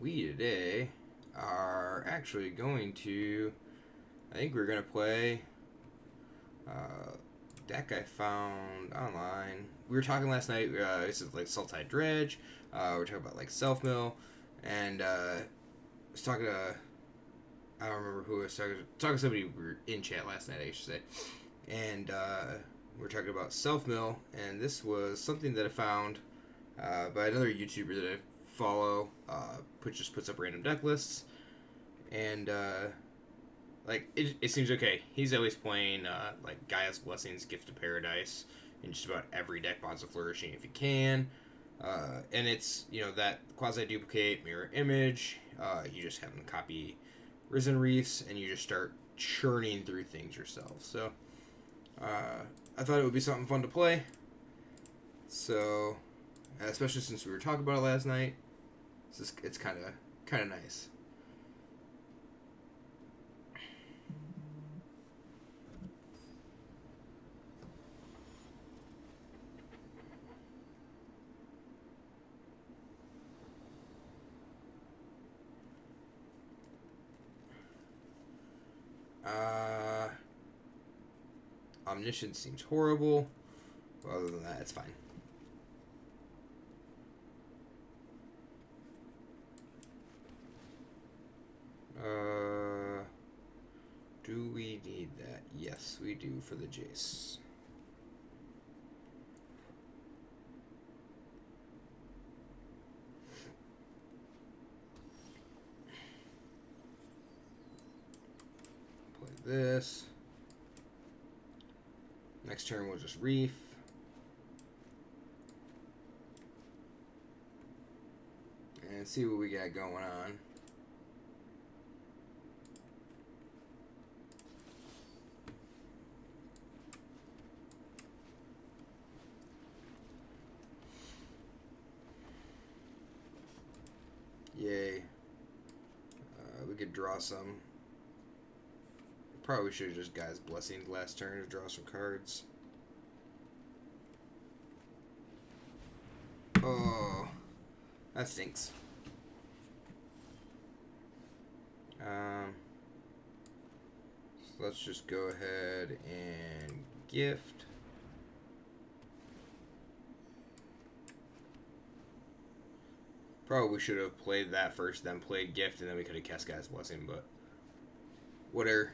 we today are actually going to, I think we're going to play deck I found online. We were talking last night, this is like Sultai Dredge, we're talking about like Self Mill, and I was talking to, I don't remember who I was talking to somebody we were in chat last night, I should say, and we're talking about Self Mill, and this was something that I found by another YouTuber that I follow, just puts up random deck lists, and like it seems okay. He's always playing like Gaia's Blessings, Gift of Paradise, in just about every deck, Bonds of Flourishing if you can, and it's that quasi duplicate mirror image. You just have them copy Risen Reefs, and you just start churning through things yourself. So I thought it would be something fun to play. So especially since we were talking about it last night, it's kind of nice. Omniscience seems horrible. But other than that, it's fine. Do we need that? Yes, we do for the Jace. Play this. Next turn we'll just Reef. And see what we got going on. Yay. We could draw some. Probably should have just Gaia's Blessing last turn to draw some cards. Oh, that stinks. So let's just go ahead and gift. Probably should have played that first, then played gift, and then we could have cast Gaia's Blessing, but whatever.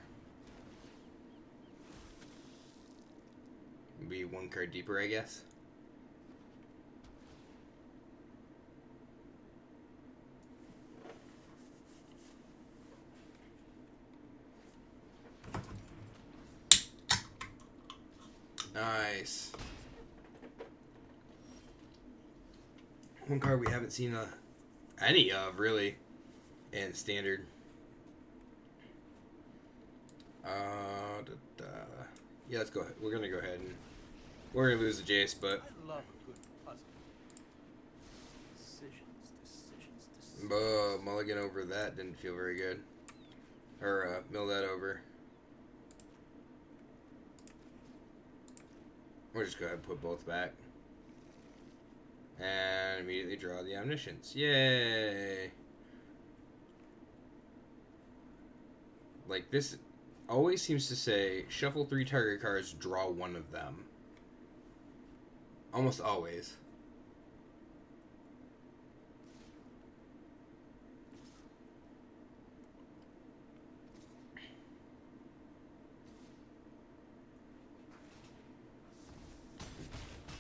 Be one card deeper, I guess. Nice. One card we haven't seen any of, really, in Standard. Yeah, let's go ahead. We're going to go ahead and we're going to lose the Jace, but I love a good puzzle. Decisions. Mulligan over that didn't feel very good. Or mill that over. We'll just go ahead and put both back. And immediately draw the Omniscience. Yay! Like, this always seems to say, shuffle 3 target cards, draw 1 of them. Almost always.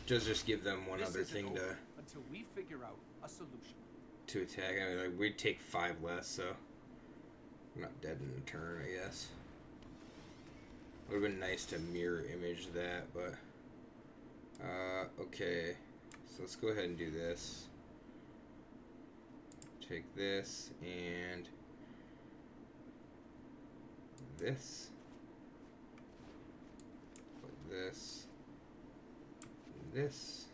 Just give them one other thing to until we figure out a solution to attack. I mean, like, we'd take 5 less, so we're not dead in a turn, I guess. Would have been nice to mirror image that, but okay. So let's go ahead and do this. Take this and this. Put this. And this.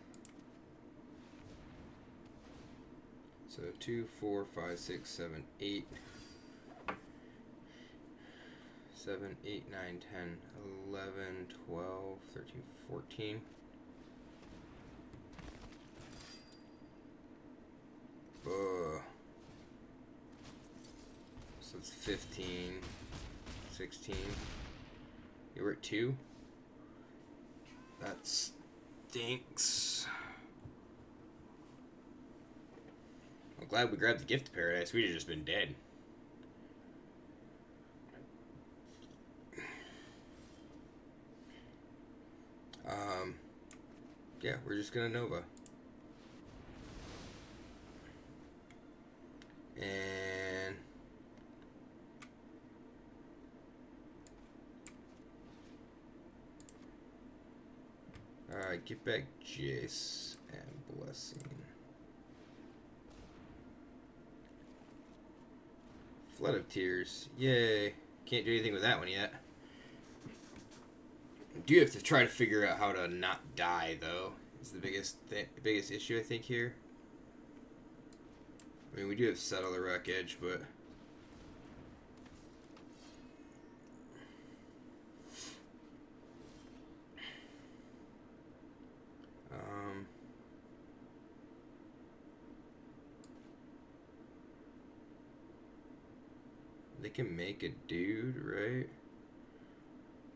So 2, 4, 5, 6, 7, 8. 7, 8, 9, 10, 11, 12, 13, 14. So it's 15, 16. You were at 2? That stinks. I'm glad we grabbed the gift of paradise. We'd have just been dead. Yeah, we're just gonna Nova. And alright, get back Jace and Blessing. Flood of Tears. Yay. Can't do anything with that one yet. Do have to try to figure out how to not die, though. Is the biggest issue, I think, here. I mean, we do have Settle the Wreckage, but... They can make a dude, right?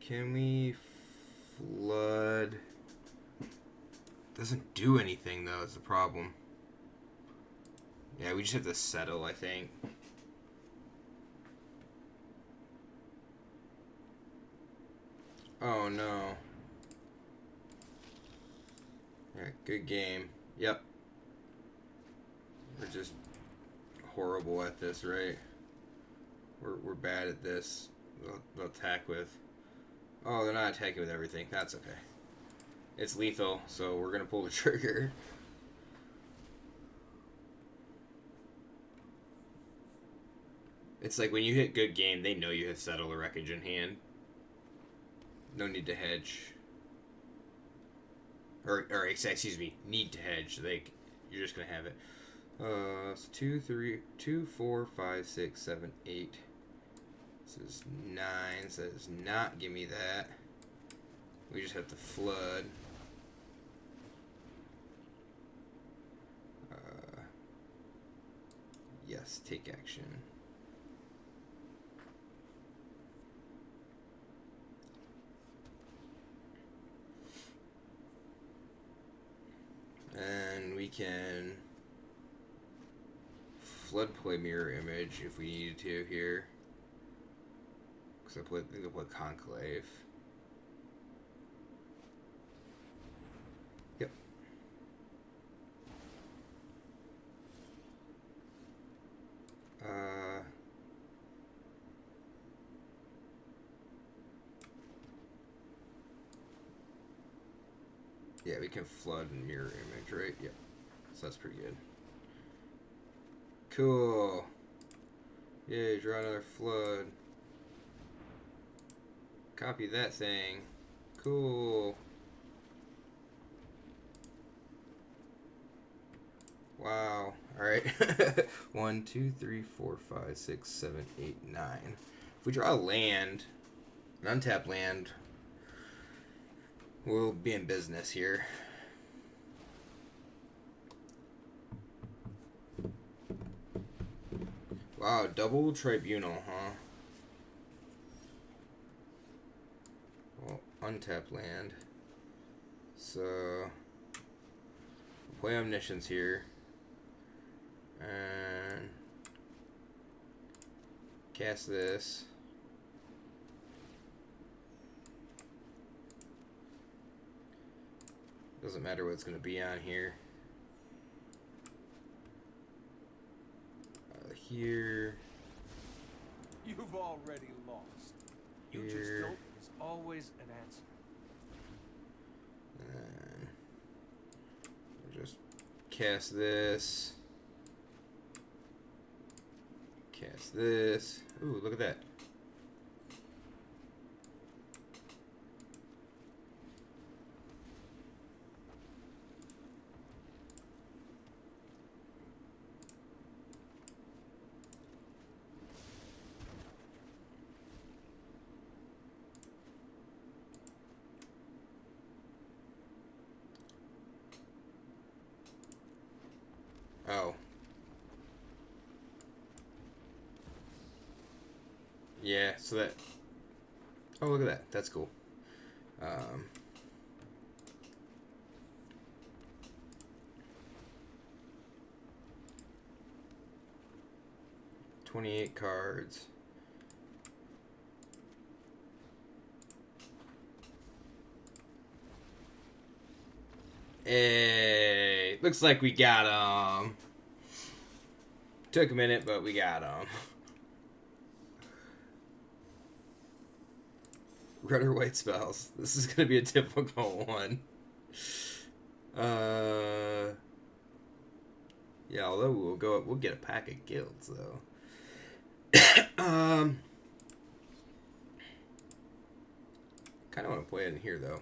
Can we flood? Doesn't do anything, though, is the problem. Yeah, we just have to settle, I think. Oh, no. Alright, good game. Yep. We're just horrible at this, right? We're bad at this. They'll attack with... Oh, they're not attacking with everything. That's okay. It's lethal, so we're going to pull the trigger. It's like when you hit good game, they know you have Settle the Wreckage in hand. No need to hedge. Or excuse me, need to hedge. Like, you're just going to have it. It's 2, 4, 5, 6, 7, 8. This is 9, so it does not give me that. We just have to flood. Yes, take action. And we can flood play Mirror Image if we needed to here. Because I think I play Conclave. Yep. Yeah, we can flood and Mirror Image, right? Yep. So that's pretty good. Cool. Yay, draw another flood. Copy that thing. Cool. Wow. Alright. 1, 2, 3, 4, 5, 6, 7, 8, 9. If we draw a land, an untapped land, we'll be in business here. Wow, double tribunal, huh? Well, untapped land. So, play Omniscience here. And cast this. Doesn't matter what it's going to be on here. Here. You've already lost. You just Here. don't is always an answer. And we'll just cast this. Cast this. Ooh, look at that. Oh. Yeah, so that... Oh, look at that. That's cool. 28 cards. Hey, looks like we got 'em. Took a minute, but we got 'em. Red or white spells. This is gonna be a difficult one. Yeah, although we'll get a pack of guilds though. Kind of want to play it in here though,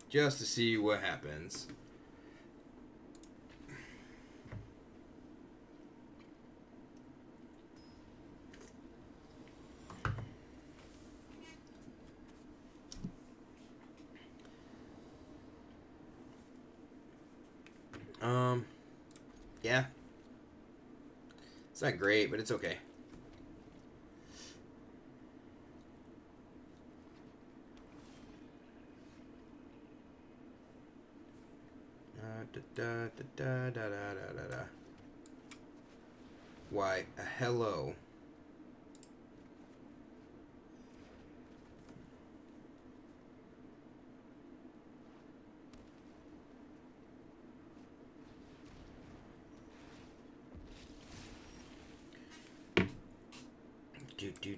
just to see what happens. Yeah. It's not great, but it's okay. Why, hello.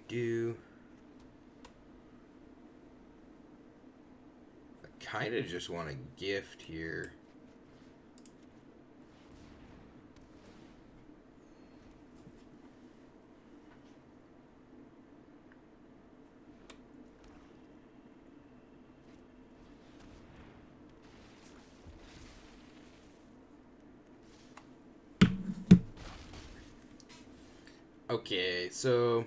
Do. I kind of just want a gift here. Okay, so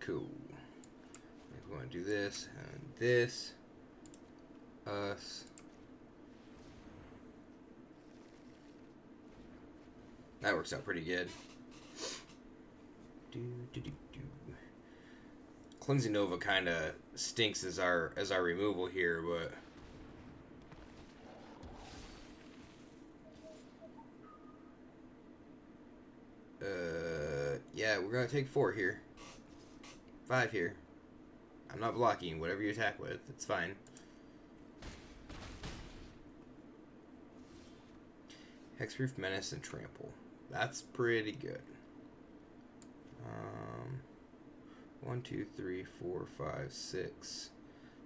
cool. We want to do this and this. Us. That works out pretty good. Do. Clumsy Nova kind of stinks as our removal here, but yeah, we're gonna take 4 here, 5 here. I'm not blocking whatever you attack with. It's fine. Hexproof, Menace, and Trample. That's pretty good. 1, 2, 3, 4, 5, 6.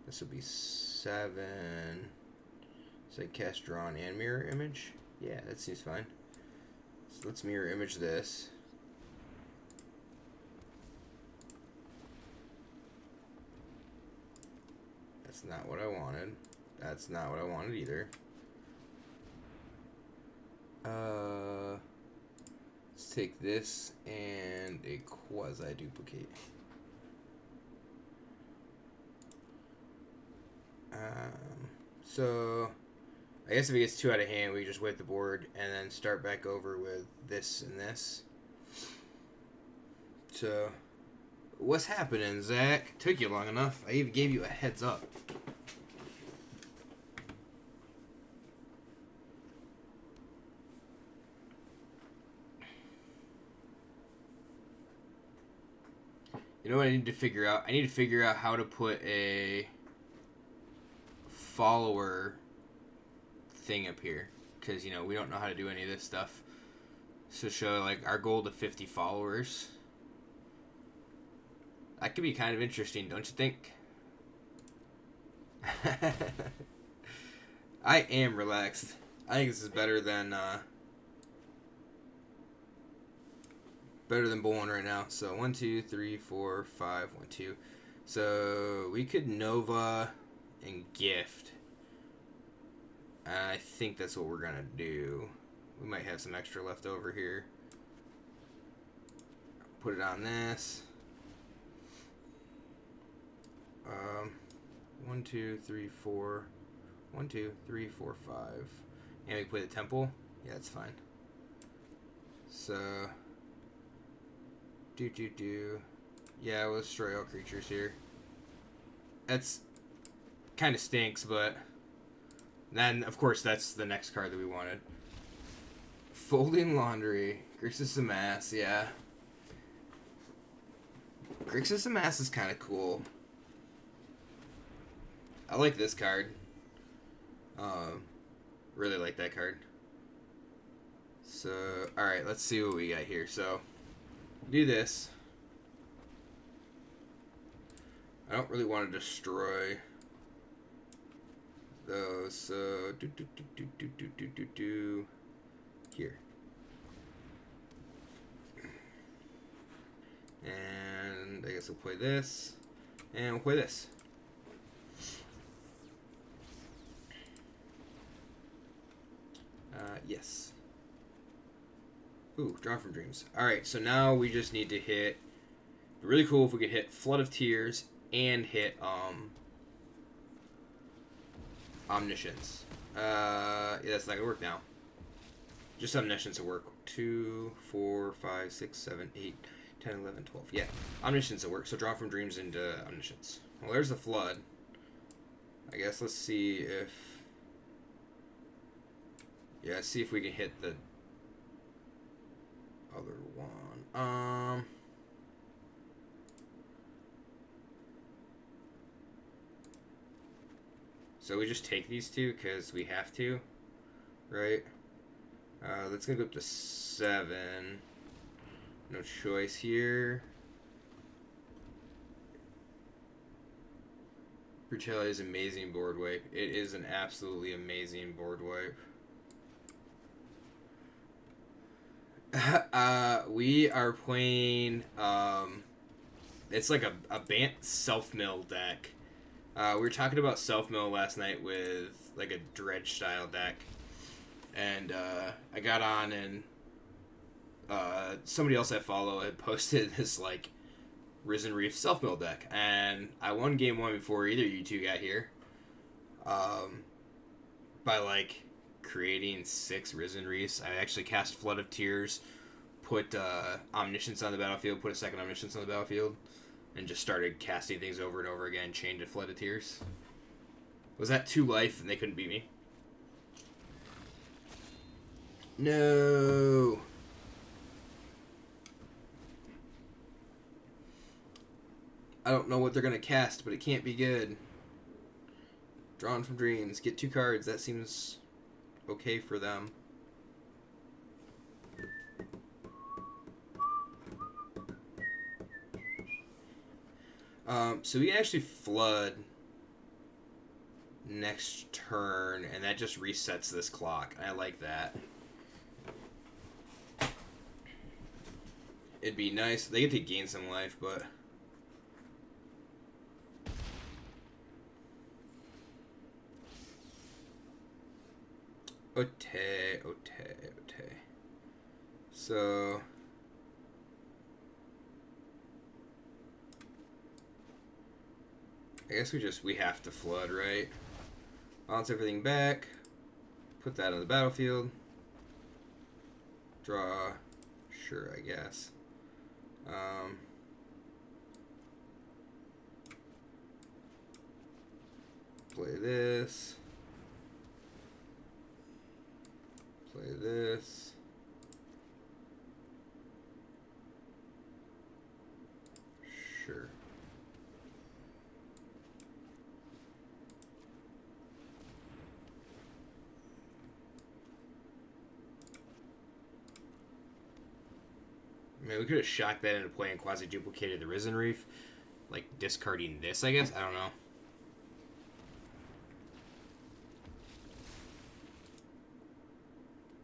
This will be 7. So cast, drawn, and mirror image. Yeah, that seems fine. So let's mirror image this. That's not what I wanted. That's not what I wanted either. Let's take this and a quasi-duplicate. So I guess if it gets 2 out of hand, we just wait the board and then start back over with this and this. So what's happening, Zach? Took you long enough. I even gave you a heads up. You know what I need to figure out? I need to figure out how to put a follower thing up here, because you know we don't know how to do any of this stuff. So show like our goal to 50 followers. That could be kind of interesting, don't you think? I am relaxed. I think this is better than bowling right now. So 1, 2, 3, 4, 5, 1, 2. So we could Nova and gift. I think that's what we're gonna do. We might have some extra left over here. Put it on this. 1, 2, 3, 4. 1, 2, 3, 4, 5. And we play the temple. Yeah, that's fine. So, do. Yeah, we'll destroy all creatures here. That's kind of stinks, but then of course that's the next card that we wanted. Folding Laundry, Grixis Amass, yeah. Grixis Amass is kind of cool. I like this card. Really like that card. So, alright, let's see what we got here. So, do this. I don't really want to destroy those, so do here. And I guess we'll play this. And we'll play this. Yes. Ooh, Drawn from Dreams. Alright, so now we just need to hit... Really cool if we could hit Flood of Tears and hit Omniscience. Yeah, that's not gonna work now. Just Omniscience will work. 2, 4, 5, 6, 7, 8, 10, 11, 12. Yeah, Omniscience will work. So Draw from Dreams into Omniscience. Well, there's the Flood. I guess let's see if... Yeah, let's see if we can hit the other one. So we just take these two because we have to, right? Let's go up to 7. No choice here. Brutality is amazing board wipe. It is an absolutely amazing board wipe. We are playing, it's like a Bant self-mill deck. We were talking about self-mill last night with, like, a dredge style deck. And, I got on and, somebody else I follow had posted this, like, Risen Reef self-mill deck. And I won game 1 before either you two got here. By, like... creating 6 Risen Reefs. I actually cast Flood of Tears, put Omniscience on the battlefield, put a second Omniscience on the battlefield, and just started casting things over and over again, chained to Flood of Tears. Was that 2 life and they couldn't beat me? No! I don't know what they're going to cast, but it can't be good. Drawn from Dreams. Get 2 cards. That seems... okay for them. So we actually flood next turn, and that just resets this clock. I like that. It'd be nice. They get to gain some life, but... Ote. So... I guess we have to flood, right? Bounce everything back. Put that on the battlefield. Draw. Sure, I guess. Play this. Play this. Sure. I mean, we could have shocked that into play and quasi-duplicated the Risen Reef. Like, discarding this, I guess? I don't know.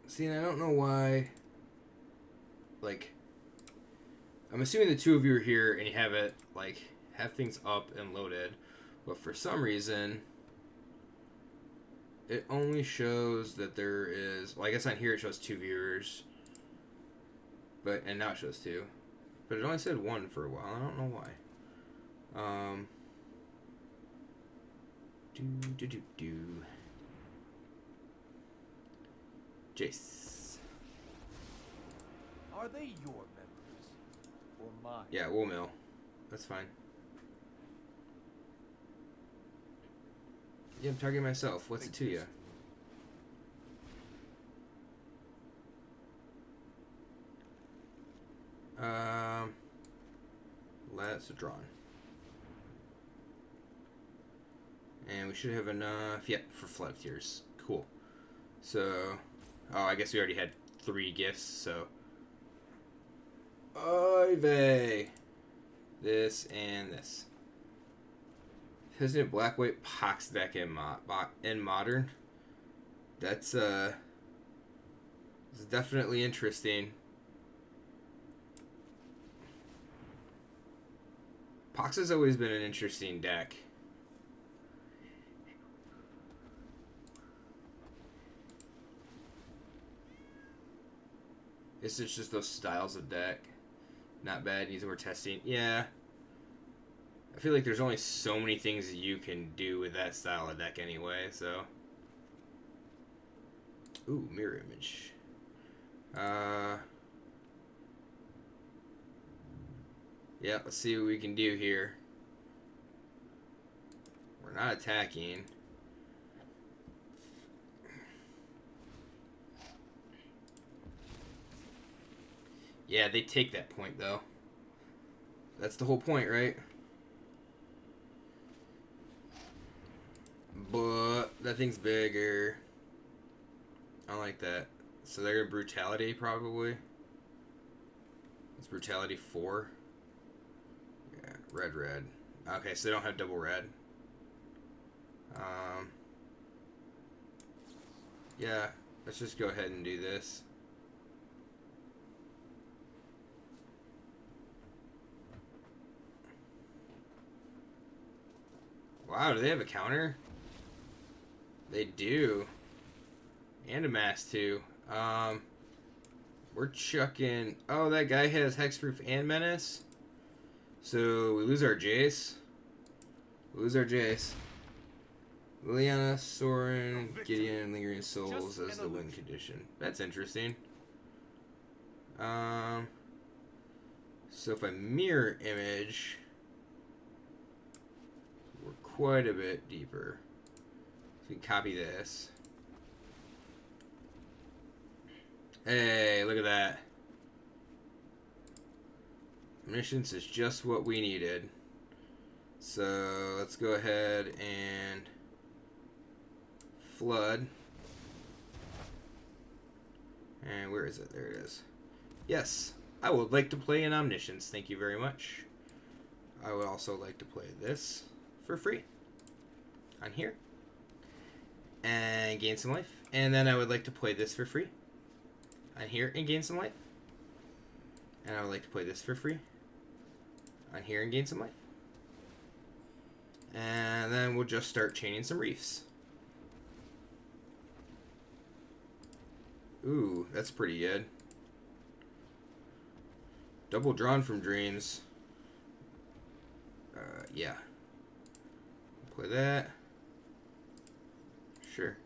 See, and I don't know why... Like... I'm assuming the two of you are here and you have it, like, have things up and loaded. But for some reason... It only shows that there is... Well, I guess on here it shows 2 viewers. But, and now it shows 2. But it only said 1 for a while. I don't know why. Do do do do. Jace. Are they your memories? Or mine? Yeah, we'll mill. That's fine. Yeah, I'm targeting myself. What's it to you? Let's draw. And we should have enough, yep, for Flood of Tears. Cool. So, oh, I guess we already had 3 gifts, so. Oy vey. This and this. Isn't it black white Pox deck in modern? That's it's definitely interesting. Pox has always been an interesting deck. It's just those styles of deck. Not bad, needs more testing. Yeah. I feel like there's only so many things you can do with that style of deck anyway, so. Ooh, mirror image. Yeah, let's see what we can do here. We're not attacking. Yeah, they take that point, though. That's the whole point, right? But that thing's bigger. I like that. So they're gonna Brutality, probably. It's Brutality 4. Yeah, red. Okay, so they don't have double red. Yeah, let's just go ahead and do this. Wow, do they have a counter? They do. And a mass, too. We're chucking... Oh, that guy has Hexproof and Menace. So, we lose our Jace. Liliana, Soren, Gideon, Lingering Souls as the win condition. That's interesting. So if I mirror image, we're quite a bit deeper. So we can copy this. Hey, look at that. Omniscience is just what we needed. So let's go ahead and flood. And where is it? There it is. Yes, I would like to play an Omniscience. Thank you very much. I would also like to play this for free on here and gain some life. And then I would like to play this for free on here and gain some life. And I would like to play this for free on here and gain some life. And then we'll just start chaining some reefs. Ooh, that's pretty good. Double drawn from dreams. Yeah. Play that. Sure.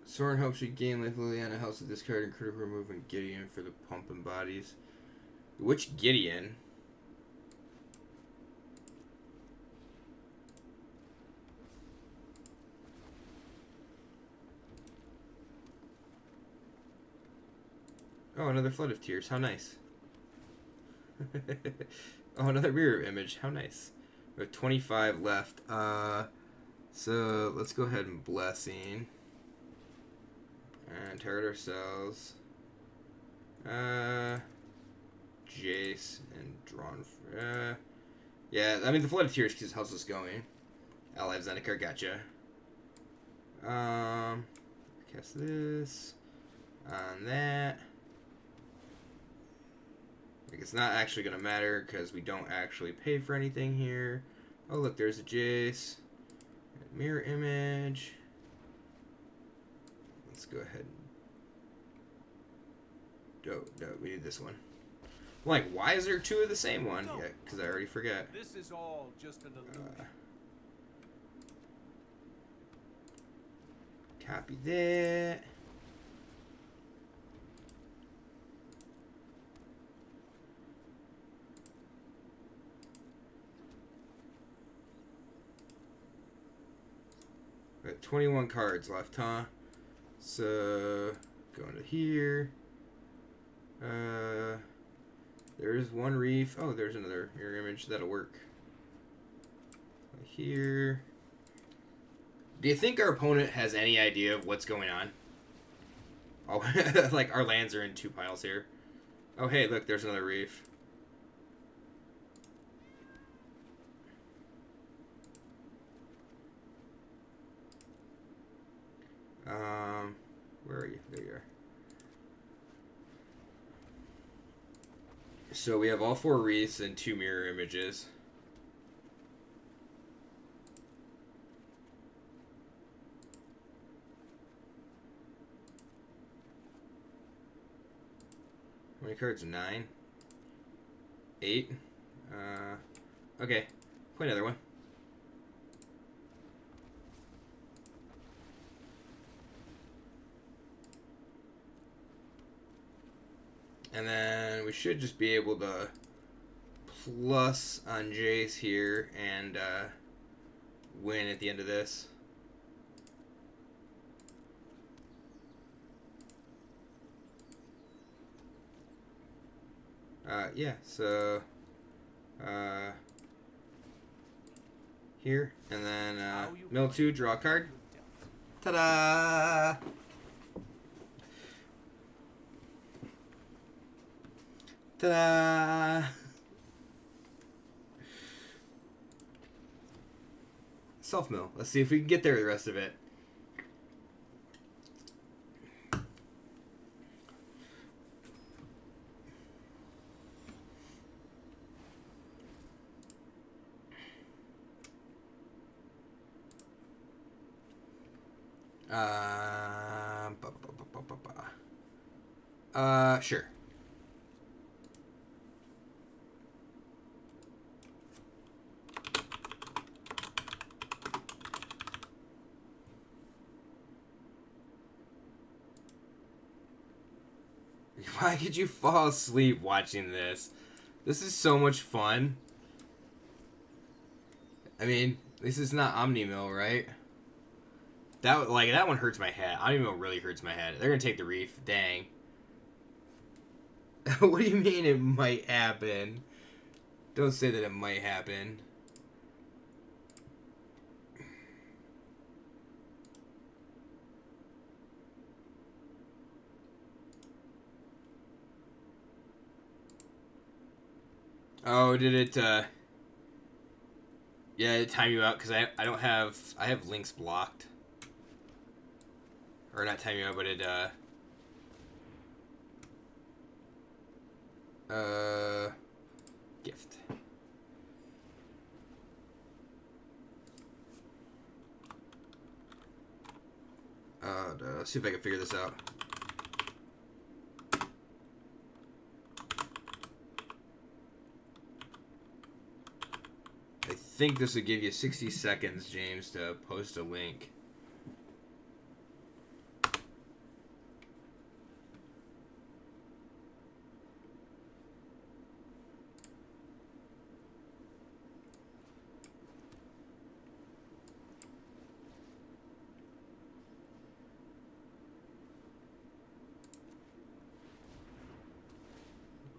Soren helps you gain life. Liliana helps with discard and critical remove, and Gideon for the pump and bodies. Which Gideon? Oh, another Flood of Tears. How nice. Oh, another mirror image. How nice. We have 25 left. So let's go ahead and Blessing. And target ourselves. Jace and drawn. Yeah, I mean the Flood of Tears just helps us going. Ally of Zendikar, gotcha. Cast this on that. Like it's not actually gonna matter because we don't actually pay for anything here. Oh look, there's a Jace. Mirror image. Let's go ahead. No, we need this one. I'm like, why is there two of the same one? Yeah, because I already forget. This is all just an illusion. Copy that. Got 21 cards left, huh? So, going to here. There's one reef. Oh, there's another mirror image. That'll work. Here. Do you think our opponent has any idea of what's going on? Oh, like our lands are in two piles here. Oh, hey, look, there's another reef. Where are you? There you are. So we have all four wreaths and two mirror images. How many cards? 9? 8? Okay. Play another one. And then we should just be able to plus on Jace here and win at the end of this. Yeah, so here, and then mill 2, draw a card. Ta-da! Ta-da! Self-mill. Let's see if we can get there with the rest of it. Sure. Why could you fall asleep watching this? This is so much fun. I mean, this is not Omnimill, right? That one hurts my head. Omnimill really hurts my head. They're gonna take the reef. Dang. What do you mean it might happen? Don't say that it might happen. Oh, did it, yeah, it time you out, because I have links blocked. Or not time you out, but it, gift. Let's see if I can figure this out. I think this would give you 60 seconds, James, to post a link.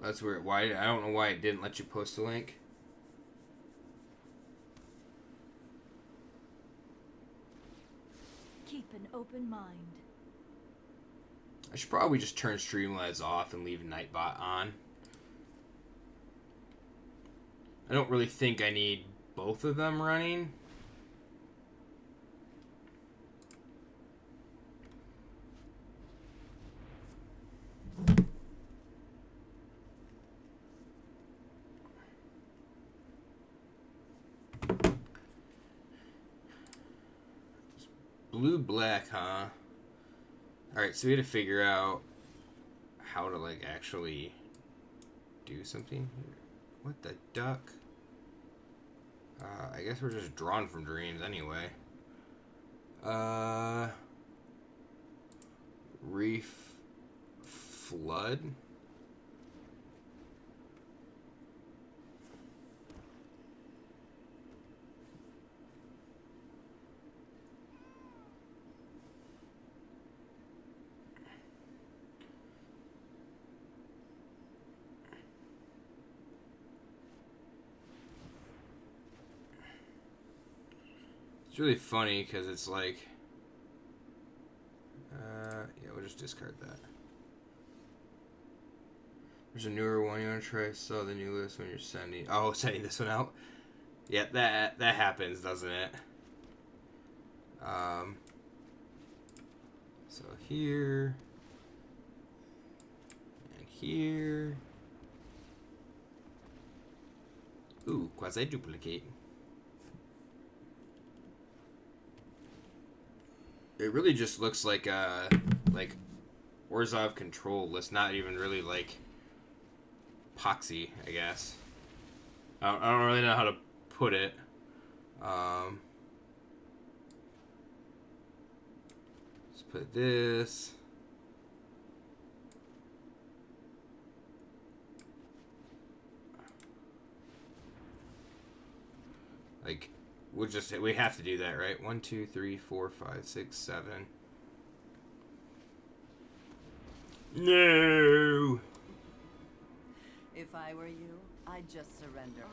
That's weird. Why? I don't know why it didn't let you post a link. Keep an open mind. I should probably just turn Streamlabs off and leave Nightbot on. I don't really think I need both of them running. Blue black, huh? Alright, so we had to figure out how to like actually do something here? What the duck? I guess we're just drawn from dreams anyway. Reef flood? It's really funny because it's like, yeah, we'll just discard that. There's a newer one you want to try. So the new list when you're sending. Oh, sending this one out. Yeah, that happens, doesn't it? So here and here. Ooh, quasi duplicate. It really just looks like Orzhov control list, not even really like Poxy, I guess. I don't really know how to put it. Let's put this. Like, we have to do that, right? 1, 2, 3, 4, 5, 6, 7. No. If I were you, I'd just surrender.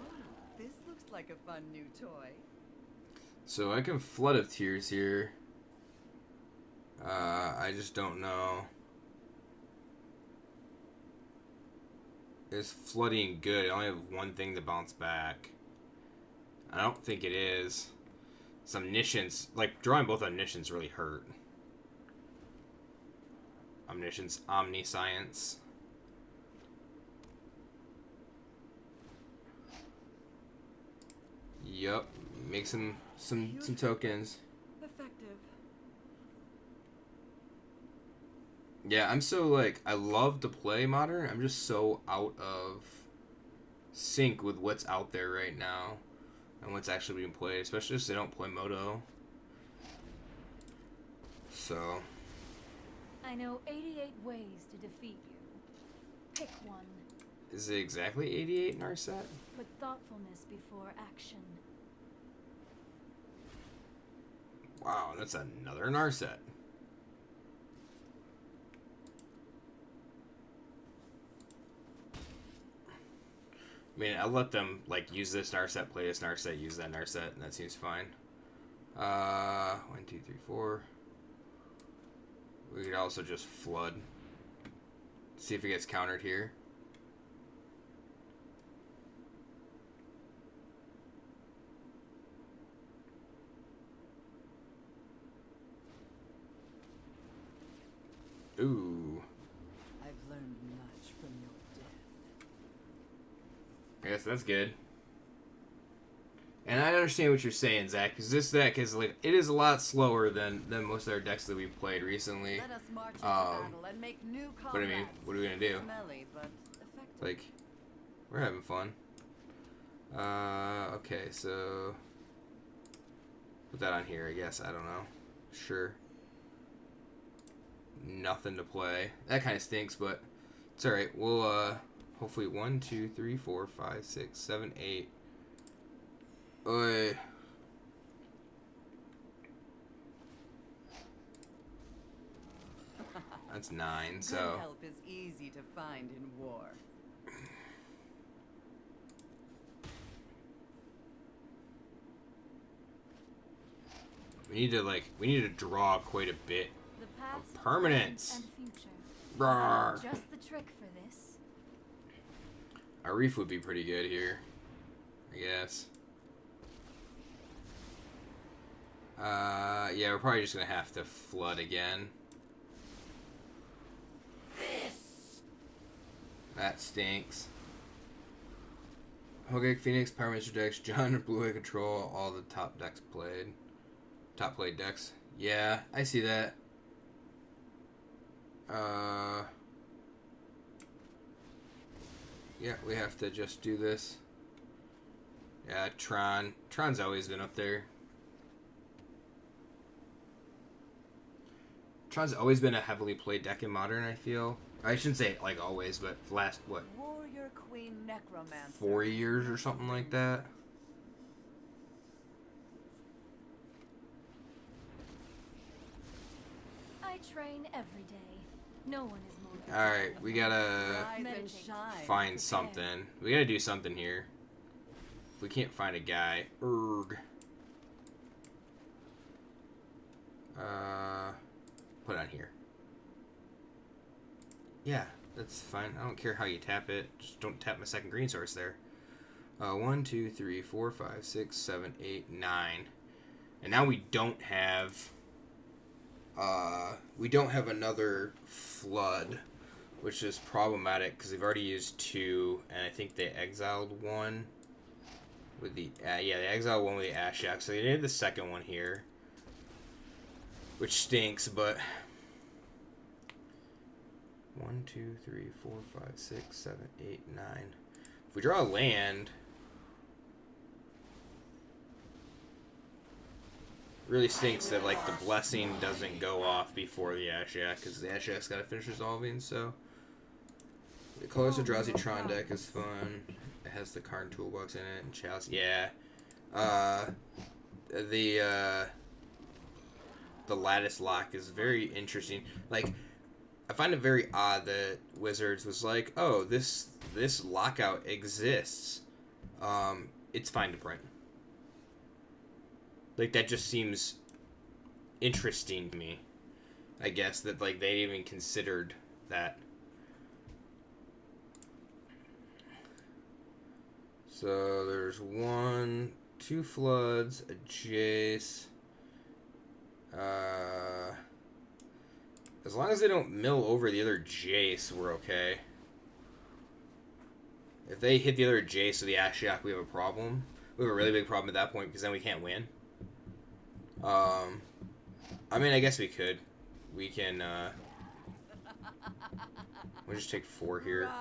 This looks like a fun new toy. So I can Flood of Tears here. I just don't know. Is flooding good? I only have one thing to bounce back. I don't think it is. It's Omniscience. Like, drawing both Omniscience really hurt. Omniscience, Omniscience. Yup. Make some tokens. Effective. Yeah, I'm so, like, I love to play Modern. I'm just so out of sync with what's out there right now. And what's actually being played. Especially if they don't play Moto. So. I know 88 ways to defeat you. Pick one. Is it exactly 88 in our set? Put thoughtfulness before action. Wow, that's another Narset. I mean, I'll let them, like, use this Narset, play this Narset, use that Narset, and that seems fine. 1, 2, 3, 4. We could also just Flood. See if it gets countered here. Ooh. I've learned much from your death. I guess that's good. And I understand what you're saying, Zach, because this deck is like it is a lot slower than most of our decks that we've played recently. Let us march into battle and make new But I mean, what are we gonna do? Smelly, but effective. Like, we're having fun. Okay, so put that on here, I guess. I don't know. Sure. Nothing to play. That kind of stinks, but it's all right. We'll hopefully 1, 2, 3, 4, 5, 6, 7, 8. Oi. That's 9. So Good help is easy to find in war. we need to draw quite a bit. The past, Permanence. present, and future. Rawr. Just the trick for this. Our reef would be pretty good here, I guess. Yeah, we're probably just gonna have to Flood again. That stinks. Hogek, Phoenix, Power Master decks, John, Blue Eye Control, all the top decks played. Top played decks. Yeah, I see that. Yeah, we have to just do this. Yeah, Tron. Tron's always been up there. Tron's always been a heavily played deck in Modern, I feel. I shouldn't say like always, but for the last, what, Warrior Queen Necromancer. 4 years or something like that. I train every day. No one is more. Alright, we gotta Rise and shine. find something. We gotta do something here. If we can't find a guy. Put it on here. Yeah, that's fine. I don't care how you tap it. Just don't tap my second green source there. 1, 2, 3, 4, 5, 6, 7, 8, 9. And now we don't have another flood, which is problematic because they've already used 2, and I think they exiled 1 with the they exiled 1 with the Ashak, so they did the second one here, which stinks. But 1, 2, 3, 4, 5, 6, 7, 8, 9. If we draw a land, really stinks that like the blessing doesn't go off before the Ashak, because the Ashak's got to finish resolving. So the Colors of Drowsy Tron deck is fun. It has the card toolbox in it and Chalice. Yeah. The Lattice Lock is very interesting. Like, I find it very odd that Wizards was like, oh, this lockout exists. It's fine to print. Like, that just seems interesting to me. I guess that like they even considered that. So there's 1, 2 floods, a Jace. As long as they don't mill over the other Jace, we're okay. If they hit the other Jace or the Ashiok, we have a problem. We have a really big problem at that point because then we can't win. I mean, I guess we could. We can, we'll just take 4 here. Rise.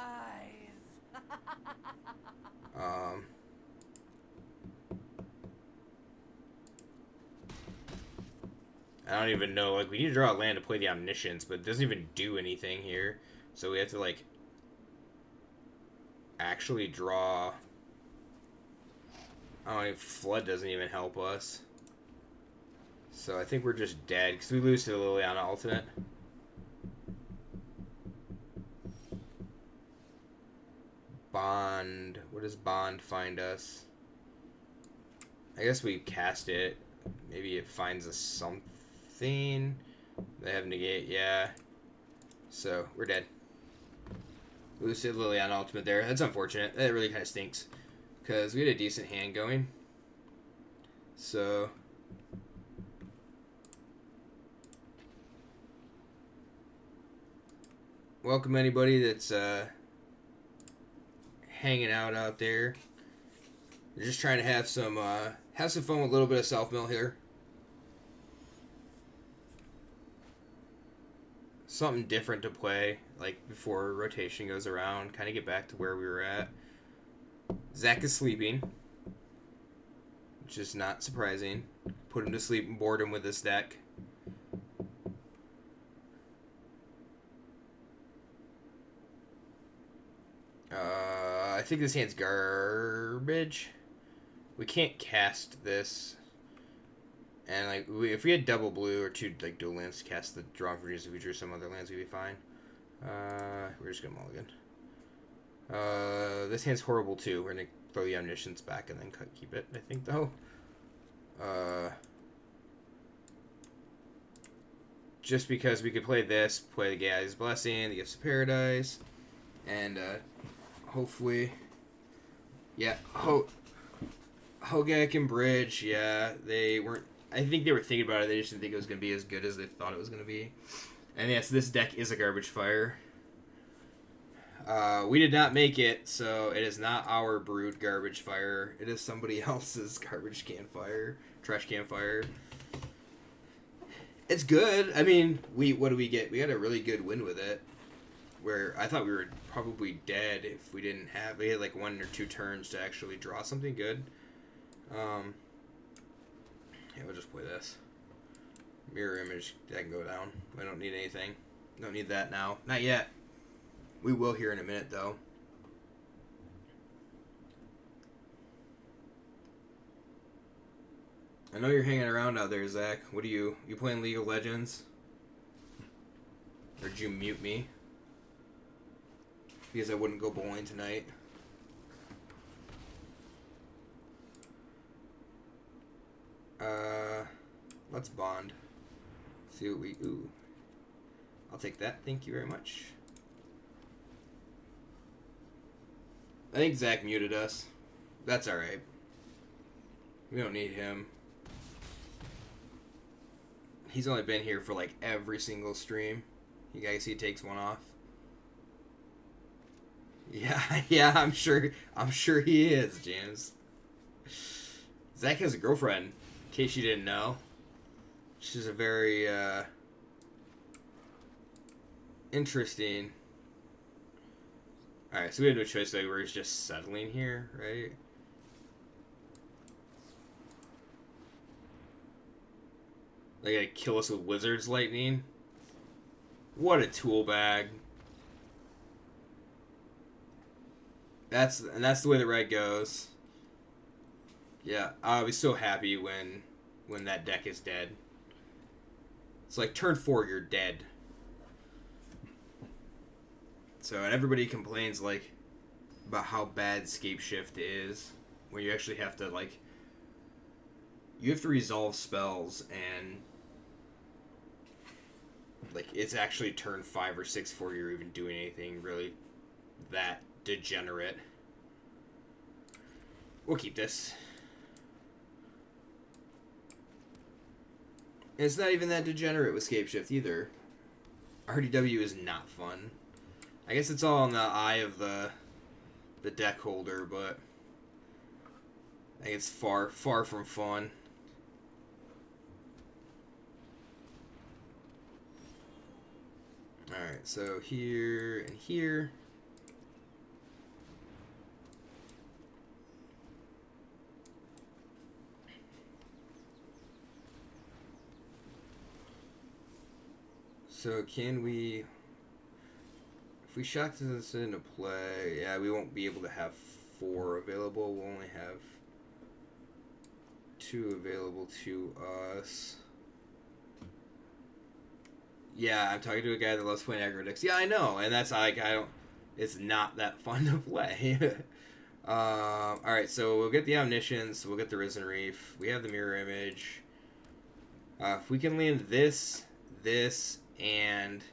I don't even know, like, we need to draw a land to play the Omniscience, but it doesn't even do anything here. So we have to, like, actually draw. I don't know, Flood doesn't even help us. So I think we're just dead, because we lose to the Liliana Ultimate. Bond. What does Bond find us? I guess we cast it. Maybe it finds us something. They have negate, yeah. So, we're dead. We lose to the Liliana Ultimate there. That's unfortunate. That really kind of stinks. Because we had a decent hand going. So... welcome anybody that's hanging out there. We're just trying to have some fun with a little bit of self-mill here. Something different to play, like before rotation goes around. Kind of get back to where we were at. Zach is sleeping, which is not surprising. Put him to sleep and board him with this deck. I think this hand's garbage. We can't cast this. And like, if we had double blue or 2 like dual lands to cast the draw for if we drew some other lands, we'd be fine. We're just gonna mulligan. This hand's horrible too. We're gonna throw the Omniscience back and then keep it, I think, though. Just because we could play this, play the Guy's Blessing, the Gifts of Paradise, and hopefully, yeah, Hogak and Bridge, yeah, they weren't. I think they were thinking about it. They just didn't think it was going to be as good as they thought it was going to be. And yes, this deck is a garbage fire. We did not make it, so it is not our brewed garbage fire. It is somebody else's garbage can fire, trash can fire. It's good. I mean, what do we get? We got a really good win with it. where I thought we were probably dead if we didn't have. We had like 1 or 2 turns to actually draw something good. Yeah, we'll just play this. Mirror image, that can go down. I don't need anything. Don't need that now. Not yet. We will here in a minute, though. I know you're hanging around out there, Zach. What are you playing League of Legends? Or did you mute me? Because I wouldn't go bowling tonight. Let's bond. See what we... Ooh. I'll take that. Thank you very much. I think Zach muted us. That's alright. We don't need him. He's only been here for like every single stream. You guys see he takes one off. Yeah, I'm sure he is, James. Zach has a girlfriend, in case you didn't know. She's a very interesting. Alright, so we have no choice, though. We're just settling here, right? They gotta kill us with Wizard's Lightning. What a tool bag. That's the way the red goes. Yeah, I'll be so happy when that deck is dead. It's like turn 4, you're dead. So, and everybody complains like about how bad Scape Shift is, where you actually have to like you have to resolve spells, and like it's actually turn 5 or 6 before you're even doing anything really that degenerate. We'll keep this. And it's not even that degenerate with Scape Shift either. RDW is not fun. I guess it's all in the eye of the deck holder, but I think it's far from fun. Alright, so here and here. So can we... If we shock this into play, yeah, we won't be able to have 4 available. We'll only have 2 available to us. Yeah, I'm talking to a guy that loves playing aggro decks. Yeah, I know, and that's like I don't. It's not that fun to play. All right, so we'll get the Omniscience. We'll get the Risen Reef. We have the Mirror Image. If we can land this, and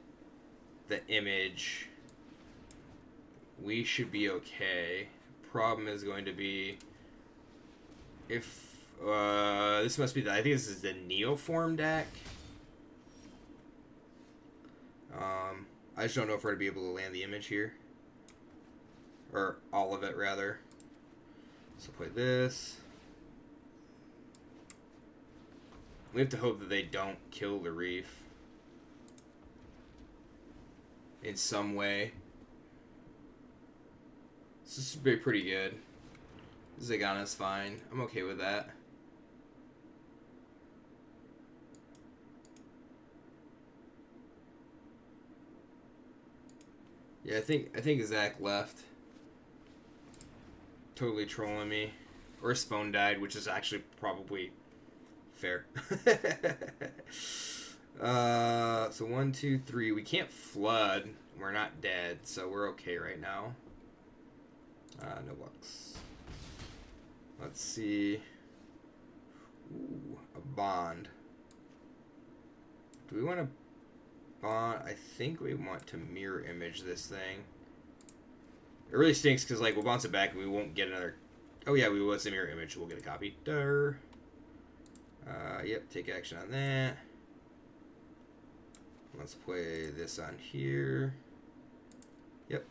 the Image, we should be okay. Problem is going to be if this must be the. I think this is the Neoform deck. I just don't know if we're going to be able to land the Image here. Or all of it, rather. So play this. We have to hope that they don't kill the Reef. In some way. So this would be pretty good. Zagana's fine. I'm okay with that. Yeah, I think Zach left. Totally trolling me. Or his phone died, which is actually probably fair. So 1, 2, 3. We can't flood. We're not dead, so we're okay right now. No bucks. Let's see. Ooh, a bond. Do we want to bond? I think we want to mirror image this thing. It really stinks because like we'll bounce it back and we won't get another. Oh yeah, we will. It's a mirror image. We'll get a copy. Durr. Yep. Take action on that. Let's play this on here. Yep.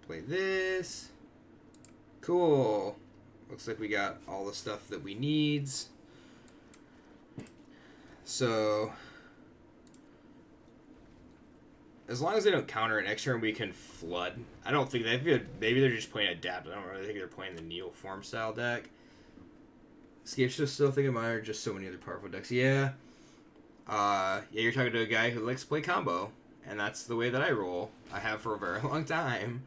Play this. Cool. Looks like we got all the stuff that we needs. So as long as they don't counter it next turn, we can flood. I don't think maybe they're just playing adapt. I don't really think they're playing the Neoform style deck. Escape's just still thinking mine are just so many other powerful decks. Yeah. Yeah, you're talking to a guy who likes to play combo, and that's the way that I roll. I have for a very long time.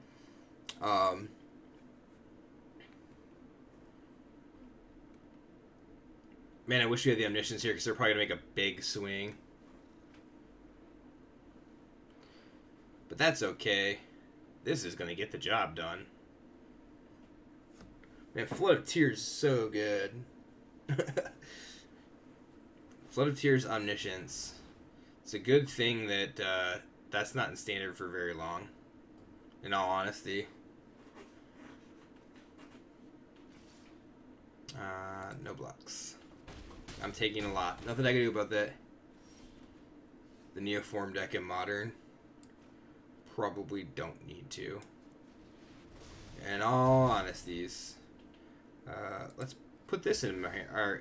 Man, I wish we had the Omniscience here because they're probably going to make a big swing. But that's okay. This is going to get the job done. Man, Flood of Tears is so good. Flood of Tears Omniscience. It's a good thing that that's not in standard for very long, in all honesty. No blocks. I'm taking a lot. Nothing I can do about that. The Neoform deck in Modern. Probably don't need to. In all honesties. Let's put this in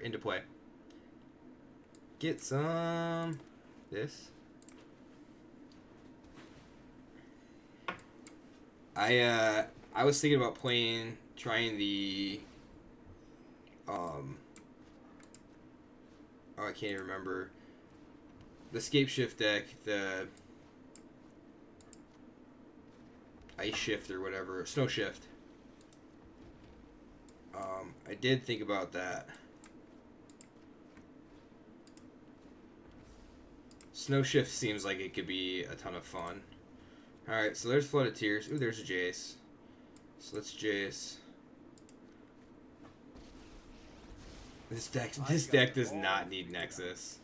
into play. Get some this. I was thinking about trying the I can't even remember the Scape Shift deck, the Ice Shift or whatever, Snow Shift. I did think about that. Snow Shift seems like it could be a ton of fun. Alright, so there's Flood of Tears. Ooh, there's a Jace. So let's Jace. This deck does not need Nexus.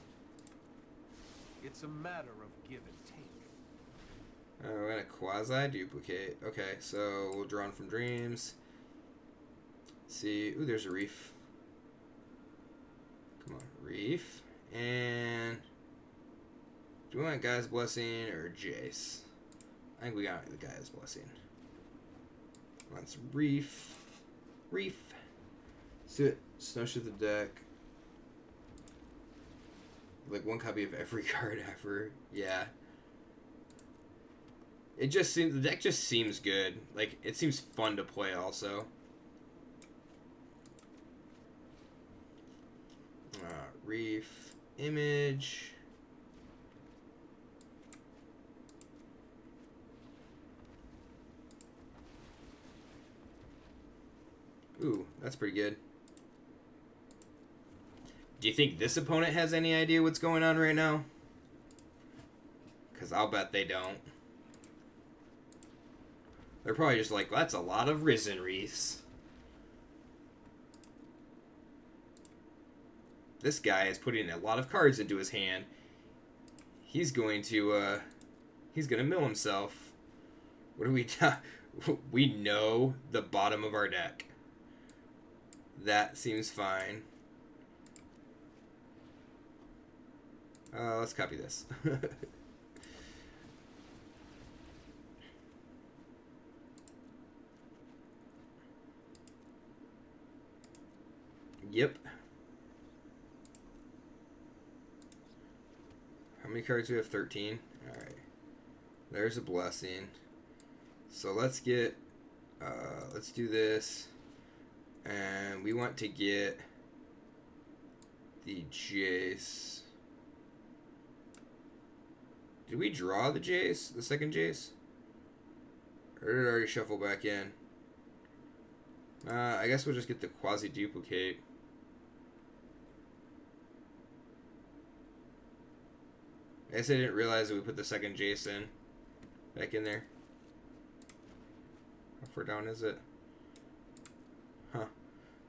It's a matter of give and take. We're gonna quasi-duplicate. Okay, so we'll draw on from Dreams. See, ooh, there's a Reef. Come on, Reef. And do we want Guy's Blessing or Jace? I think we got the Guy's Blessing. Let's Reef. Reef. Let's do it. Snowshift the deck. Like one copy of every card ever. Yeah. It just seems, the deck just seems good. Like, it seems fun to play also. Reef. Image. Ooh, that's pretty good. Do you think this opponent has any idea what's going on right now? Because I'll bet they don't. They're probably just like, that's a lot of Risen Reefs. This guy is putting a lot of cards into his hand. He's going to mill himself. What do we do? We know the bottom of our deck. That seems fine. Let's copy this. Yep. How many cards do we have? 13. Alright. There's a Blessing. So let's get, let's do this. And we want to get the Jace. Did we draw the Jace? The second Jace? Or did it already shuffle back in? I guess we'll just get the quasi-duplicate. I guess I didn't realize that we put the second Jace in. Back in there. How far down is it? Huh.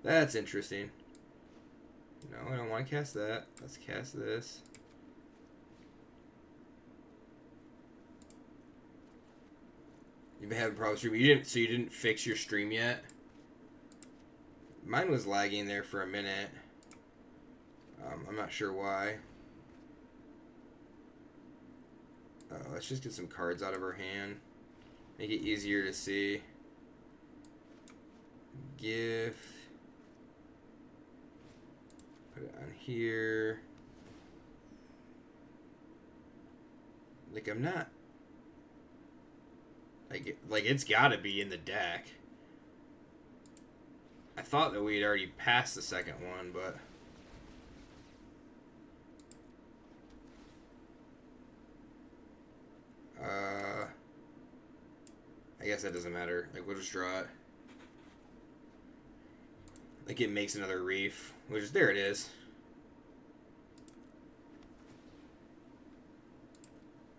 That's interesting. No, I don't want to cast that. Let's cast this. You've been having problems streaming. So you didn't fix your stream yet? Mine was lagging there for a minute. I'm not sure why. Let's just get some cards out of our hand. Make it easier to see. Gift. Put it on here. Like, I'm not Like it's gotta be in the deck. I thought that we'd already passed the second one, but... I guess that doesn't matter. Like, we'll just draw it. Like, it makes another reef. Which is... There it is.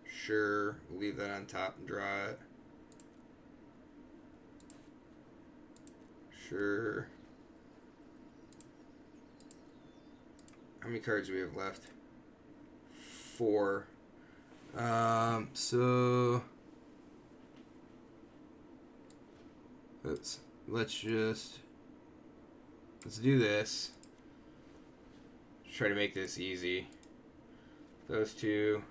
Sure. We'll leave that on top and draw it. Sure. How many cards do we have left? 4. So... Let's do this. Try to make this easy. Those two.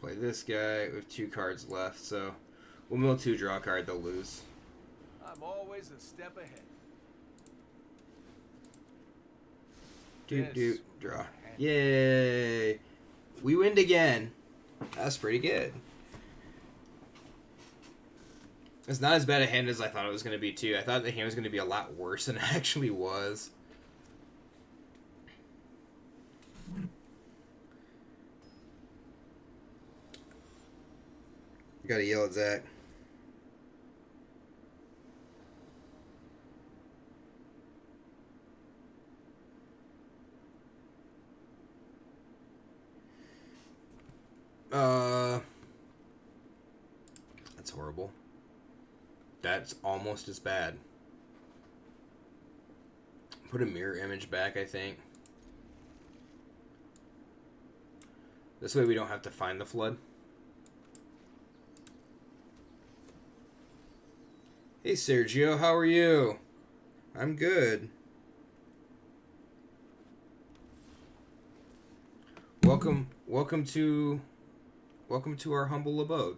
Play this guy. We have 2 cards left, so we'll mill 2, draw a card, they'll lose. I'm always a step ahead. Draw. Yay! We win again. That's pretty good. It's not as bad a hand as I thought it was going to be, too. I thought the hand was going to be a lot worse than it actually was. You gotta yell at Zach. That's horrible. That's almost as bad. Put a mirror image back, I think. This way we don't have to find the flood. Hey Sergio, how are you? I'm good. Welcome to our humble abode.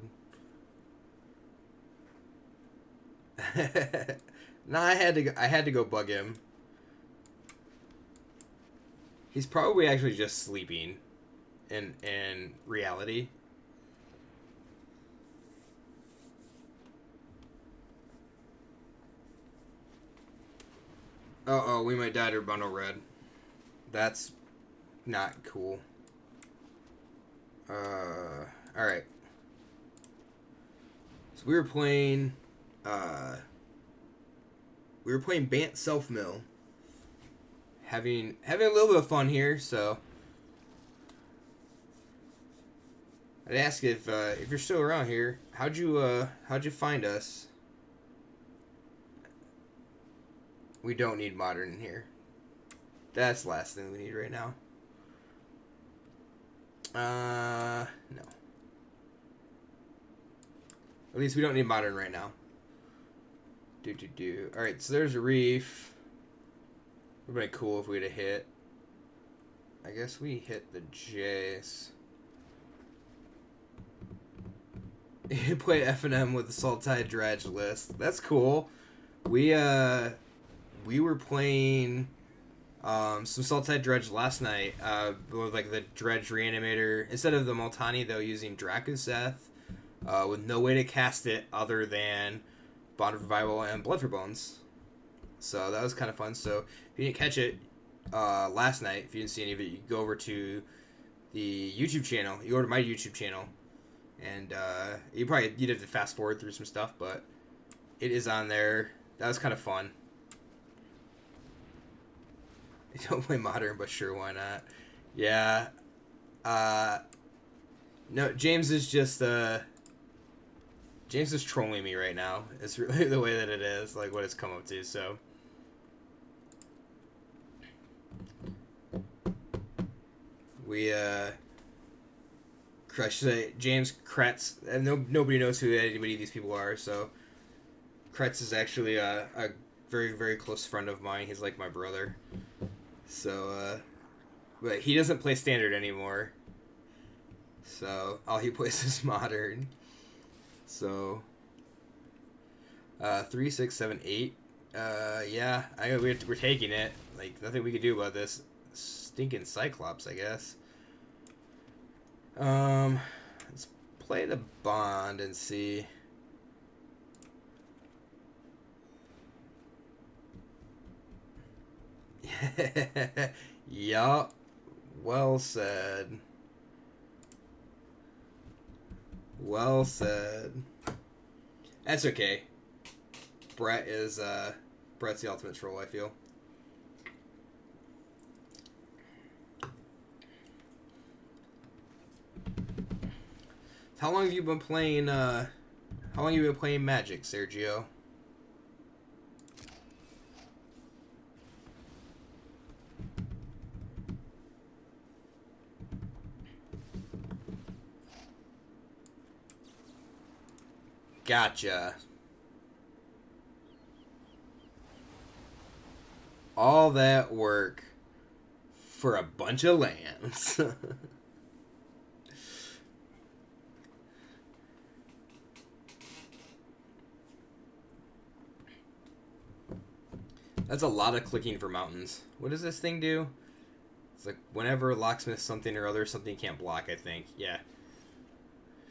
Nah, I had to go bug him. He's probably actually just sleeping in reality. Uh-oh, we might die to Bundle Red. That's not cool. Alright. So we were playing Bant Self Mill. Having a little bit of fun here, so I'd ask if you're still around here, how'd you find us? We don't need modern in here. That's the last thing we need right now. No. At least we don't need modern right now. Alright, so there's a reef. It would have been cool if we'd have hit. I guess we hit the Jace. You play F&M with the Sultai Dredge list. That's cool. We were playing some Sultai Dredge last night with like the Dredge Reanimator. Instead of the Multani, though, using Drakuseth with no way to cast it other than Bond of Revival and Blood for Bones. So that was kind of fun. So if you didn't catch it last night, if you didn't see any of it, you go over to the YouTube channel. You go to my YouTube channel, and you'd have to fast forward through some stuff, but it is on there. That was kind of fun. I don't play modern, but sure, why not? Yeah. No, James is just James is trolling me right now. It's really the way that it is, like what it's come up to. So we I should say James Kretz, and nobody knows who anybody of these people are. So Kretz is actually a very, very close friend of mine. He's like my brother. So but he doesn't play standard anymore. So all he plays is modern. So 3, 6, 7, 8. Yeah, we're taking it. Like nothing we could do about this stinking Cyclops, I guess. Let's play the bond and see. Yup. Well said. Well said. That's okay. Brett's the ultimate troll, I feel. How long have you been playing Magic, Sergio? Gotcha. All that work for a bunch of lands. That's a lot of clicking for mountains. What does this thing do? It's like whenever locksmith something or other, something can't block, I think. Yeah.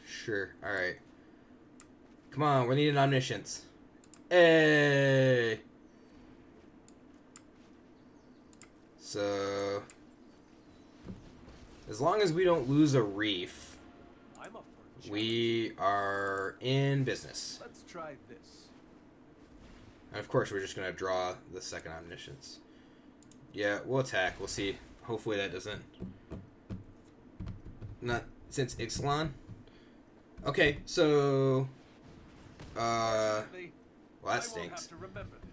Sure. Alright. Come on, we're needing omniscience. Hey! So... as long as we don't lose a reef, I'm up for a challenge. we are in business. Let's try this. And of course, we're just going to draw the second omniscience. Yeah, we'll attack. We'll see. Hopefully that doesn't... not since Ixalan. Okay, so... well, that stinks.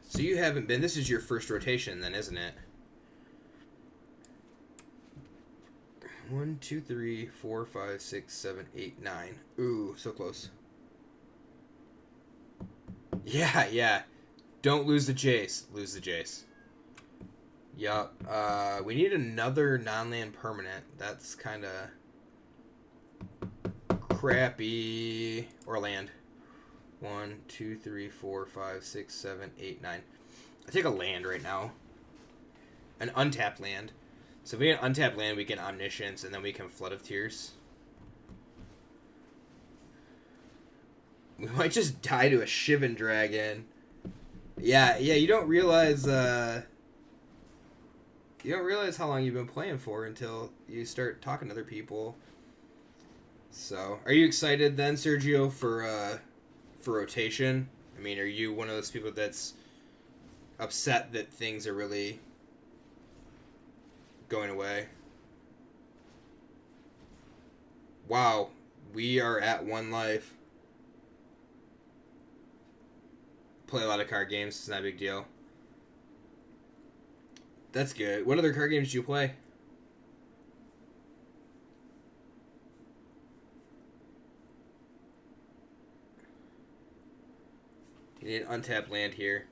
So you haven't been... this is your first rotation then, isn't it? 1, 2, 3, 4, 5, 6, 7, 8, 9. Ooh, so close. Yeah, yeah. Don't lose the Jace. Lose the Jace. Yup. We need another non-land permanent. That's kind of crappy. Or land. 1, 2, 3, 4, 5, 6, 7, 8, 9. I take a land right now. An untapped land. So if we get an untapped land, we get Omniscience, and then we can Flood of Tears. We might just die to a Shivan Dragon. Yeah, you don't realize how long you've been playing for until you start talking to other people. So, are you excited then, Sergio, for rotation? I mean, are you one of those people that's upset that things are really going away? Wow, we are at 1 life. Play a lot of card games. It's not a big deal. That's good. What other card games do you play? You need an untapped land here.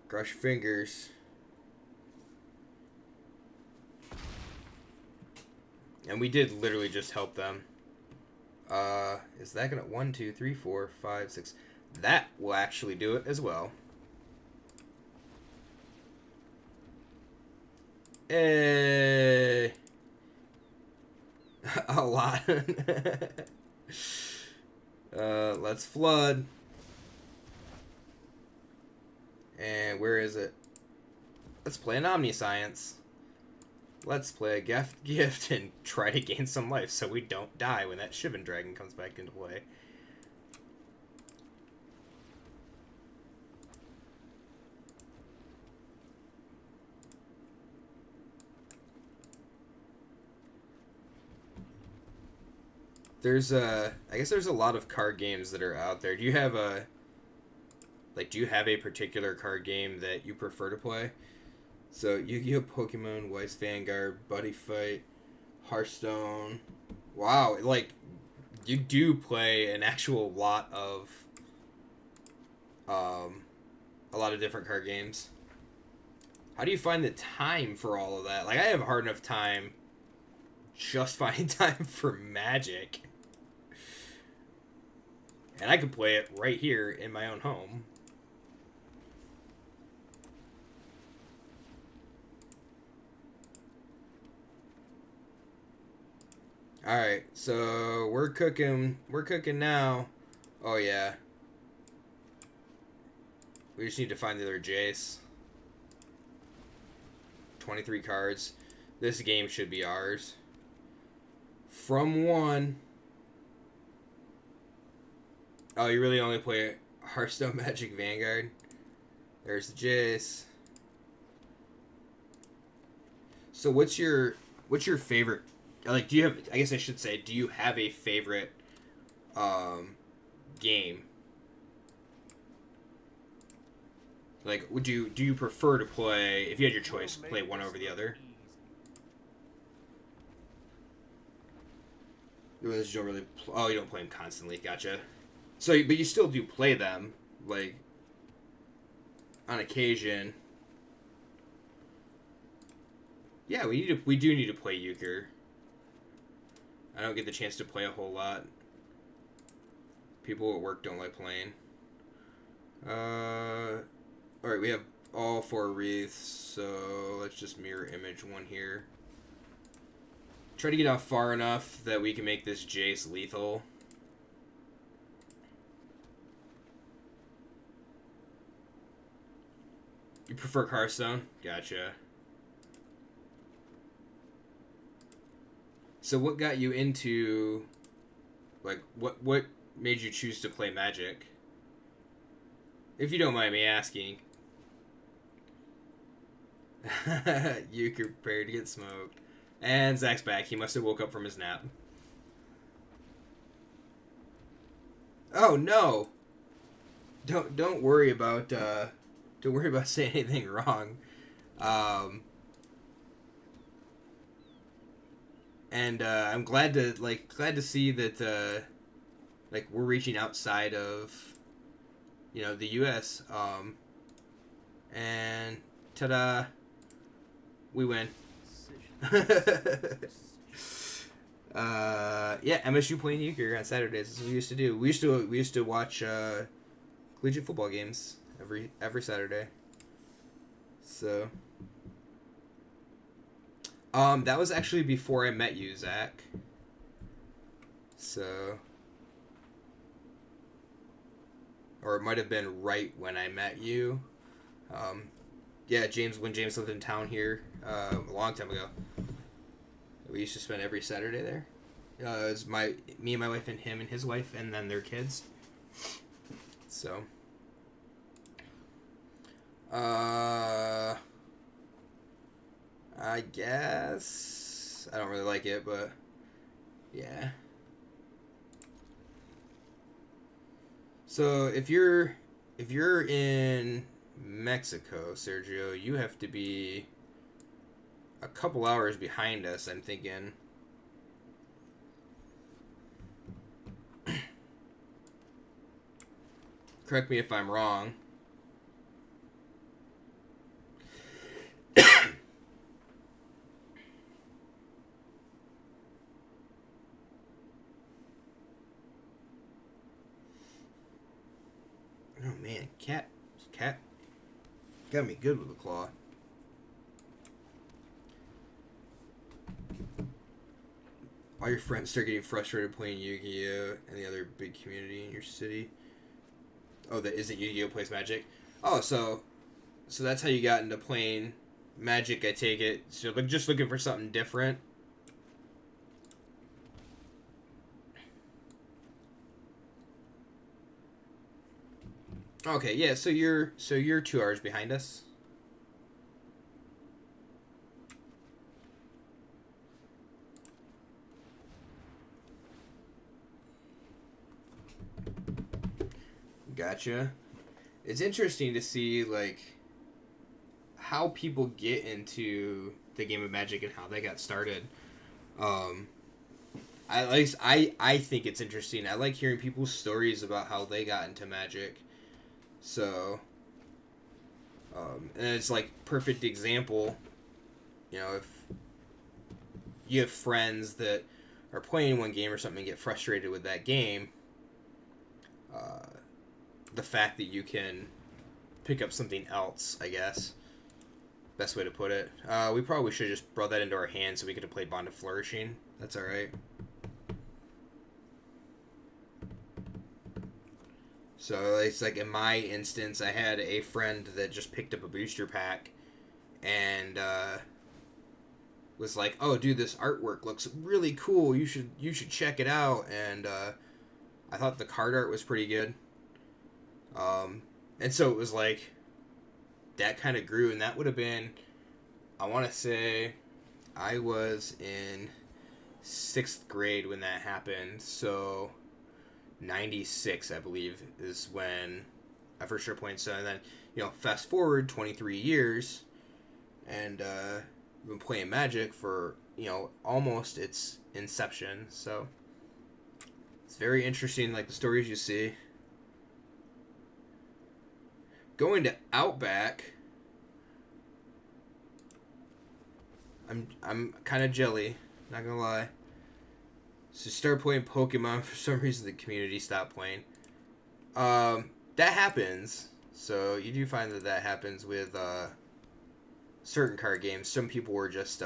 Cross your fingers. And we did literally just help them. Is that gonna... 1, 2, 3, 4, 5, 6... That will actually do it as well. Hey. A lot. Let's flood. And where is it? Let's play an Omniscience. Let's play a gift and try to gain some life so we don't die when that Shivan Dragon comes back into play. I guess there's a lot of card games that are out there. Do you have a particular card game that you prefer to play? So Yu-Gi-Oh, Pokemon, Weiss Vanguard, Buddy Fight, Hearthstone. Wow, like you do play an actual lot of different card games. How do you find the time for all of that? Like I have a hard enough time just finding time for Magic. And I can play it right here in my own home. All right, so we're cooking. We're cooking now. Oh yeah. We just need to find the other Jace. 23 cards. This game should be ours. From one. Oh, you really only play Hearthstone Magic Vanguard? There's the Jace. So what's your favorite? Like, do you have? I guess I should say, do you have a favorite game? Like, do you prefer to play, if you had your choice, play one over the other? You don't really. Oh, you don't play them constantly. Gotcha. So, but you still do play them, like, on occasion. Yeah, we do need to play Euchre. I don't get the chance to play a whole lot. People at work don't like playing. Alright, we have all 4 wreaths, so let's just mirror image one here. Try to get out far enough that we can make this Jace lethal. You prefer Hearthstone? Gotcha. So what got you into, like, what made you choose to play Magic? If you don't mind me asking. You prepared to get smoked. And Zach's back. He must have woke up from his nap. Oh no! Don't worry about saying anything wrong. And I'm glad to see that like we're reaching outside of, you know, the U.S. And ta-da, we win. Yeah, MSU playing euchre on Saturdays. That's what we used to do. We used to watch collegiate football games every Saturday. So that was actually before I met you, Zach. So, or it might have been right when I met you. Yeah, when James lived in town here a long time ago. We used to spend every Saturday there. It was me and my wife and him and his wife and then their kids. So, I guess I don't really like it, but yeah. So if you're in Mexico, Sergio, you have to be a couple hours behind us, I'm thinking. Correct me if I'm wrong. Oh man, cat got me good with a claw. All your friends start getting frustrated playing Yu-Gi-Oh! And the other big community in your city. Oh, that isn't Yu-Gi-Oh! Plays Magic? Oh, so that's how you got into playing Magic, I take it. So just looking for something different. Okay, yeah, so you're 2 hours behind us. Gotcha. It's interesting to see, like, how people get into the game of Magic and how they got started. At least I think it's interesting. I like hearing people's stories about how they got into Magic. So, and it's like perfect example. You know, if you have friends that are playing one game or something and get frustrated with that game, the fact that you can pick up something else, I guess. Best way to put it. We probably should have just brought that into our hands so we could have played Bond of Flourishing. That's alright. So it's like in my instance, I had a friend that just picked up a booster pack and was like, "Oh, dude, this artwork looks really cool. You should check it out." And I thought the card art was pretty good. And so it was like that kind of grew, and that would have been, I want to say, I was in 6th grade when that happened. So 96, I believe, is when I first started playing. So, and then, fast forward 23 years, and I've been playing Magic for, almost its inception. So, it's very interesting, like, the stories you see. Going to Outback, I'm kind of jelly, not gonna lie. So start playing Pokemon. For some reason, the community stopped playing. That happens. So you do find that happens with certain card games. Some people were just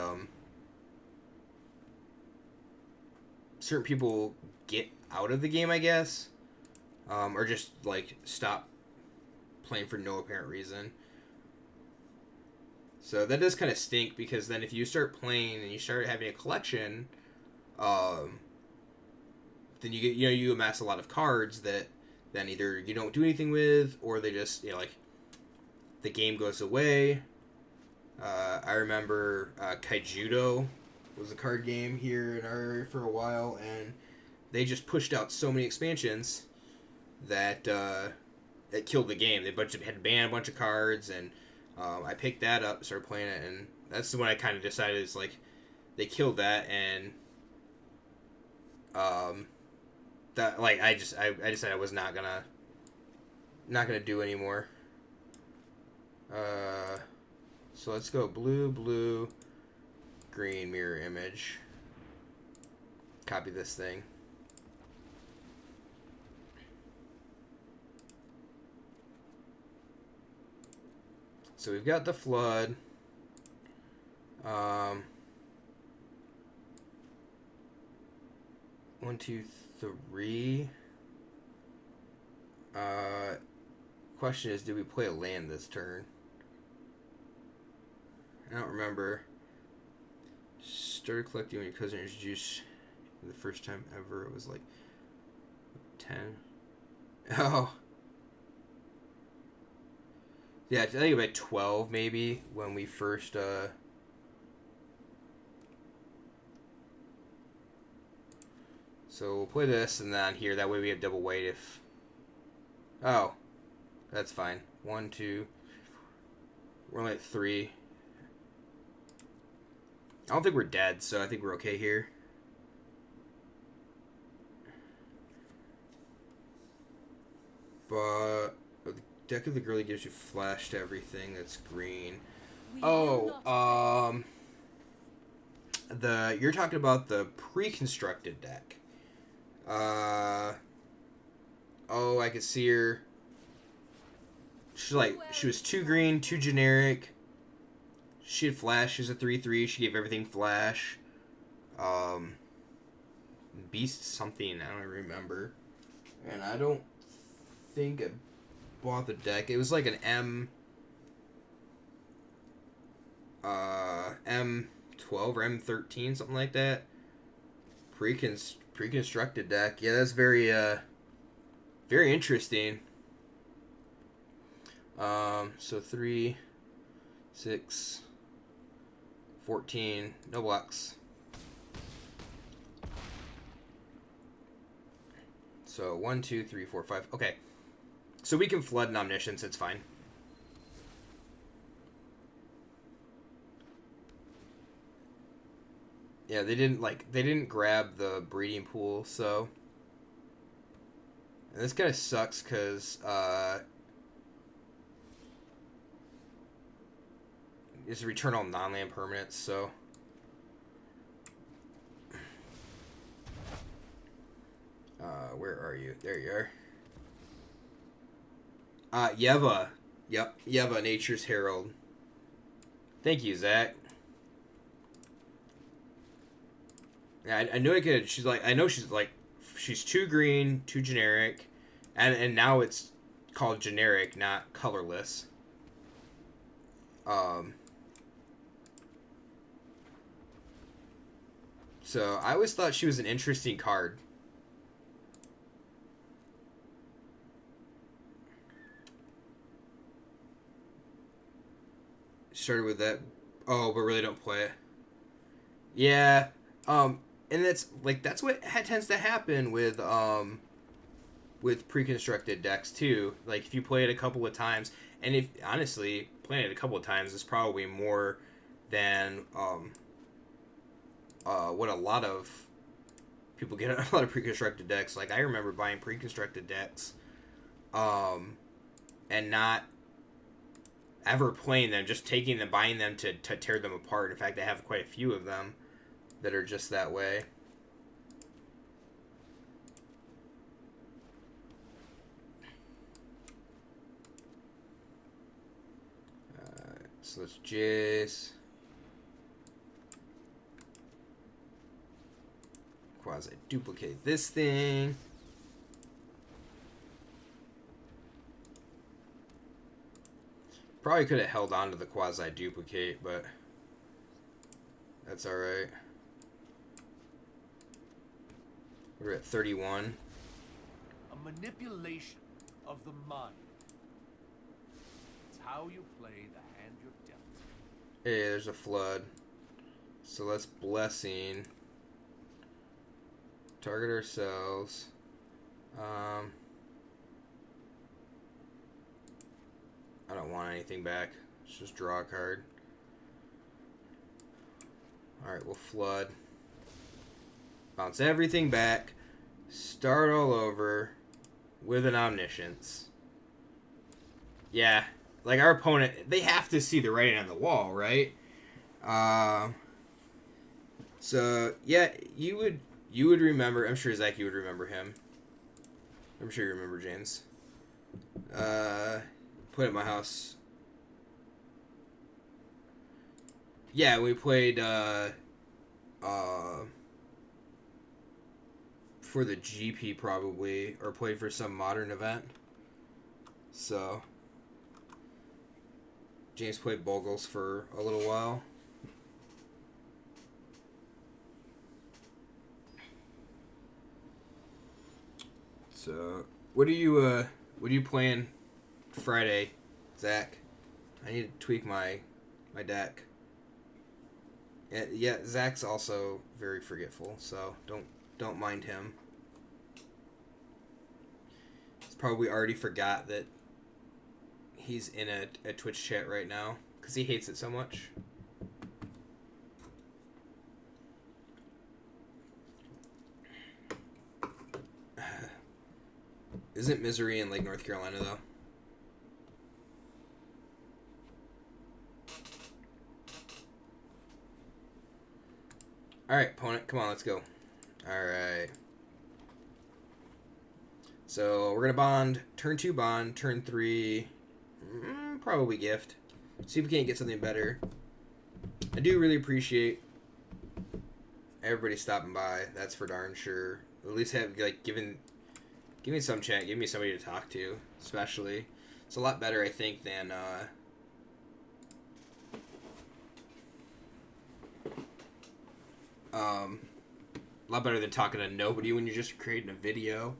certain people get out of the game, I guess, or just like stop playing for no apparent reason. So that does kind of stink, because then if you start playing and you start having a collection, then you get, you amass a lot of cards that then either you don't do anything with, or they just, like, the game goes away. I remember Kaijudo was a card game here in our area for a while, and they just pushed out so many expansions that it killed the game. They had to ban a bunch of cards, and I picked that up, started playing it, and that's when I kind of decided it's like they killed that, and that, like, I decided I was not gonna do anymore. So let's go blue, green, mirror image. Copy this thing. So we've got the flood. 1, 2, 3. Question is, did we play a land this turn? I don't remember. Started collecting when your cousin introduced the first time ever. It was like 10. Oh. Yeah, I think about 12 maybe when we first so we'll play this and then here, that way we have double weight if... Oh. That's fine. 1, 2. We're only at 3. I don't think we're dead, so I think we're okay here. But the deck of the girly gives you flash to everything that's green. You're talking about the pre-constructed deck. I can see her. She was 2 green, 2 generic. She had flash. She was a 3/3. She gave everything flash. Beast something, I don't remember. And I don't think I bought the deck. It was like an M12 or M13, something like that. Pre-constructed deck. Yeah, that's very very interesting. So 3, 6, 14, no blocks. So 1, 2, 3, 4, 5. Okay. So we can flood an Omniscience, it's fine. Yeah, they didn't grab the breeding pool, so. And this kind of sucks because it's a return on non-land permanents, so. Where are you? There you are. Yeva. Yep, Yeva, Nature's Herald. Thank you, Zach. Yeah, I knew I could. She's 2 green, 2 generic, and now it's called generic, not colorless. So I always thought she was an interesting card. Started with that. Oh, but really don't play it. Yeah. And that's like that's what tends to happen with pre-constructed decks too. Like if you play it a couple of times, and if honestly playing it a couple of times is probably more than what a lot of people get a lot of pre-constructed decks. Like I remember buying pre-constructed decks, and not ever playing them, just taking them, buying them to tear them apart. In fact, I have quite a few of them that are just that way. So let's just quasi-duplicate this thing. Probably could have held on to the quasi-duplicate, but that's alright. We're at 31. A manipulation of the mind. It's how you play the hand you're dealt. Hey, there's a flood. So let's blessing. Target ourselves. I don't want anything back. Let's just draw a card. Alright, we'll flood. Bounce everything back. Start all over with an omniscience. Yeah. Like our opponent, they have to see the writing on the wall, right? So yeah, you would remember. I'm sure Zach, you would remember him. I'm sure you remember James. Played at my house. Yeah, we played for the GP probably, or played for some modern event. So James played Bogles for a little while. So what are you playing Friday, Zach? I need to tweak my deck. Yeah, Zach's also very forgetful, so don't mind him. He's probably already forgot that he's in a Twitch chat right now because he hates it so much. Isn't Misery in Lake North Carolina though? Alright, opponent, come on, let's go. Alright. So, we're going to bond. Turn 2 bond. Turn 3, probably gift. See if we can't get something better. I do really appreciate everybody stopping by. That's for darn sure. At least have, like, give me some chat. Give me somebody to talk to, especially. It's a lot better, I think, than, a lot better than talking to nobody when you're just creating a video.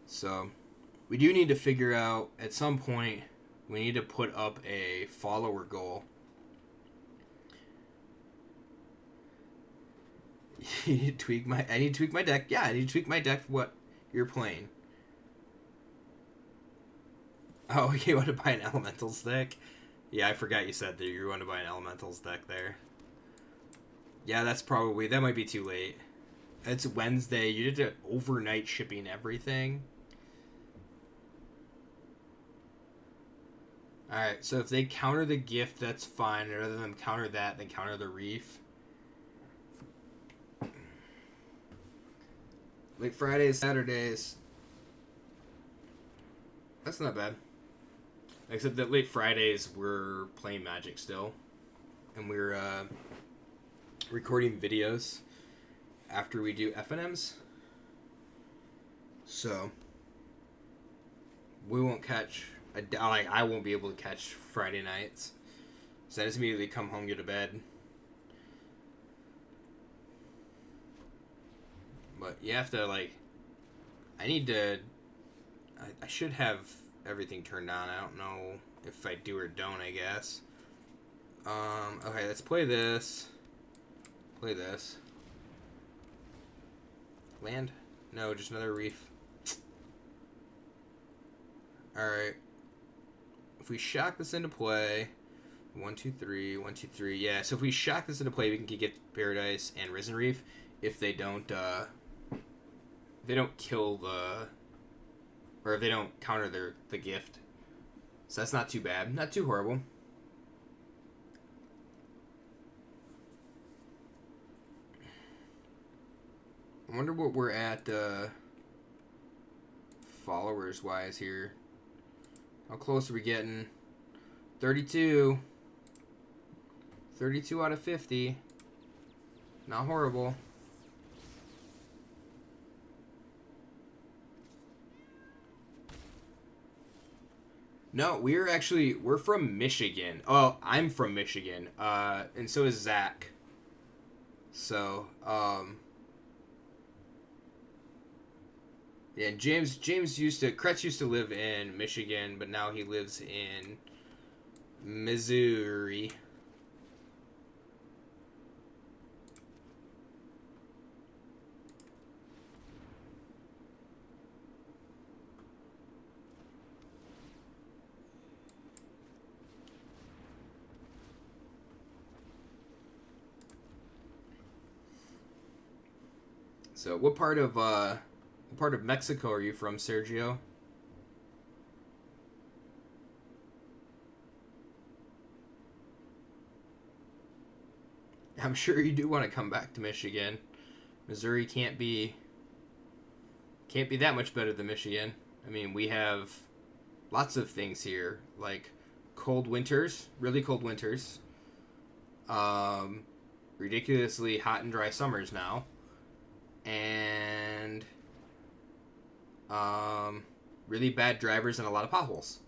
So, we do need to figure out, at some point, we need to put up a follower goal. I need to tweak my deck. Yeah, I need to tweak my deck for what you're playing. Oh, you want to buy an Elementals deck? Yeah, I forgot you said that you want to buy an Elementals deck there. Yeah, that might be too late. It's Wednesday. You did the overnight shipping everything. Alright, so if they counter the gift, that's fine. Rather than counter that, then counter the reef. Like Fridays, Saturdays. That's not bad. Except that late Fridays, we're playing Magic still. And we're recording videos after we do FNMs. So, we won't catch like I won't be able to catch Friday nights. So I just immediately come home, go to bed. But you have to like. I need to. I should have everything turned on. I don't know if I do or don't. I guess. Okay, let's play this. Play this. Land? No, just another reef. Alright. If we shock this into play... 1, 2, 3, 1, 2, 3. Yeah, so if we shock this into play, we can get Paradise and Risen Reef. If they don't, kill the... Or if they don't counter the gift. So that's not too bad. Not too horrible. I wonder what we're at followers wise here. How close are we getting? 32. 32 out of 50. Not horrible. No, we're from Michigan. Oh, I'm from Michigan. And so is Zach. So, yeah, Kretz used to live in Michigan, but now he lives in Missouri. So, what part of Mexico are you from, Sergio? I'm sure you do want to come back to Michigan. Missouri can't be that much better than Michigan. I mean, we have lots of things here, like cold winters, really cold winters, ridiculously hot and dry summers now, and really bad drivers and a lot of potholes.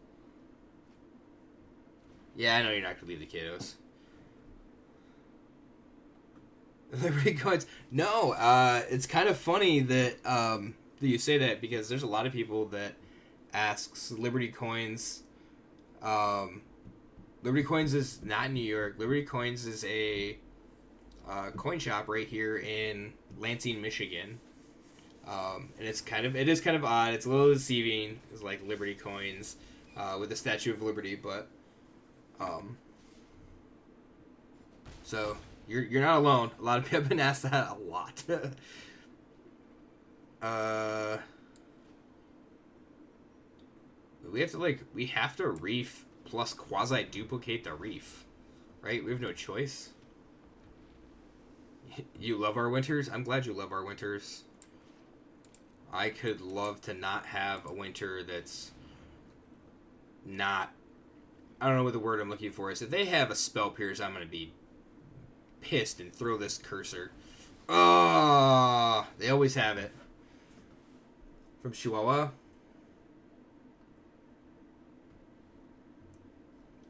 Yeah, I know you're not gonna leave the kiddos. Liberty coins. No, it's kind of funny that that you say that, because there's a lot of people that asks Liberty Coins. Liberty Coins is not in New York. Liberty Coins is a coin shop right here in Lansing, Michigan. And it is kind of odd. It's a little deceiving. It's like Liberty Coins with the Statue of Liberty, but so you're not alone. A lot of people have been asked that a lot. We have to reef plus quasi duplicate the reef, right? We have no choice. You love our winters? I'm glad you love our winters. I could love to not have a winter that's not... I don't know what the word I'm looking for is. If they have a spell pierce, I'm going to be pissed and throw this cursor. Oh, they always have it. From Chihuahua.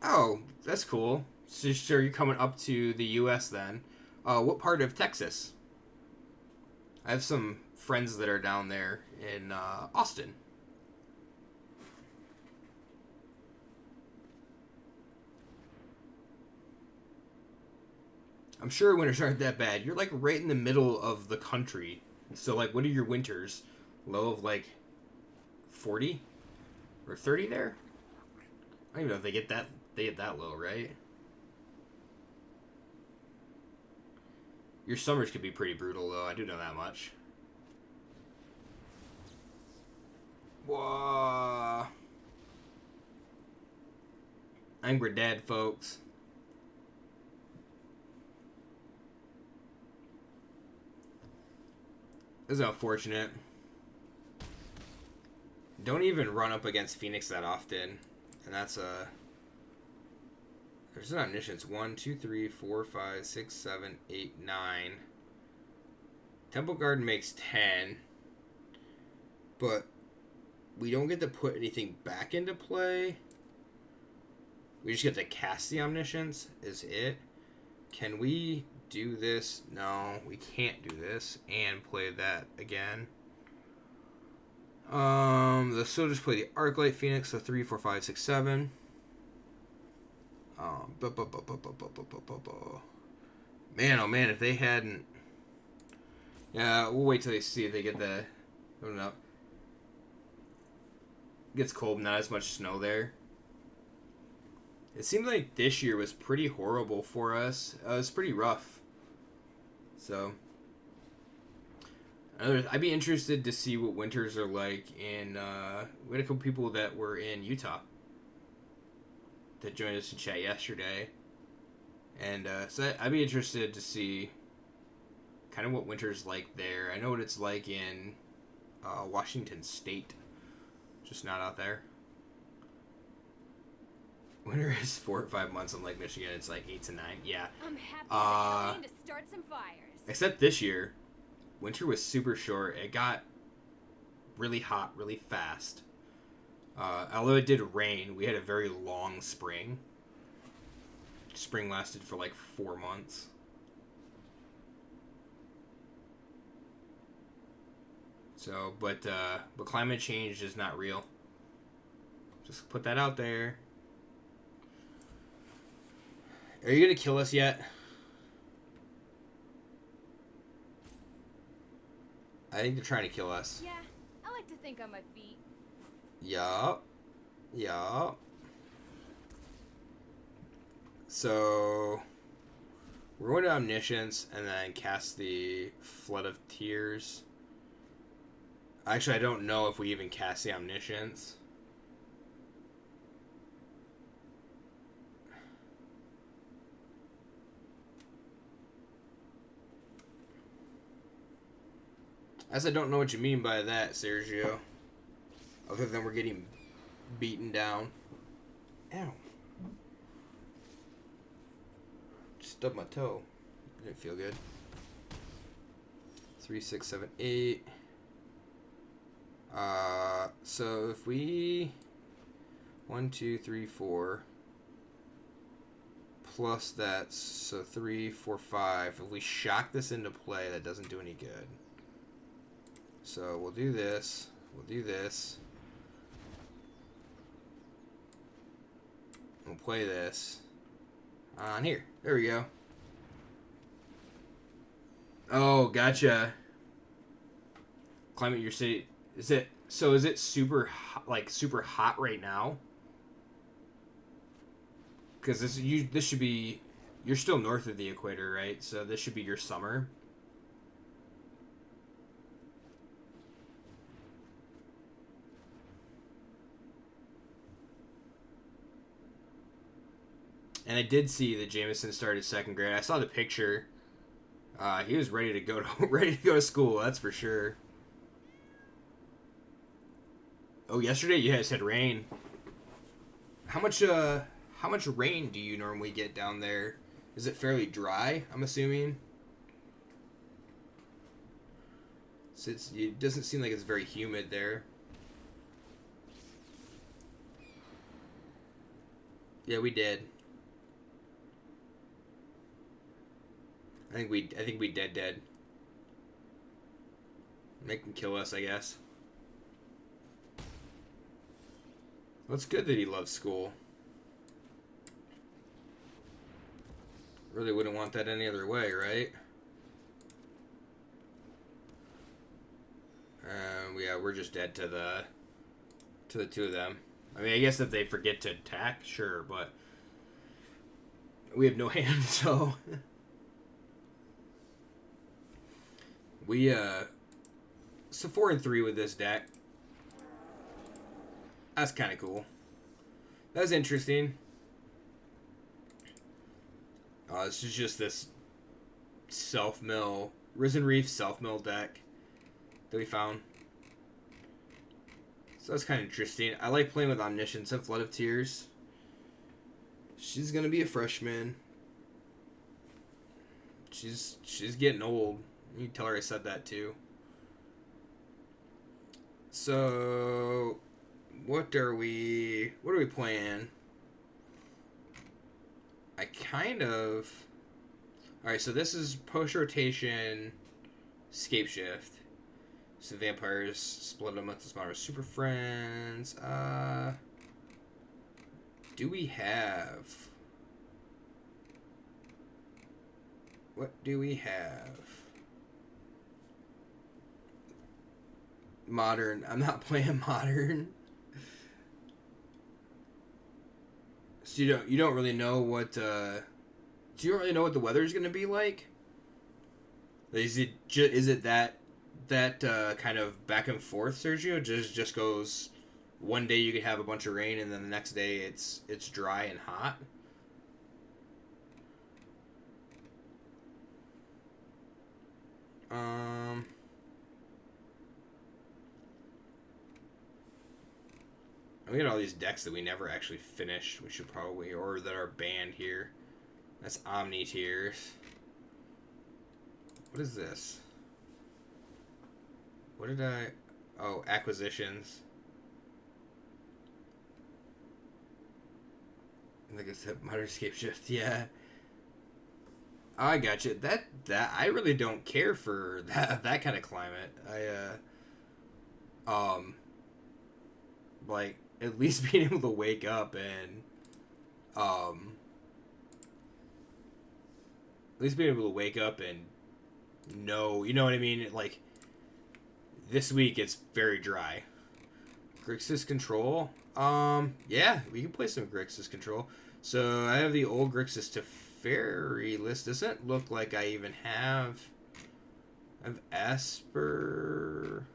Oh, that's cool. So you're coming up to the U.S. then. What part of Texas? I have some friends that are down there in Austin. I'm sure winters aren't that bad. You're like right in the middle of the country. So like, what are your winters? Low of like 40 or 30 there? I don't even know if they get that low, right? Your summers could be pretty brutal though. I do know that much. Whoa. Angry dead, folks. This is unfortunate. Don't even run up against Phoenix that often. And that's a... There's not omniscience. 1, 2, 3, 4, 5, 6, 7, 8, 9. Temple Garden makes 10. But we don't get to put anything back into play. We just get to cast the Omniscience, is it. Can we do this? No, we can't do this and play that again. Let's still just play the Arclight Phoenix, so 3, 4, 5, 6, 7. Man, oh man, if they hadn't... Yeah, we'll wait till they see if they get the... I don't know. It gets cold, not as much snow there. It seemed like this year was pretty horrible for us. It was pretty rough. So... I'd be interested to see what winters are like in... we had a couple people that were in Utah that joined us in chat yesterday. And so I'd be interested to see kind of what winter's like there. I know what it's like in Washington State. Just not out there. Winter is 4 or 5 months on Lake Michigan. It's like 8 to 9. Yeah. I'm happy as a queen to start some fires. Except this year, winter was super short. It got really hot really fast. Although it did rain, we had a very long spring. Spring lasted for like 4 months. So, but climate change is not real. Just put that out there. Are you gonna kill us yet? I think they're trying to kill us. Yeah, I like to think on my feet. Yup. Yup. So, we're going to Omniscience and then cast the Flood of Tears. Actually, I don't know if we even cast the Omniscience. As I don't know what you mean by that, Sergio. Other than we're getting beaten down. Ow. Stubbed my toe. Didn't feel good. 3, 6, 7, 8. So if we 1, 2, 3, 4 plus that, so 3, 4, 5. If we shock this into play, that doesn't do any good. So we'll do this. We'll do this. We'll play this on here. There we go. Oh, gotcha. Climate your city. Is it super hot, like super hot right now? Because this should be, you're still north of the equator, right? So this should be your summer. And I did see that Jameson started second grade. I saw the picture. He was ready to go to school. That's for sure. Oh, yesterday you guys had rain. How much rain do you normally get down there? Is it fairly dry? I'm assuming. So it doesn't seem like it's very humid there. Yeah, we did. I think we dead. Make him kill us, I guess. Well, it's good that he loves school. Really wouldn't want that any other way, right? Yeah, we're just dead to the two of them. I mean, I guess if they forget to attack, sure, but we have no hand, so we so 4 and 3 with this deck. That's kind of cool. That's interesting. This is just this self-mill, Risen Reef self-mill deck that we found. So that's kind of interesting. I like playing with Omniscience and Flood of Tears. She's gonna be a freshman. She's getting old. You can tell her I said that too. So What are we playing? I kind of... Alright, so this is post-rotation Scape Shift. So vampires split amongst the smaller super friends. Do we have... What do we have? Modern. I'm not playing modern. So you don't really know what so you don't really know what the weather is going to be like? Is it that kind of back and forth, Sergio? Just goes one day you could have a bunch of rain and then the next day it's dry and hot? We got all these decks that we never actually finished. We should probably, or that are banned here. That's Omni Tiers. What is this? What did I... Oh, acquisitions. Like I said, Modern Scape Shift, yeah. I got you. That I really don't care for that kind of climate. Like at least being able to wake up and know, you know what I mean? Like this week it's very dry. Grixis Control. Yeah, we can play some Grixis Control. So I have the old Grixis to Fairy list. Doesn't look like I even have. I have Esper.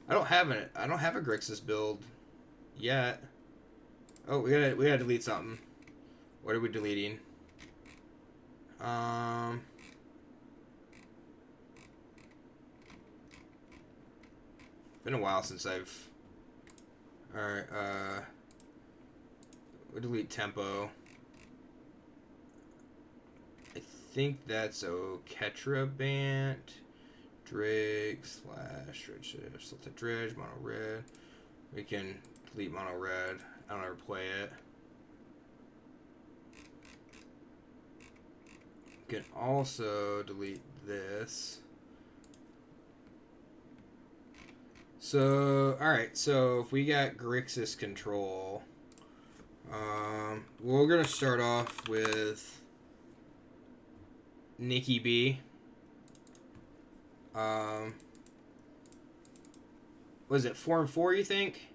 I don't have a Grixis build yet. Oh, we gotta delete something. What are we deleting? Been a while since I've. All right. We'll delete tempo. I think that's Ketra Bant, Drake / Redshift, Sultan Dredge, Mono Red. We can delete Mono Red. I don't ever play it. We can also delete this. So, alright, so if we got Grixis Control, we're going to start off with Nikki B. Was it 4 and 4, you think?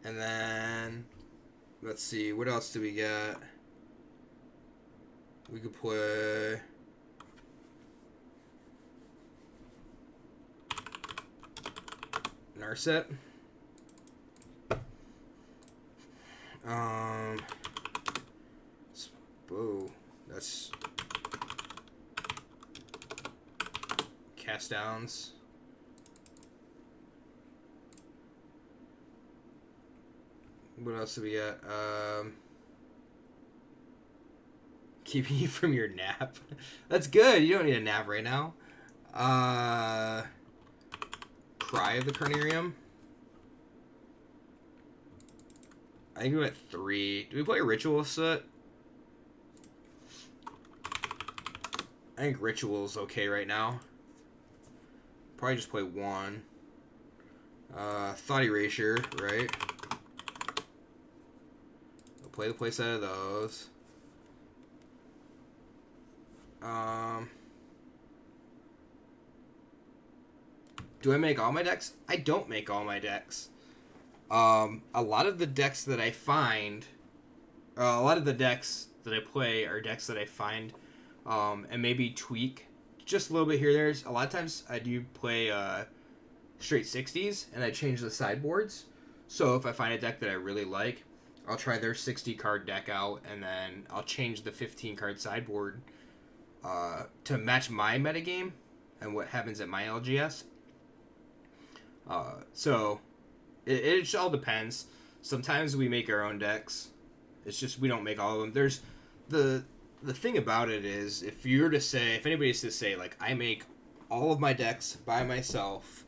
And then, let's see, what else do we got? We could play... Narset. Whoa, that's cast downs. What else do we got? Keeping you from your nap. That's good. You don't need a nap right now. Cry of the Carnarium. I think we went 3. Do we play Ritual Soot? I think Ritual's okay right now. Probably just play 1. Thought Erasure, right? We'll play the playset of those. Do I make all my decks? I don't make all my decks. A lot of the decks that I find, a lot of the decks that I play are decks that I find, and maybe tweak just a little bit here or there. A lot of times I do play straight 60s, and I change the sideboards. So if I find a deck that I really like, I'll try their 60 card deck out, and then I'll change the 15 card sideboard to match my metagame and what happens at my LGS. So it all depends. Sometimes we make our own decks. It's just we don't make all of them. There's the thing about it is if anybody's to say like I make all of my decks by myself,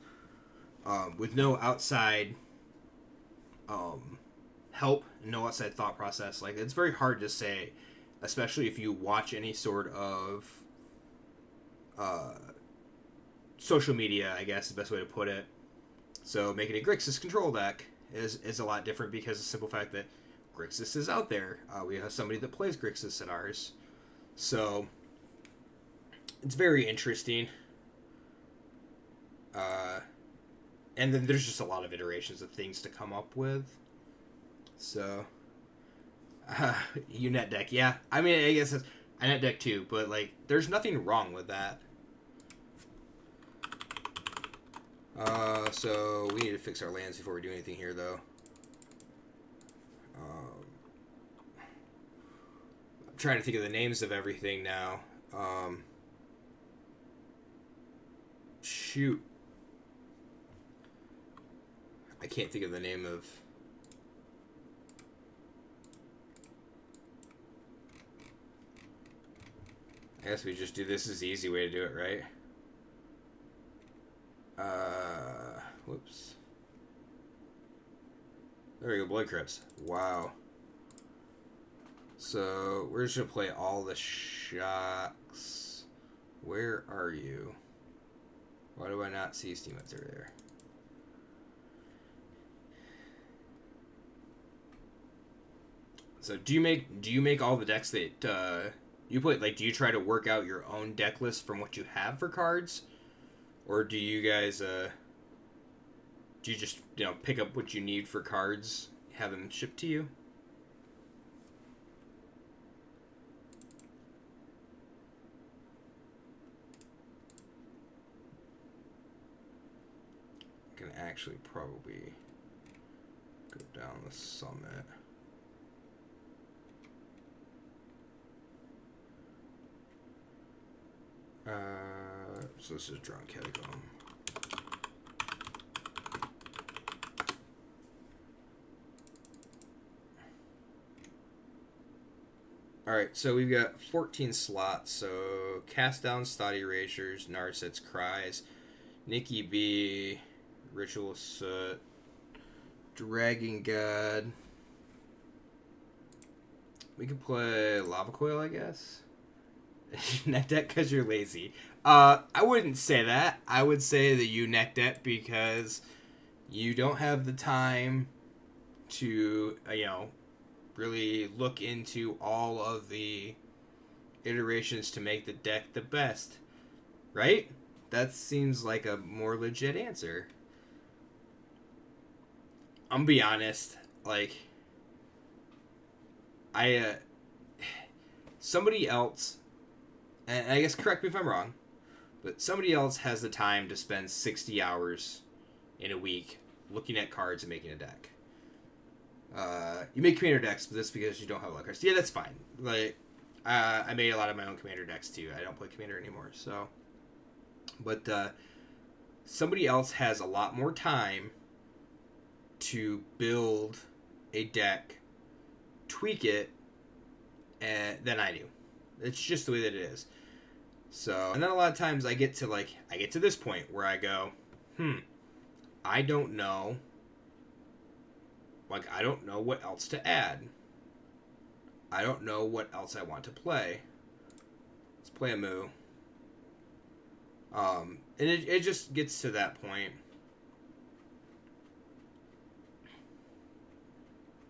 with no outside help, no outside thought process. Like, it's very hard to say, especially if you watch any sort of social media, I guess is the best way to put it. So making a Grixis control deck is a lot different because of the simple fact that Grixis is out there. We have somebody that plays Grixis in ours. So it's very interesting. And then there's just a lot of iterations of things to come up with. So, Unet deck, yeah. I mean, I guess it's a net deck too, but like, there's nothing wrong with that. So we need to fix our lands before we do anything here, though. I'm trying to think of the names of everything now. Shoot. I can't think of the name of... I guess we just do this as the easy way to do it, right? Whoops. There we go, Blood Crypts. Wow. So, we're just going to play all the shocks. Where are you? Why do I not see Steam Answer there? So, do you make all the decks that you play? Like, do you try to work out your own deck list from what you have for cards? Or do you guys, do you just, pick up what you need for cards, have them shipped to you? I can actually probably go down the summit. So this is Drunk Catacomb. Alright, so we've got 14 slots. So Cast Down, Stoddy Erasures, Narset's Cries, Nikki B, Ritual Soot, Dragon God. We could play Lava Coil, I guess. Net deck because you're lazy. I wouldn't say that. I would say that you net deck because you don't have the time to, really look into all of the iterations to make the deck the best. Right? That seems like a more legit answer. I'm gonna be honest. Like, somebody else, and I guess correct me if I'm wrong, but somebody else has the time to spend 60 hours in a week looking at cards and making a deck. You make commander decks, but that's because you don't have a lot of cards. Yeah, that's fine. Like, I made a lot of my own commander decks too. I don't play commander anymore, so. But somebody else has a lot more time to build a deck, tweak it, than I do. It's just the way that it is. So, and then a lot of times I get to this point where I go, I don't know. Like, I don't know what else to add. I don't know what else I want to play. Let's play a Moo. And it just gets to that point.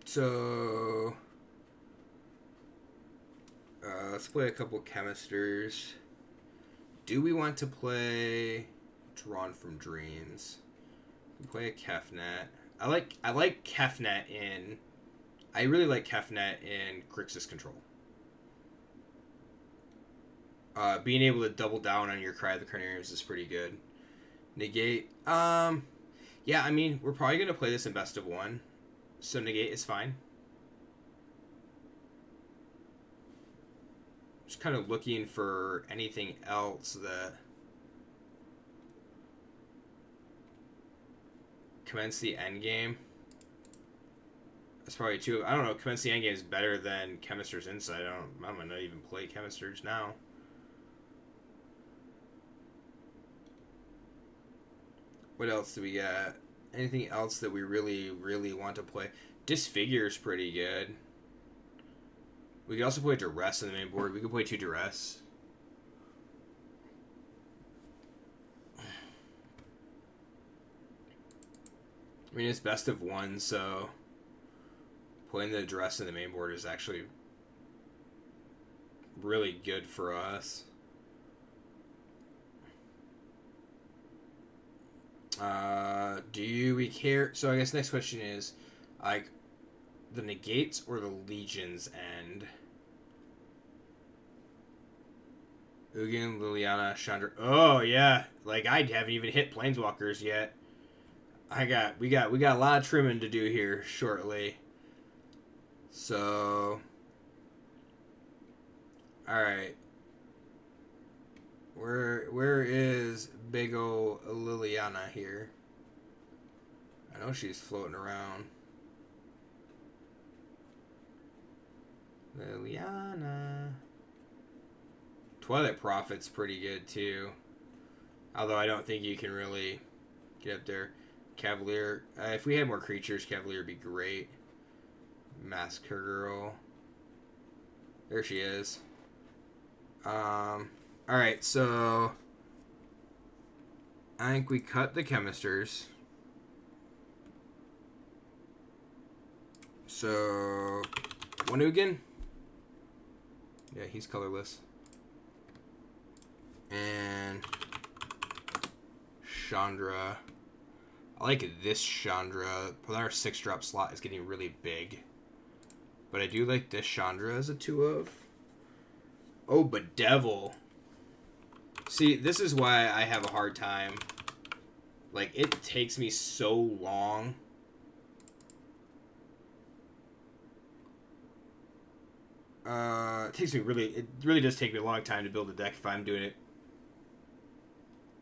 So, let's play a couple Chemisters. Do we want to play Drawn from Dreams? We play a Kefnet. I like Kefnet in... I really like Kefnet in Grixis Control. Being able to double down on your Cry of the Carnariums is pretty good. Negate. Yeah, I mean, we're probably going to play this in best of one. So Negate is fine. Just kind of looking for anything else that... Commence the Endgame. That's probably too... I don't know, Commence the Endgame is better than Chemister's Insight. I'm going to even play Chemisters now. What else do we got? anything else that we really want to play. Disfigure is pretty good. We could also play Duress on the main board. We could play 2 Duress. I mean, it's best of 1, so playing the Duress on the main board is actually really good for us. Do we care? So I guess next question is, like, the negates or the legions end? Ugin, Liliana, Chandra. Oh yeah, like I haven't even hit planeswalkers yet. We got a lot of trimming to do here shortly. So, all right. Where is big ol' Liliana here? I know she's floating around. Liliana. Twilight Prophet's pretty good too. Although I don't think you can really get up there. Cavalier. If we had more creatures, Cavalier would be great. Massacre Girl. There she is. Alright, so I think we cut the Chemisters. So Wanugan? Yeah, he's colorless. And Chandra. I like this Chandra. But our 6-drop slot is getting really big. But I do like this Chandra as a 2-of. Oh, Bedevil. See, this is why I have a hard time. Like, it takes me so long. It really does take me a long time to build a deck if I'm doing it.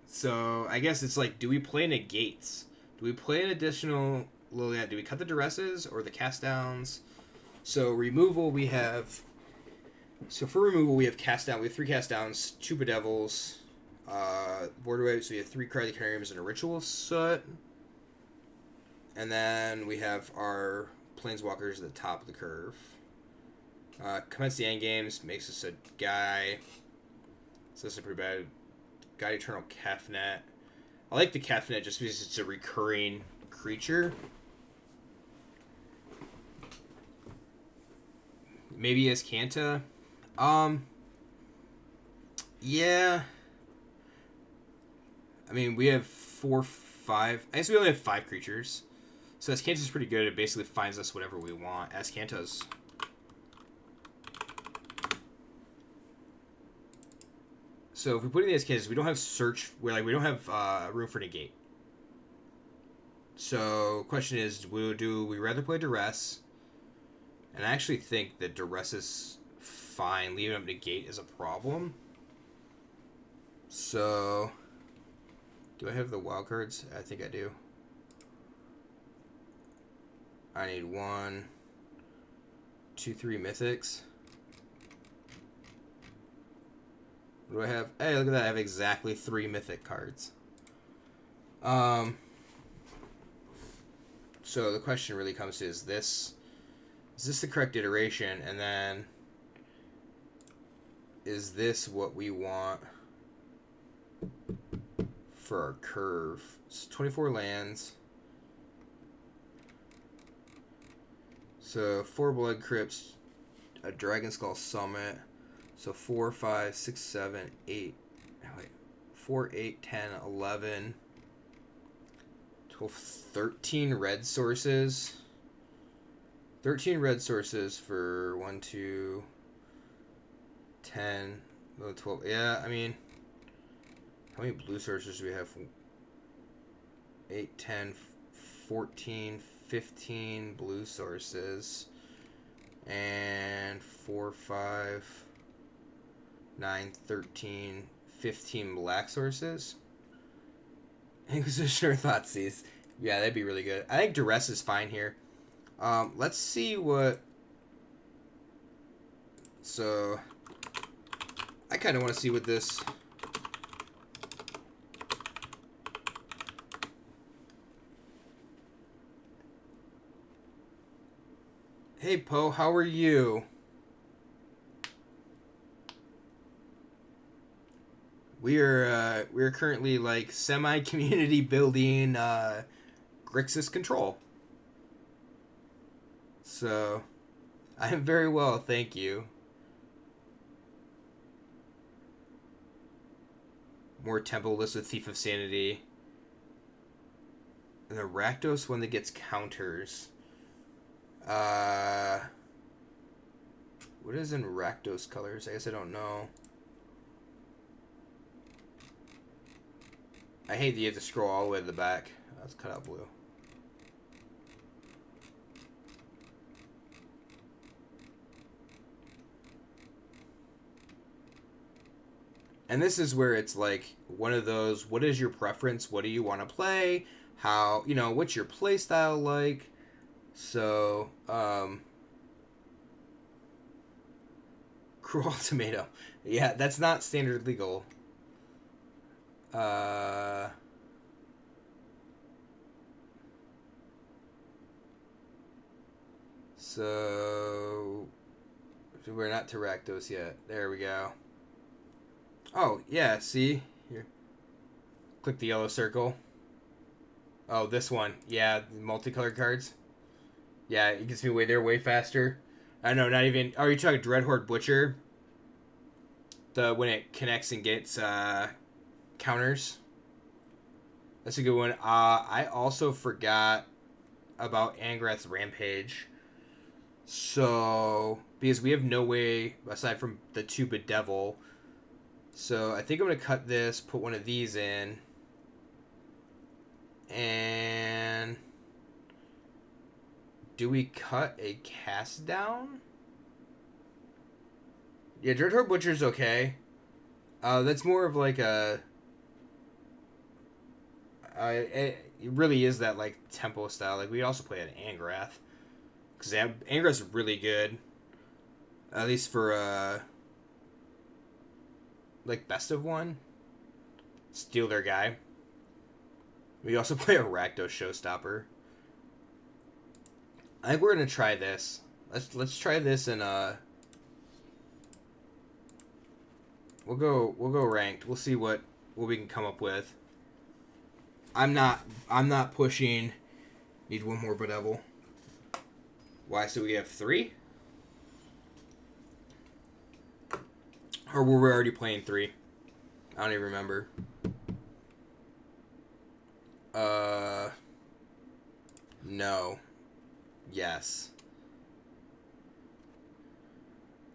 So, I guess it's like, do we play negates? Do we play an additional Liliana? Do we cut the Duresses or the cast downs? So, removal we have... So, for removal we have cast down. We have 3 cast downs, 2 Bedevils, border waves. So, we have 3 Cryotacariums and a Ritual of Soot. And then we have our Planeswalkers at the top of the curve. Commence the endgames, makes us a guy. So this is pretty bad. Guide Eternal Kefnet. I like the Kefnet just because it's a recurring creature. Maybe as Kanta. Yeah. I mean, we have 4, 5. I guess we only have 5 creatures. So Ascanta's pretty good. It basically finds us whatever we want. Ascanta's... So if we put in the Ascantas, we don't have search. We don't have room for negate. So question is, do we rather play Duress? And I actually think that Duress is fine. Leaving up negate is a problem. So do I have the wild cards? I think I do. I need 1, 2, 3 mythics. What do I have? Hey, look at that. I have exactly 3 mythic cards. So the question really comes to, is this the correct iteration? And then is this what we want for our curve? It's 24 lands. So 4 Blood Crypts, a Dragon Skull Summit. So 4, 5, 6, 7, 8. Wait, 4, 8, 10, 11, 12, 13 red sources. 13 red sources for 1, 2, 10, 12. Yeah, I mean, how many blue sources do we have? 8, 10, 14, 15 blue sources. And 4, 5, 9, 13, 15 black sources. Inquisition or Thoughtseize. Yeah, that'd be really good. I think Duress is fine here. Let's see what... So, I kind of want to see what this... Hey Poe, how are you? We're currently like semi community building Grixis control. So I am very well, thank you. More temple list with Thief of Sanity. And the Rakdos one that gets counters. What is in Rakdos colors? I guess I don't know. I hate that you have to scroll all the way to the back. Let's cut out blue. And this is where it's like one of those, what is your preference? What do you want to play? How, what's your play style like? So, Cruel Tomato. Yeah, that's not standard legal. So we're not to Rakdos yet. There we go. Oh, yeah, see? Here. Click the yellow circle. Oh, this one. Yeah, multicolored cards. Yeah, it gets me way faster. I know, not even... Oh, you're talking Dreadhorde Butcher? When it connects and gets counters. That's a good one. I also forgot about Angrath's Rampage. So, because we have no way, aside from the 2 Bedevil. So, I think I'm going to cut this, put one of these in. And... do we cut a cast down? Yeah, Dreadhorde Butcher's okay. That's more of like a... it really is that like tempo style. Like we also play an Angrath. Because Angrath's really good. At least for like best of one. Steal their guy. We also play a Rakdos Showstopper. I think we're gonna try this. Let's try this and we'll go ranked. We'll see what we can come up with. I'm not pushing. Need one more Bedevil. Why? So we have 3? Or were we already playing 3? I don't even remember. No. Yes.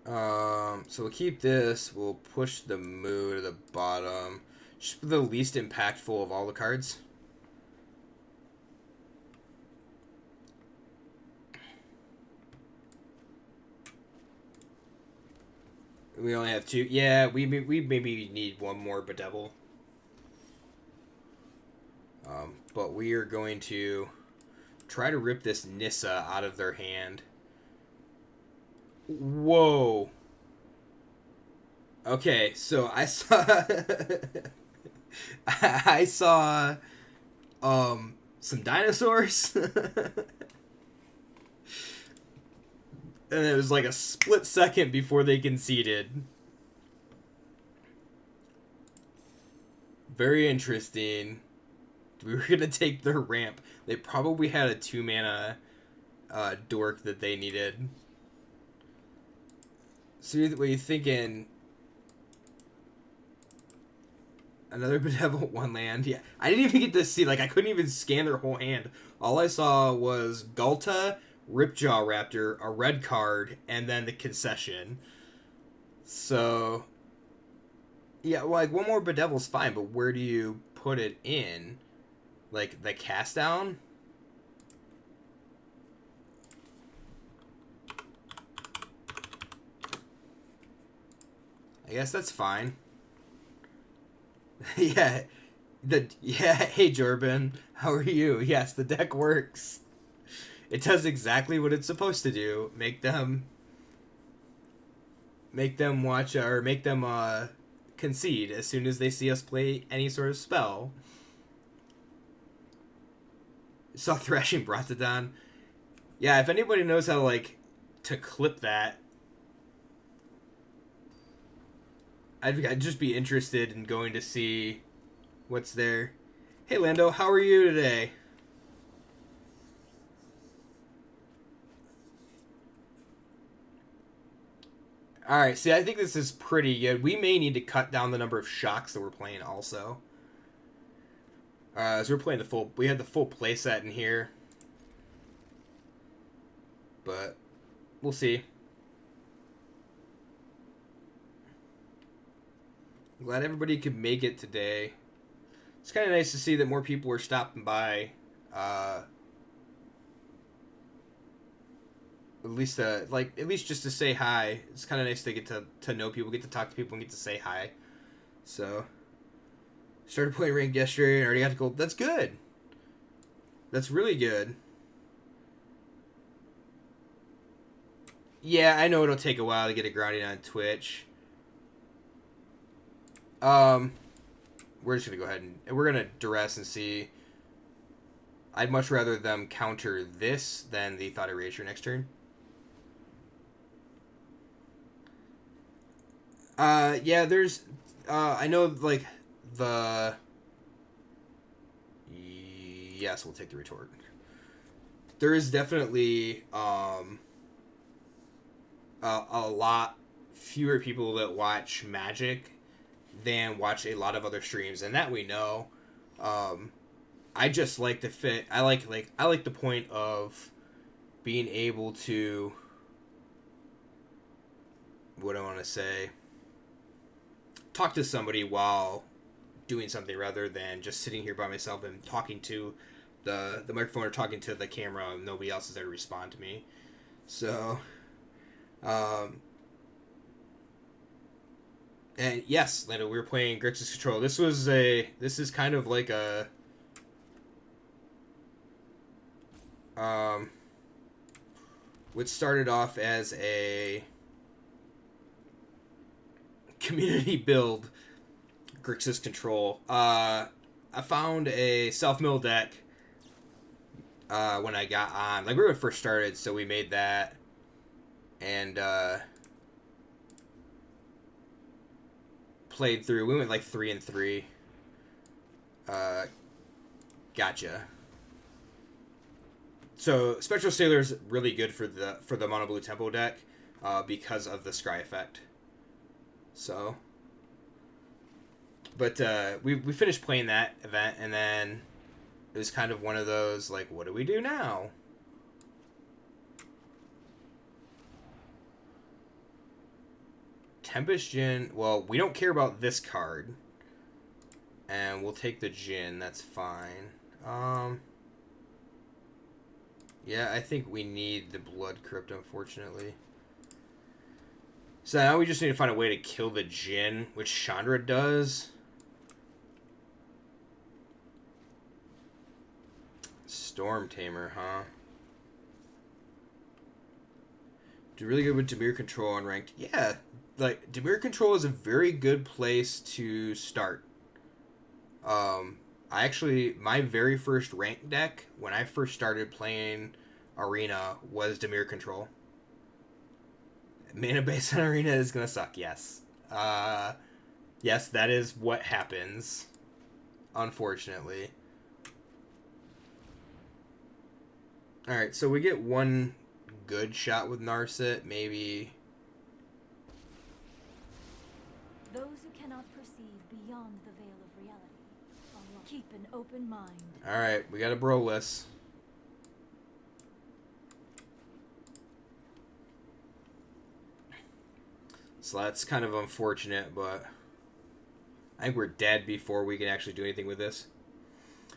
So we'll keep this. We'll push the Moo to the bottom. Just the least impactful of all the cards. We only have 2. Yeah, we maybe need one more Bedevil. But we are going to try to rip this Nissa out of their hand. Whoa. Okay, so I saw I saw some dinosaurs. And it was like a split second before they conceded. Very interesting. We were going to take their ramp. They probably had a 2-mana dork that they needed. So what are you thinking? Another Benevolent 1 land? Yeah. I didn't even get to see, like, I couldn't even scan their whole hand. All I saw was Galta, Ripjaw Raptor, a red card, and then the concession. So, yeah, like, one more Bedevil's fine, but where do you put it in? Like, the cast down? I guess that's fine. Yeah. Hey, Jorben. How are you? Yes, the deck works. It does exactly what it's supposed to do. Make them watch, or make them concede as soon as they see us play any sort of spell. Saw Thrashing Bratodon. Yeah, if anybody knows how to, like, to clip that. I'd just be interested in going to see what's there. Hey Lando, how are you today? Alright, see, I think this is pretty good. We may need to cut down the number of shocks that we're playing also. So we're playing we had the full playset in here. But we'll see. I'm glad everybody could make it today. It's kind of nice to see that more people are stopping by. At least just to say hi. It's kind of nice to get to know people, get to talk to people, and get to say hi. So, started playing ranked yesterday and already got to gold. That's good. That's really good. Yeah, I know it'll take a while to get it grounded on Twitch. We're just gonna go ahead and we're gonna duress and see. I'd much rather them counter this than the Thought Erasure next turn. Yeah, there's, I know, like, yes, we'll take the retort. There is definitely, a lot fewer people that watch Magic than watch a lot of other streams, and that we know. I just like the fit. I like the point of being able to, what do I want to say, talk to somebody while doing something rather than just sitting here by myself and talking to the microphone or talking to the camera and nobody else is there to respond to me. So, and yes, Lando, we were playing Grixis Control. This is kind of like a, what started off as a community build, Grixis Control. I found a self-mill deck when I got on. Like, we were first started, so we made that. And played through. We went like 3-3. Gotcha. So Spectral Sailor's really good for the Mono Blue Tempo deck because of the Scry effect. So, but we finished playing that event, and then it was kind of one of those, like, what do we do now? Tempest Djinn, well, we don't care about this card, and we'll take the Djinn, that's fine. Yeah, I think we need the Blood Crypt, unfortunately. So now we just need to find a way to kill the Djinn, which Chandra does. Storm Tamer, huh? Do really good with Dimir Control on ranked. Yeah, like, Dimir Control is a very good place to start. My very first ranked deck, when I first started playing Arena, was Dimir Control. Mana base on Arena is gonna suck, yes. Yes, that is what happens, unfortunately. Alright, so we get one good shot with Narset, maybe. Those who cannot perceive beyond the veil of reality, keep an open mind. Alright, we got a Broless. So that's kind of unfortunate, but I think we're dead before we can actually do anything with this.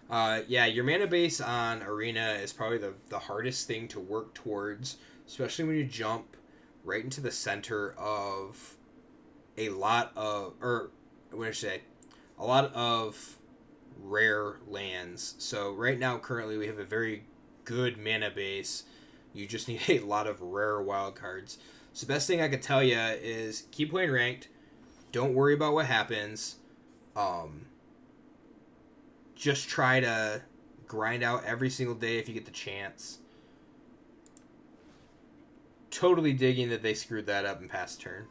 Yeah, your mana base on Arena is probably the hardest thing to work towards, especially when you jump right into the center of a lot of, a lot of rare lands. So right now, currently, we have a very good mana base. You just need a lot of rare wild cards. So the best thing I could tell you is keep playing ranked. Don't worry about what happens. Just try to grind out every single day if you get the chance. totally digging that they screwed that up and passed turn.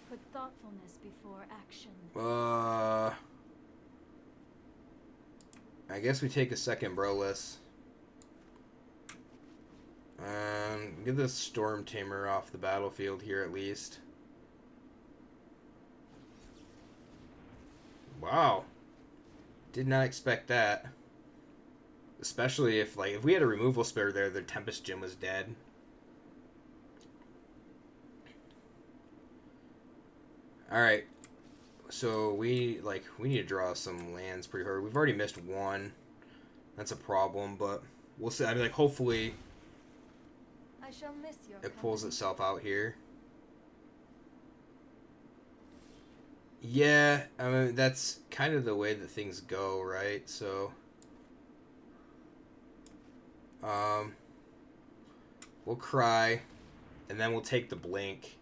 Put thoughtfulness before action. I guess we take a second Broless. Get the Storm Tamer off the battlefield here at least. Wow. Did not expect that. Especially if we had a removal spare there, the Tempest Gym was dead. Alright. So we need to draw some lands pretty hard. We've already missed one. That's a problem, but we'll see. I mean, hopefully I shall miss your it pulls company. itself out here. Yeah, I mean, that's kind of the way that things go, right? So, we'll cry, and then we'll take the blink.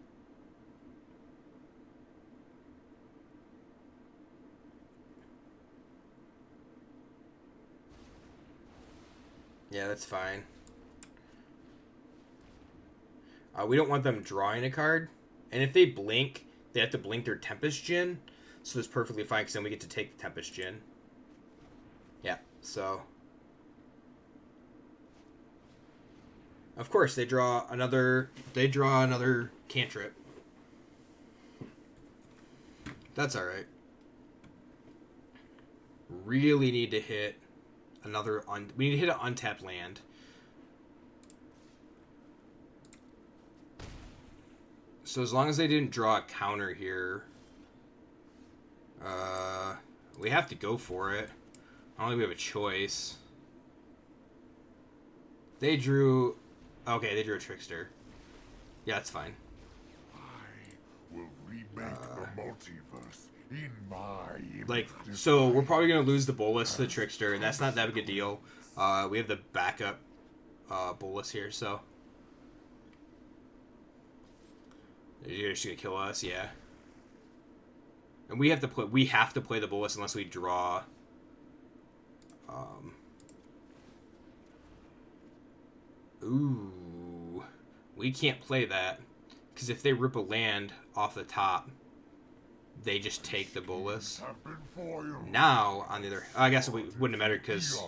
Yeah, that's fine. We don't want them drawing a card, and if they blink, they have to blink their Tempest Djinn, so that's perfectly fine, because then we get to take the Tempest Djinn. Yeah, so... Of course, they draw another cantrip. That's alright. Really need to hit another... we need to hit an untapped land. So as long as they didn't draw a counter here, we have to go for it. I don't think we have a choice. They drew... Okay, they drew a Trickster. Yeah, that's fine. I will remake the multiverse in my So we're probably going to lose the Bolus to the Trickster, and that's not that big a deal. We have the backup Bolus here, so... You're just gonna kill us, yeah. And we have to play the Bolus unless we draw. Ooh, we can't play that because if they rip a land off the top, they just take the Bolus. Now, on the other, I guess it wouldn't have mattered because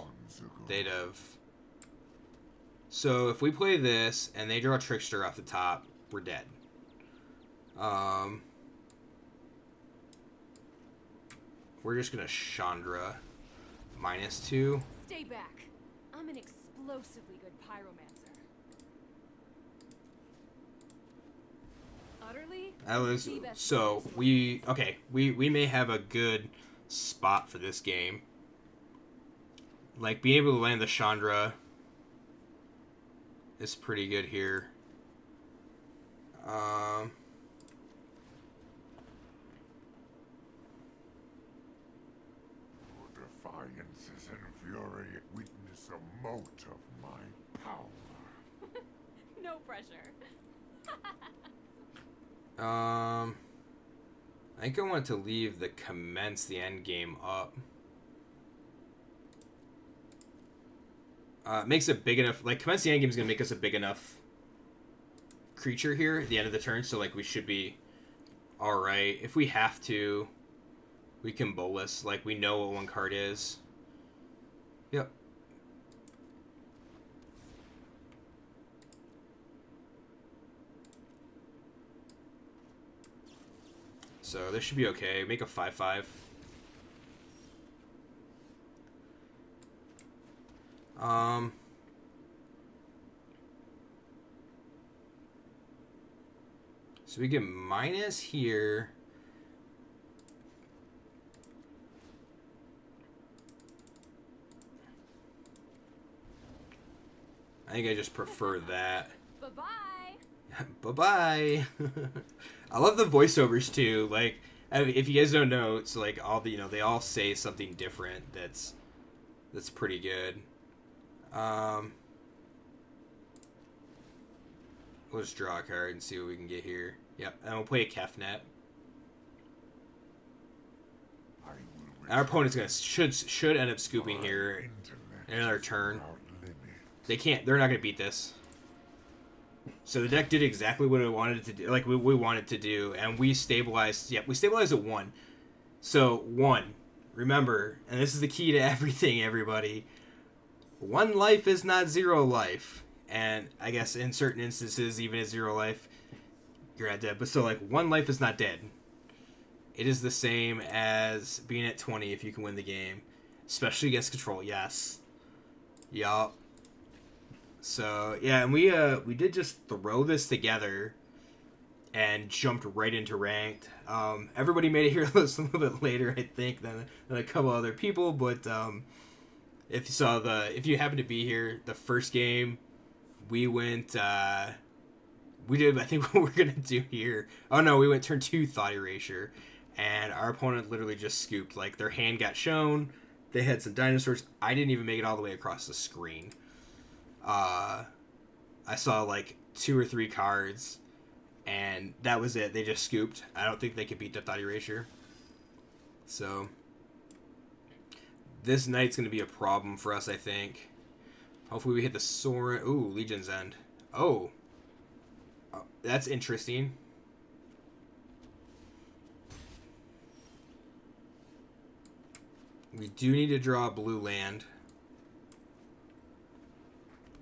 they'd have. So if we play this and they draw a Trickster off the top, we're dead. We're just gonna Chandra -2. Stay back. I'm an explosively good pyromancer. Utterly. So we may have a good spot for this game. Like being able to land the Chandra is pretty good here. Defiance's infuriate weakness a mote of my power. No pressure. I think I want to leave the commence the end game up. Makes it big enough. Like commence the end game is gonna make us a big enough creature here at the end of the turn, so like we should be all right. If we have to, we can Bolus. Like we know what one card is. Yep. So this should be okay. Make a 5/5. So we get minus here. I think I just prefer that. Bye-bye. Bye-bye. I love the voiceovers too. Like, if you guys don't know, it's like all the, they all say something different that's pretty good. We'll just draw a card and see what we can get here. Yep, and we'll play a Kefnet. Our opponent's should end up scooping here in another turn. They're not gonna beat this. So the deck did exactly what it wanted it to do, like we wanted to do, and we stabilized. Yeah, we stabilized at 1. So 1, remember, and this is the key to everything, everybody. 1 life is not 0 life, and I guess in certain instances, even at 0 life, you're not dead. But so like 1 life is not dead. It is the same as being at 20 if you can win the game, especially against control. Yes. Yup. So yeah, and we did just throw this together and jumped right into ranked. Everybody made it here a little bit later, I think, than a couple other people. But if you happen to be here, the first game we went. We did. I think what we're gonna do here. Oh no, we went turn 2 Thought Erasure, and our opponent literally just scooped. Like their hand got shown. They had some dinosaurs. I didn't even make it all the way across the screen. I saw like 2 or 3 cards, and that was it. They just scooped. I don't think they could beat the Thought Erasure. So this night's gonna be a problem for us, I think. Hopefully we hit the Sorin. Ooh, Legion's End. Oh, that's interesting. We do need to draw a blue land.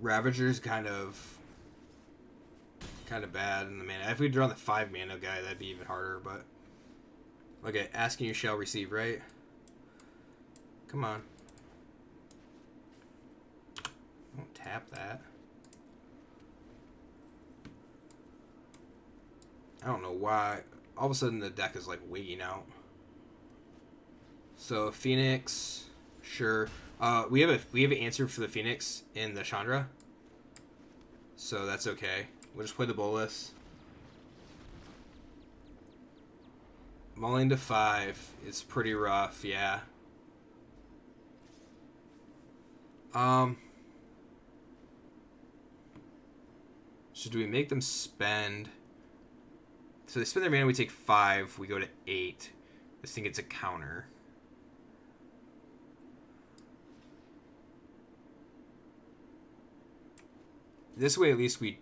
Ravager's kind of bad in the mana. If we draw the 5 mana guy, that'd be even harder, but okay, asking you shall receive, right? Come on. Don't tap that. I don't know why. All of a sudden the deck is like wigging out. So Phoenix, sure. We have an answer for the Phoenix in the Chandra. So that's okay. We'll just play the Bolus. Mulling to 5 is pretty rough, yeah. So do we make them spend? So they spend their mana, we take 5, we go to 8. This thing gets a counter. This way, at least we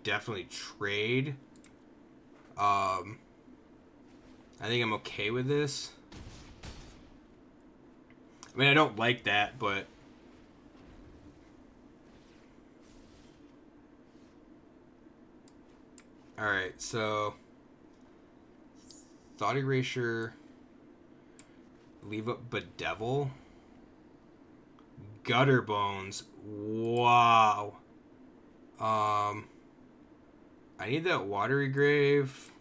definitely trade. I think I'm okay with this. I mean, I don't like that, but all right. So Thought Erasure. Leave up Bedevil. Gutter Bones. Wow. I need that Watery Grave.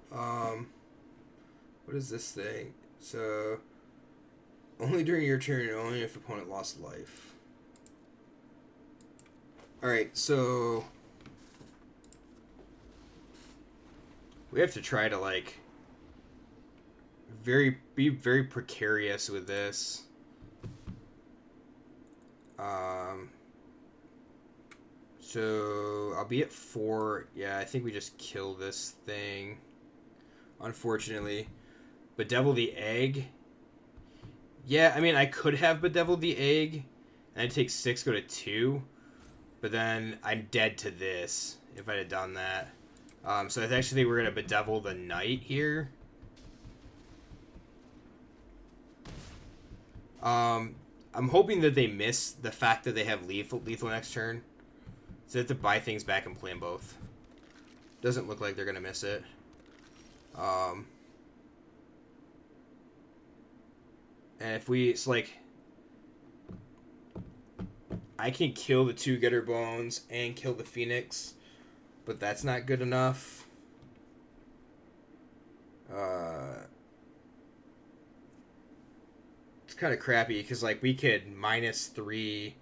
What is this thing? So, only during your turn, only if opponent lost life. Alright, so we have to try to, like, be very precarious with this. So I'll be at 4. Yeah, I think we just kill this thing. Unfortunately. Bedevil the Egg. Yeah, I mean, I could have Bedevil the Egg. And I'd take 6, go to 2. But then I'm dead to this if I'd have done that. So I actually think we're going to Bedevil the Knight here. I'm hoping that they miss the fact that they have lethal next turn. So they have to buy things back and play them both. Doesn't look like they're going to miss it. And if we... It's like... I can kill the 2 Gutter Bones and kill the Phoenix. But that's not good enough. It's kind of crappy because, like, we could -3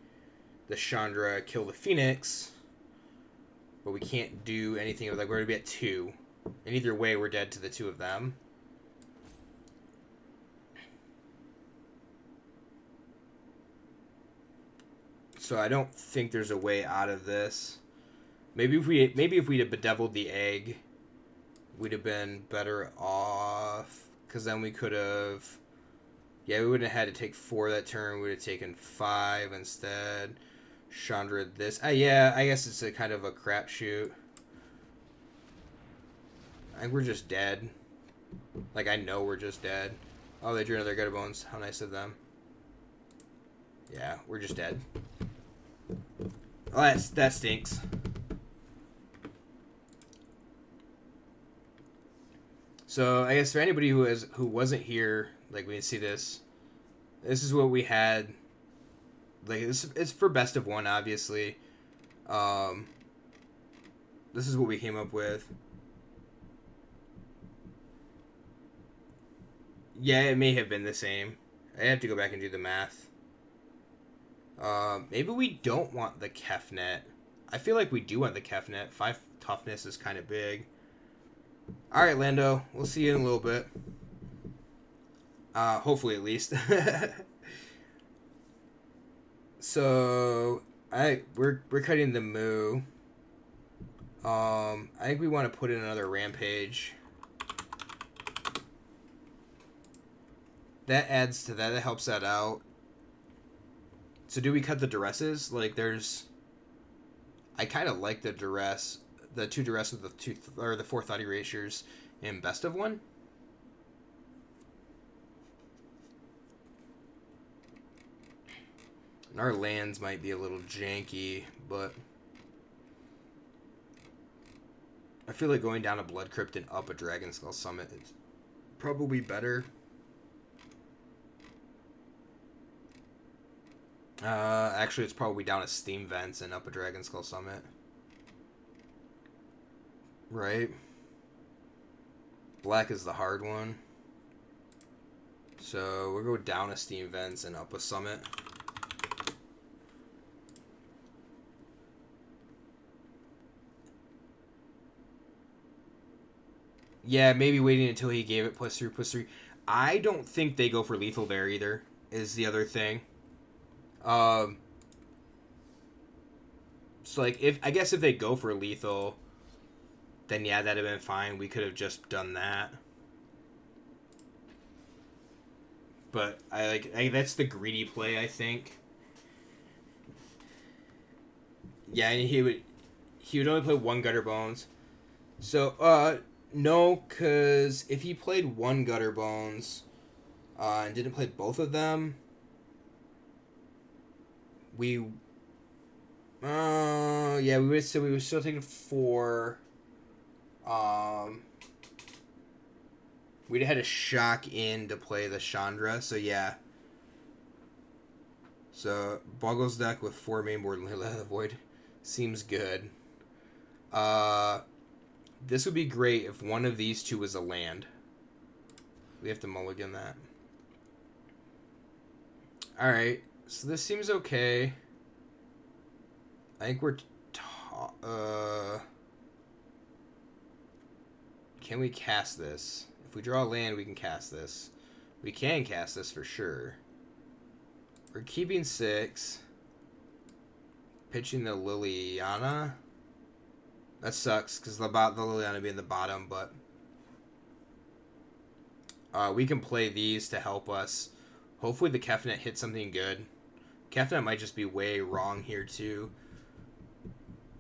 the Chandra, kill the Phoenix, but we can't do anything. Like, we're going to be at 2. And either way, we're dead to the 2 of them. So I don't think there's a way out of this. Maybe if we'd have bedeviled the egg, we'd have been better off. Because then we could have... Yeah, we wouldn't have had to take 4 that turn. We would have taken 5 instead. Chandra this. Yeah, I guess it's a kind of a crapshoot. I think we're just dead. Like, I know we're just dead. Oh, they drew another gutter bones. How nice of them. Yeah, we're just dead. Oh, that stinks. So I guess for anybody who wasn't here, like we didn't see this, this is what we had. Like it's for best of one, obviously. This is what we came up with. Yeah, it may have been the same. I have to go back and do the math. Maybe we don't want the Kefnet. I feel like we do want the Kefnet. 5 toughness is kind of big. Alright, Lando. We'll see you in a little bit. Hopefully, at least. So, we're cutting the moo. I think we want to put in another rampage. That adds to that. That helps that out. So do we cut the duresses? Like, there's... I kind of like the duress. The 2 duress with the 4 thought erasures in best of one. And our lands might be a little janky, but... I feel like going down a Blood Crypt and up a Dragon Skull Summit is probably better. Actually, it's probably down a Steam Vents and up a Dragon Skull Summit. Right? Black is the hard one. So, we'll go down a Steam Vents and up a Summit. Yeah, maybe waiting until he gave it +3/+3. I don't think they go for lethal there either, is the other thing. So like I guess if they go for lethal, then yeah, that'd have been fine. We could have just done that. But that's the greedy play, I think. Yeah, and he would only play 1 Gutter Bones. So no, cause if he played 1 Gutter Bones and didn't play both of them, we would still take 4. We'd had a shock in to play the Chandra, so yeah. So Boggles deck with 4 main board and the Void seems good. This would be great if one of these 2 was a land. We have to mulligan that. Alright, so this seems okay. I think we're... Can we cast this? If we draw a land, we can cast this. We can cast this for sure. We're keeping 6. Pitching the Liliana. That sucks, because the Liliana being the bottom, but... we can play these to help us. Hopefully the Kefnet hits something good. Kefnet might just be way wrong here, too.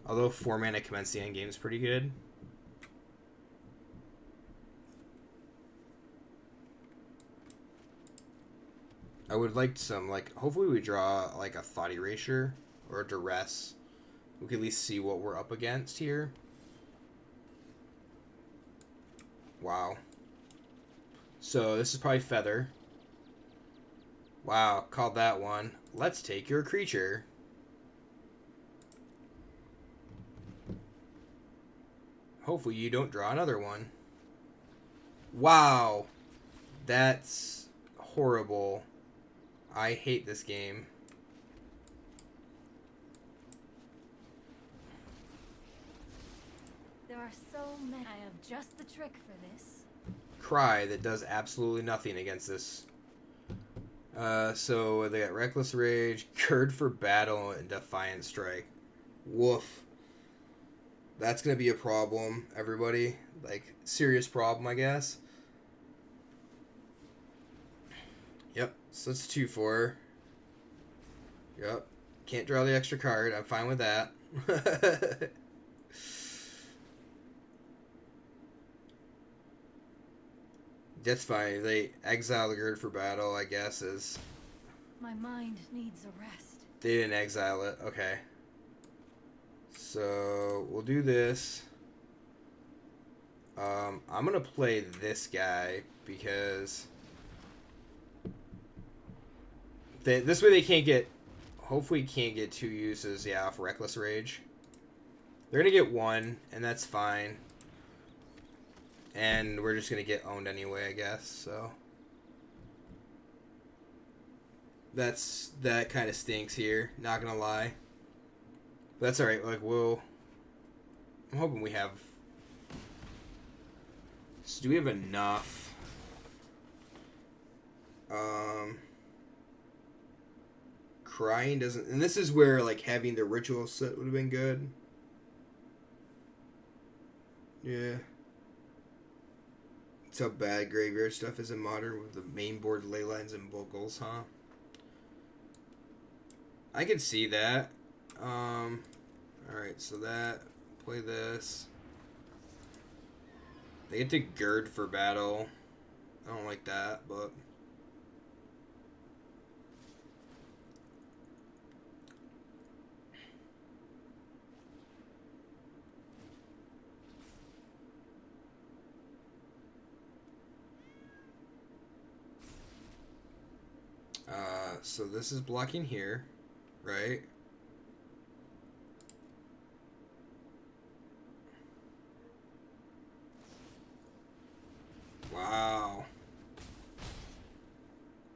Although 4 mana commence the endgame is pretty good. I would like some, hopefully we draw, a Thought Erasure or a Duress. We can at least see what we're up against here. Wow. So, this is probably Feather. Wow, called that one. Let's take your creature. Hopefully you don't draw another one. Wow. That's horrible. I hate this game. There are so many. I have just the trick for this. Cry that does absolutely nothing against this. So they got Reckless Rage, Curd for Battle, and Defiant Strike. Woof. That's gonna be a problem, everybody. Serious problem, I guess. Yep, so it's 2/4. Yep, Can't draw the extra card. I'm fine with that. That's fine. They exile the Gird for battle, I guess, is... My mind needs a rest. They didn't exile it. Okay. So, we'll do this. I'm going to play this guy because... this way they can't get... Hopefully can't get 2 uses, yeah, off Reckless Rage. They're going to get 1, and that's fine. And we're just going to get owned anyway, I guess, so... That kind of stinks here, not going to lie. But that's alright, like, I'm hoping we have... So do we have enough? Crying doesn't... And this is where, like, having the ritual set would have been good. Yeah. That's how bad graveyard stuff is in Modern with the main board ley lines and vocals, huh? I can see that. Alright, so that... Play this. They get to Gird for battle. I don't like that, but... So this is blocking here, right? Wow.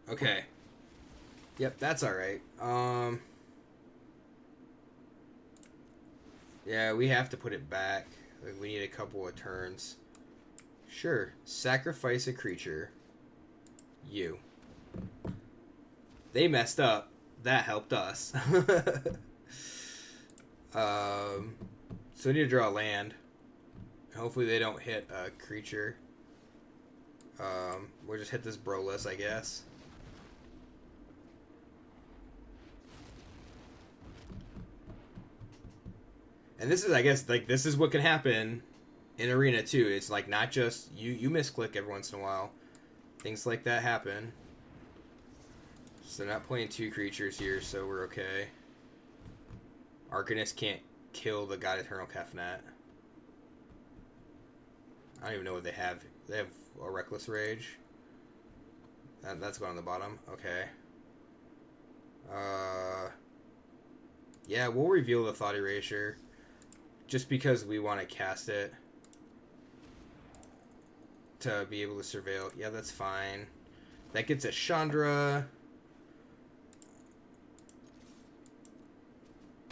Okay. Yep, that's alright. Yeah, we have to put it back. Like, we need a couple of turns. Sure. Sacrifice a creature. You. They messed up. That helped us. So we need to draw a land. Hopefully they don't hit a creature. We'll just hit this Broless, I guess. And this is, I guess, like, this is what can happen in Arena, too. It's, like, not just... You misclick every once in a while. Things like that happen. So not playing 2 creatures here, so we're okay. Arcanist can't kill the God Eternal Kefnet. I don't even know what they have. They have a Reckless Rage. That's going on the bottom. Okay. Yeah, we'll reveal the Thought Erasure. Just because we want to cast it. To be able to surveil. Yeah, that's fine. That gets a Chandra.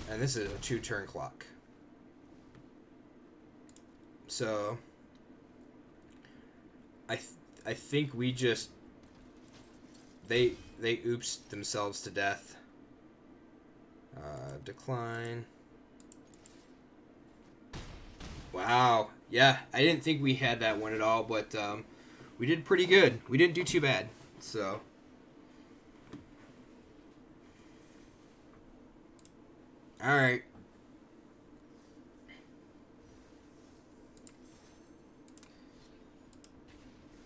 And this is a 2-turn clock. So... I think we just... They oops themselves to death. Decline. Wow. Yeah, I didn't think we had that one at all, but we did pretty good. We didn't do too bad. So... Alright.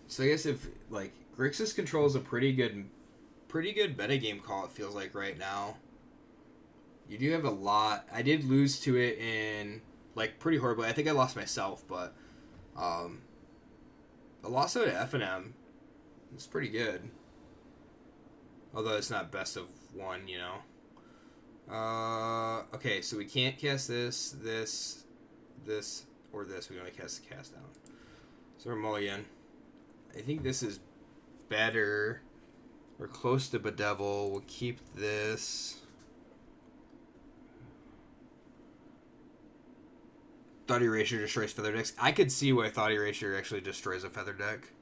So I guess if, like, Grixis controls a pretty good metagame call, it feels like right now. You do have a lot. I did lose to it in, like, pretty horribly. I think I lost myself, but the loss to FNM is pretty good. Although it's not best of 1, you know. Okay, so we can't cast this, or this. We only cast the cast down. So we're mulligan. I think this is better. We're close to Bedevil. We'll keep this. Thought Erasure destroys Feather decks. I could see why Thought Erasure actually destroys a Feather deck.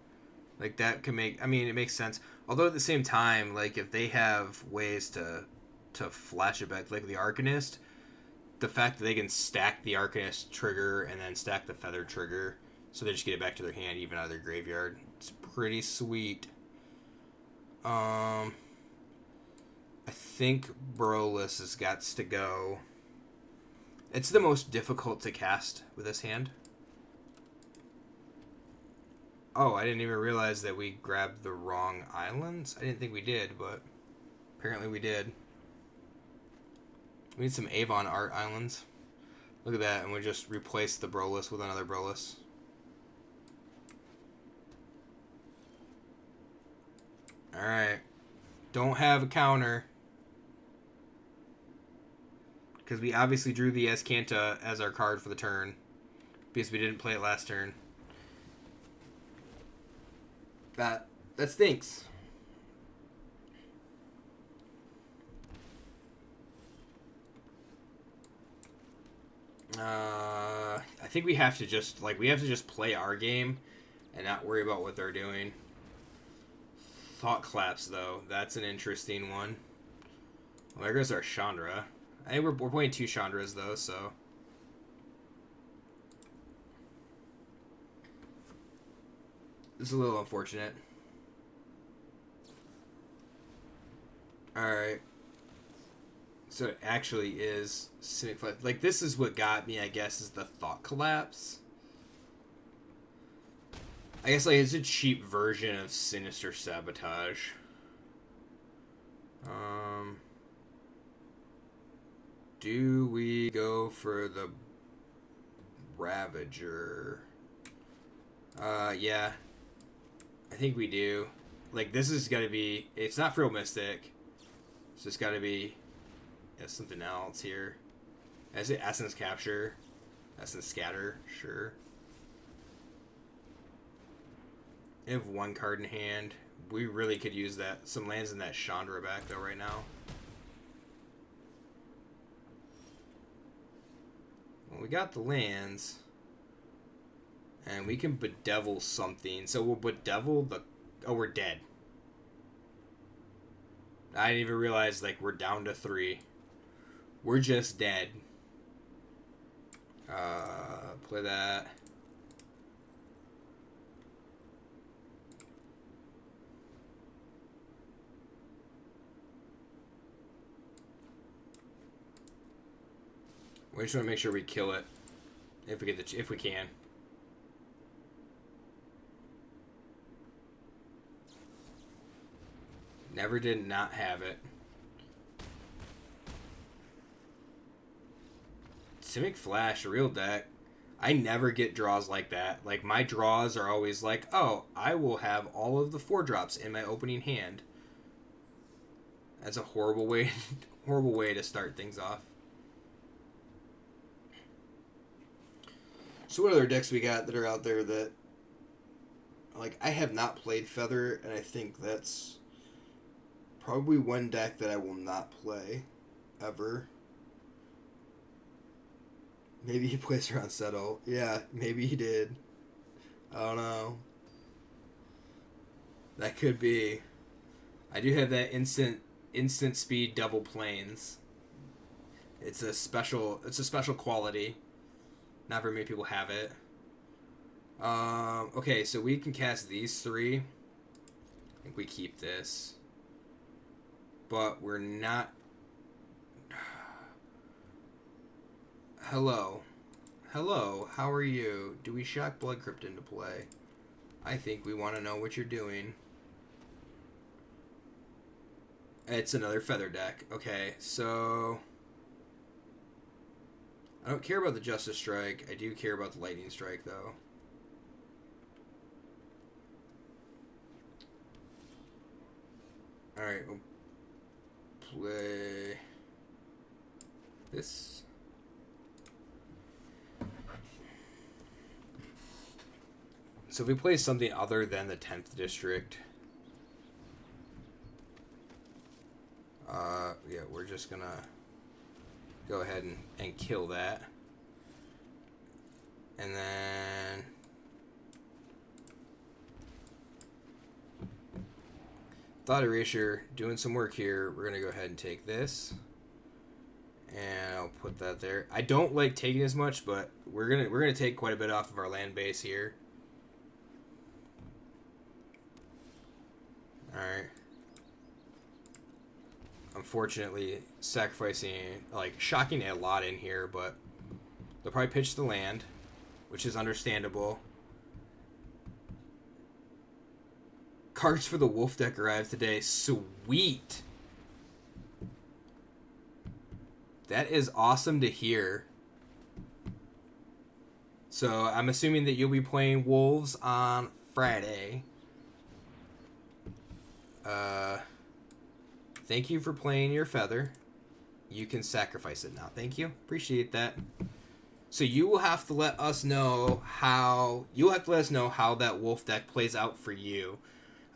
Like, that can make... I mean, it makes sense. Although, at the same time, like, if they have ways to flash it back, like the Arcanist, the fact that they can stack the Arcanist trigger and then stack the Feather trigger, so they just get it back to their hand, even out of their graveyard. It's pretty sweet. I think Brolis has got to go. It's the most difficult to cast with this hand. Oh, I didn't even realize that we grabbed the wrong islands. I didn't think we did, but apparently we did. We need some Avon Art Islands. Look at that, and we just replaced the Brolis with another Brolis. Alright. Don't have a counter. Because we obviously drew the Escanta as our card for the turn. Because we didn't play it last turn. That stinks. I think we have to just play our game and not worry about what they're doing. Thought Collapse, though. That's an interesting one. Well, there goes our Chandra. I think we're playing 2 Chandras, though, so... This is a little unfortunate. Alright. So it actually is Cynic Flash. Like, this is what got me, I guess, is the Thought Collapse. I guess, like, it's a cheap version of Sinister Sabotage. Do we go for the Ravager? Yeah. I think we do. Like, this is gotta be... It's not Frill Mystic. So it's gotta be... Yeah, something else here. I say Essence Capture. Essence Scatter. Sure. I have 1 card in hand. We really could use that. Some lands in that Chandra back, though, right now. Well, we got the lands. And we can bedevil something. So we'll bedevil the... Oh, we're dead. I didn't even realize, like, we're down to 3. We're just dead. Play that. We just want to make sure we kill it. If we get if we can. Never did not have it. Simic Flash, a real deck. I never get draws like that. Like, my draws are always like, oh, I will have all of the 4-drops in my opening hand. That's a horrible way to start things off. So what other decks we got that are out there that... Like, I have not played Feather, and I think that's... probably one deck that I will not play, ever. Maybe he plays around Settle. Yeah, maybe he did. I don't know. That could be. I do have that instant speed double planes. It's a special quality. Not very many people have it. Okay, so we can cast these 3. I think we keep this. But we're not... Hello. Hello, how are you? Do we shock Blood Crypt into play? I think we want to know what you're doing. It's another Feather deck. Okay, so... I don't care about the Justice Strike. I do care about the Lightning Strike, though. Alright, we'll play this. So if we play something other than the 10th District, yeah, we're just gonna go ahead and kill that. And then Thought Erasure, doing some work here. We're gonna go ahead and take this. And I'll put that there. I don't like taking as much, but we're gonna take quite a bit off of our land base here. Alright. unfortunately sacrificing, like, shocking a lot in here, but they'll probably pitch the land, which is understandable. Cards for the Wolf deck arrived today. Sweet. That is awesome to hear. So I'm assuming that you'll be playing Wolves on Friday. Thank you for playing your feather. You can sacrifice it now. Thank you. Appreciate that. So you will have to let us know how that Wolf deck plays out for you.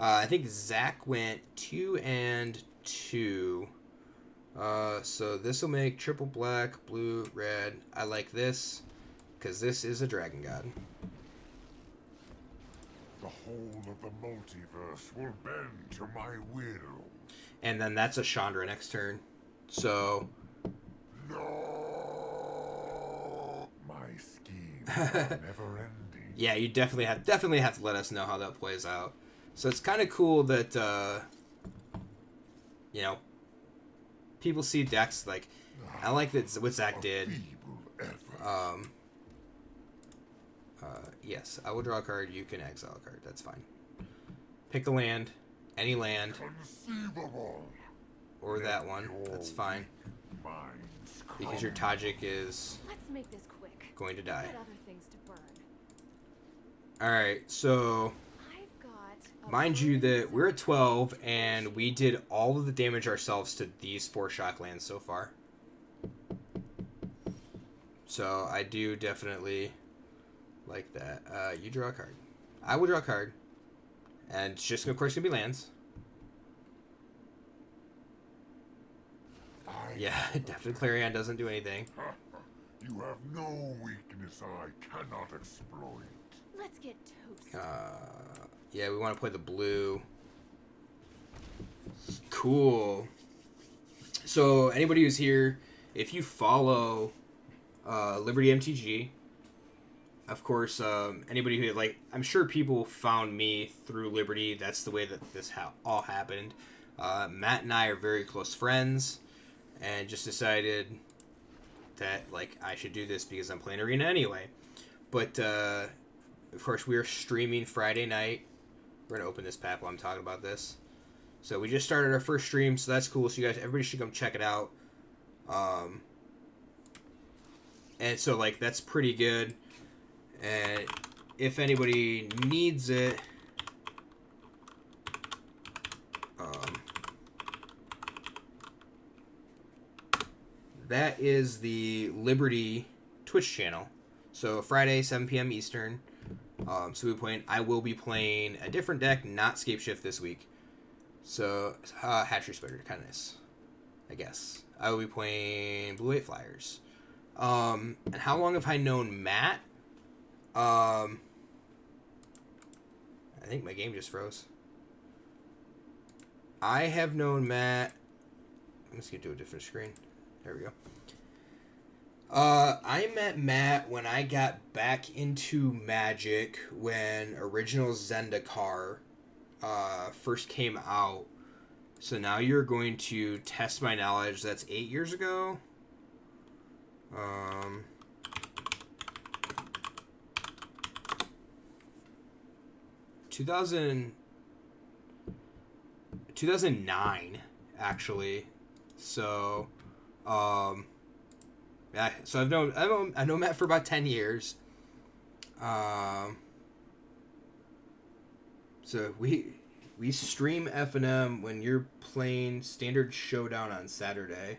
I think Zach went 2 and 2. So this will make triple black, blue, red. I like this because this is a Dragon God. The whole of the multiverse will bend to my will. And then that's a Chandra next turn. So No, my schemes are never ending. yeah, you definitely have to let us know how that plays out. So it's kind of cool that you know, people see decks like, I like that what Zach did. Yes, I will draw a card. You can exile a card. That's fine. Pick a land, any land, Conceivable. or that one. That's fine because your Tajik is Let's make this quick. going to die. I've got other things to burn. All right, so I've got a mind you burning that we're at 12 and we did all of the damage ourselves to these 4 shock lands so far. So I do definitely like that. You draw a card. I will draw a card. And it's just, of course, going to be lands. Yeah, definitely Clarion doesn't do anything. You have no weakness I cannot exploit. Let's get toast. Yeah, we want to play the blue. Cool. So, anybody who's here, if you follow Liberty MTG, of course, anybody who, like, I'm sure people found me through Liberty. That's the way that this all happened. Matt and I are very close friends, and just decided that, like, I should do this because I'm playing Arena anyway. But, of course, we are streaming Friday night. We're going to open this pack while I'm talking about this. So we just started our first stream, so that's cool. So you guys, everybody should come check it out. And so, like, that's pretty good. And if anybody needs it, that is the Liberty Twitch channel. So Friday, 7 p.m. Eastern. I will be playing a different deck, not Scape Shift this week. So, Hatchery Spider, kind of nice, I guess. I will be playing Blue 8 Flyers. And how long have I known Matt? I think my game just froze. I have known Matt. I'm just going to do a different screen. There we go. I met Matt when I got back into Magic when Original Zendikar first came out. So now you're going to test my knowledge. That's 8 years ago. 2009, actually. So, yeah. So I've known Matt for about 10 years. So we stream F&M when you're playing Standard Showdown on Saturday.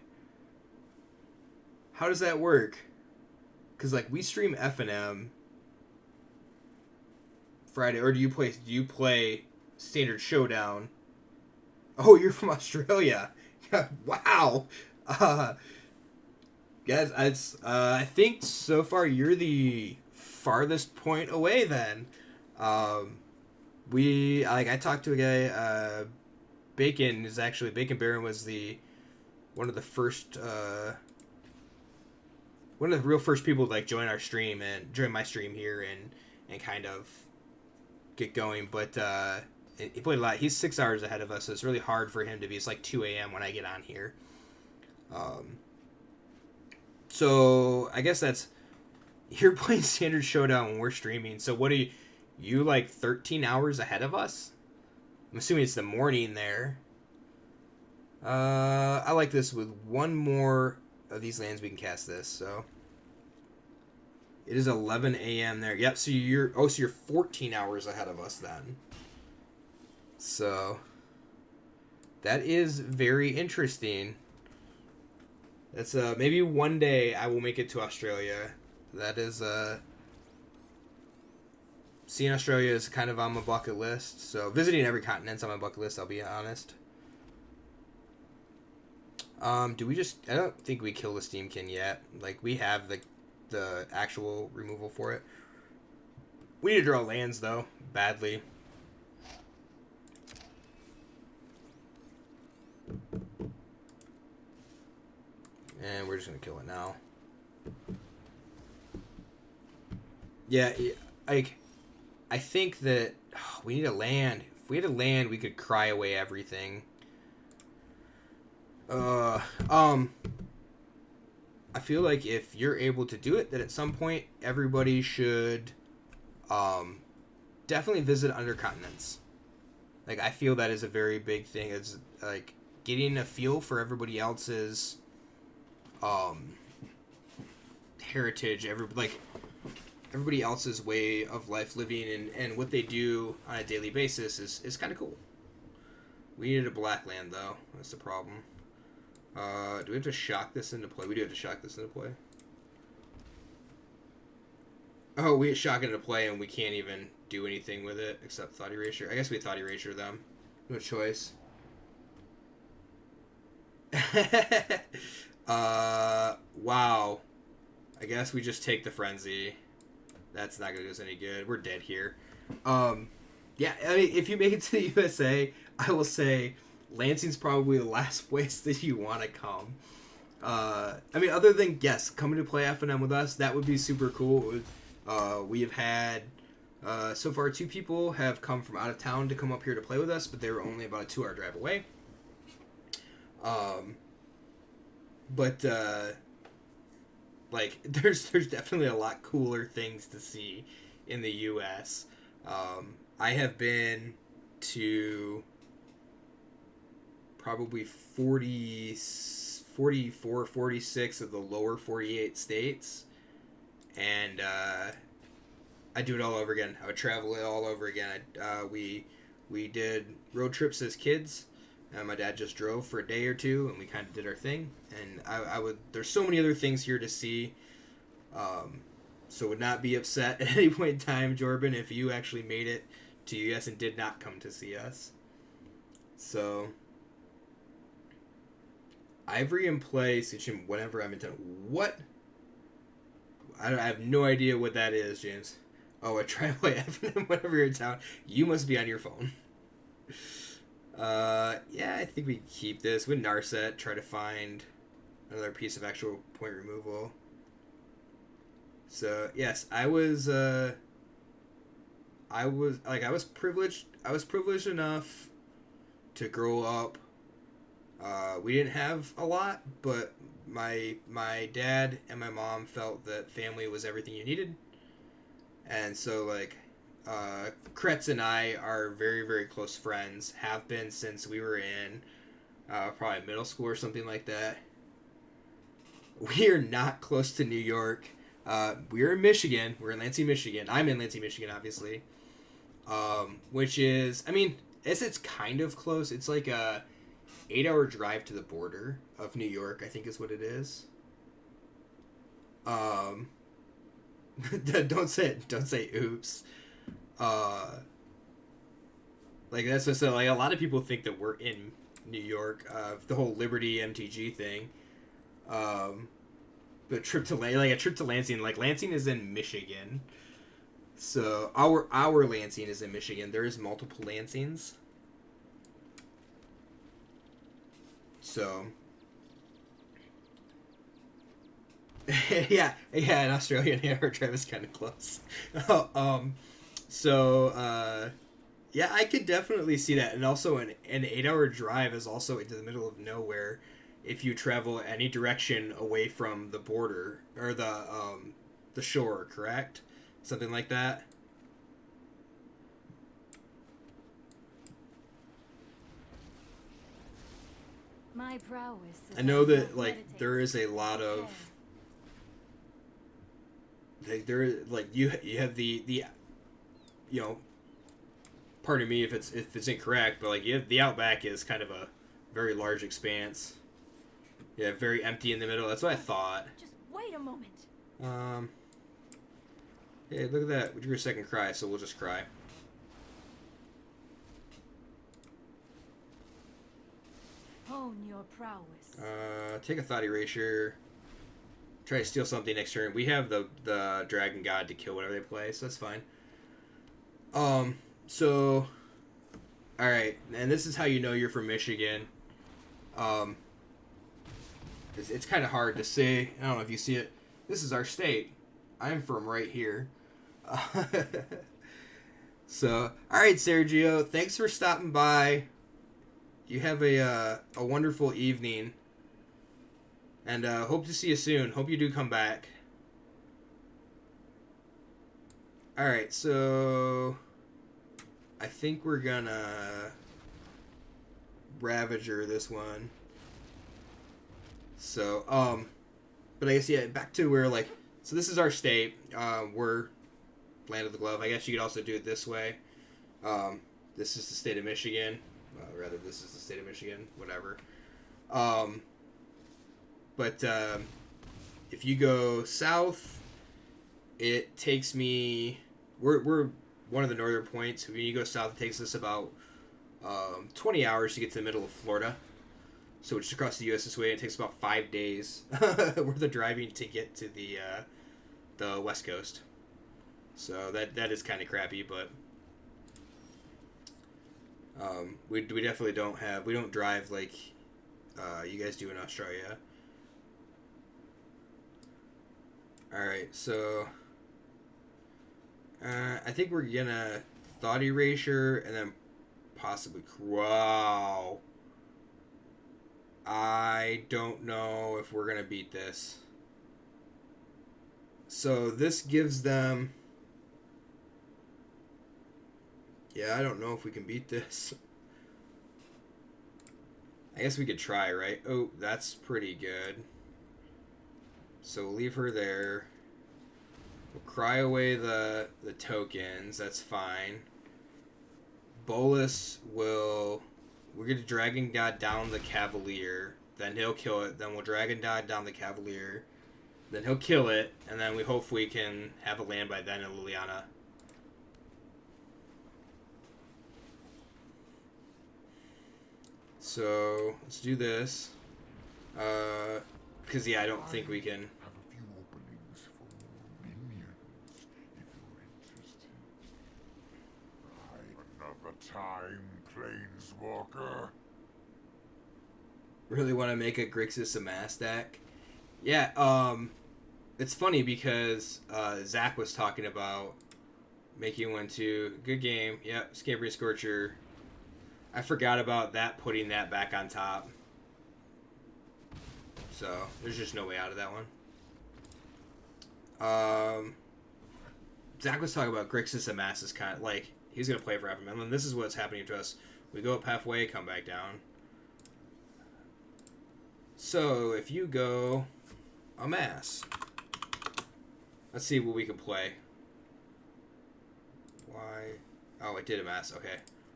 How does that work? Because, like, we stream F&M Friday, or do you play Standard Showdown? Oh, you're from Australia. Wow. Guys, I think so far you're the farthest point away then. I talked to a guy, Bacon Baron was one of the real first people to, like, join our stream and join my stream here and kind of get going. But he played a lot. He's 6 hours ahead of us, so it's really hard for him to be. It's like 2 a.m. when I get on here. So I guess that's you're playing Standard Showdown when we're streaming. So what are you like 13 hours ahead of us? I'm assuming it's the morning there. I like this with one more of these lands we can cast this. So it is 11 a.m. there. Yep. So you're 14 hours ahead of us then. So that is very interesting. That's maybe one day I will make it to Australia. That is seeing Australia is kind of on my bucket list. So visiting every continent's on my bucket list, I'll be honest. Do we just I don't think we kill the Steamkin yet. Like we have the actual removal for it. We need to draw lands though, badly. And we're just going to kill it now. Yeah, I think that we need a land. If we had a land, we could cry away everything. I feel like if you're able to do it, that at some point everybody should definitely visit Undercontinents. Like, I feel that is a very big thing. It's like getting a feel for everybody else's heritage, everybody else's way of life living and what they do on a daily basis is kind of cool. We needed a black land though. That's the problem. Do we have to shock this into play? We do have to shock this into play. Oh, we shock it into play and we can't even do anything with it except Thought Erasure. I guess we Thought Erasure them. No choice. Wow. I guess we just take the Frenzy. That's not gonna do us any good. We're dead here. Yeah, I mean, if you make it to the USA, I will say Lansing's probably the last place that you want to come. I mean, other than, yes, coming to play FNM with us, that would be super cool. We have had, so far, 2 people have come from out of town to come up here to play with us, but they were only about a 2-hour drive away. But like, there's definitely a lot cooler things to see in the U.S. I have been to probably 44, 46 of the lower 48 states, and I do it all over again. I would travel it all over again. We did road trips as kids. My dad just drove for a day or two, and we kind of did our thing. And I would. There's so many other things here to see. So would not be upset at any point in time, Jordan, if you actually made it to US and did not come to see us. So Ivory in play, Suchim whenever I'm in town. What? I have no idea what that is, James. Oh, a try play FNM whenever you're in town. You must be on your phone. Yeah, I think we keep this. With Narset, try to find another piece of actual point removal. So, yes, I was privileged. I was privileged enough to grow up. We didn't have a lot, but my dad and my mom felt that family was everything you needed. And so, like, Kretz and I are very, very close friends. Have been since we were in probably middle school or something like that. We are not close to New York. We're in Michigan. We're in Lansing, Michigan. I'm in Lansing, Michigan, obviously. Which is, I mean, it's kind of close. It's like a 8-hour drive to the border of New York, I think is what it is. Don't say oops. Like that's just like a lot of people think that we're in New York, the whole Liberty MTG thing. The trip to Lansing, like Lansing is in Michigan. So our Lansing is in Michigan. There is multiple Lansings. So yeah, in Australia, our drive is kind of close. Yeah, I could definitely see that. And also, an 8-hour drive is also into the middle of nowhere if you travel any direction away from the border or the shore, correct? Something like that. My prowess is I know at that your like there is a lot meditation. of like you have the you know, pardon me if it's incorrect, but like you have, the outback is kind of a very large expanse. Yeah, very empty in the middle. That's what I thought. Just wait a moment. Um, hey, look at that. We drew a second cry, so we'll just cry. Hone your prowess. Take a thought erasure. Try to steal something next turn. We have the dragon god to kill whatever they play, so that's fine. So, all right, and this is how you know you're from Michigan. It's kind of hard to say. I don't know if you see it. This is our state. I'm from right here. So, all right, Sergio. Thanks for stopping by. You have a wonderful evening. And hope to see you soon. Hope you do come back. Alright, so I think we're gonna Ravager this one. So, but I guess, yeah, back to where, like, so this is our state. We're Land of the Glove. I guess you could also do it this way. This is the state of Michigan. Rather, this is the state of Michigan. Whatever. But if you go south, it takes me... We're one of the northern points. When you go south, it takes us about 20 hours to get to the middle of Florida. So it's across the U.S. this way. It takes about 5 days worth of driving to get to the West Coast. So that is kind of crappy, but we definitely we don't drive like you guys do in Australia. Alright, so I think we're gonna Thought Erasure and then possibly... Wow. I don't know if we're gonna beat this. So this gives them... Yeah, I don't know if we can beat this. I guess we could try, right? Oh, that's pretty good. So we'll leave her there. We'll cry away the tokens. That's fine. Bolus will... We're going to Dragon God down the Cavalier. Then he'll kill it. Then we'll Dragon God down the Cavalier. Then he'll kill it. And then we hopefully can have a land by then in Liliana. So, let's do this. Because, yeah, I don't think we can... Have a few openings for more minions, if you're interested. Right, another time, Planeswalker. Really want to make a Grixis Amass deck. Yeah, it's funny because Zach was talking about making one too. Good game. Yep, Scambrian Scorcher. I forgot about that, putting that back on top. So, there's just no way out of that one. Zach was talking about Grixis Amass is kind of like, he's going to play forever. And this is what's happening to us. We go up halfway, come back down. So, if you go Amass, let's see what we can play. Why? Oh, it did Amass. Okay.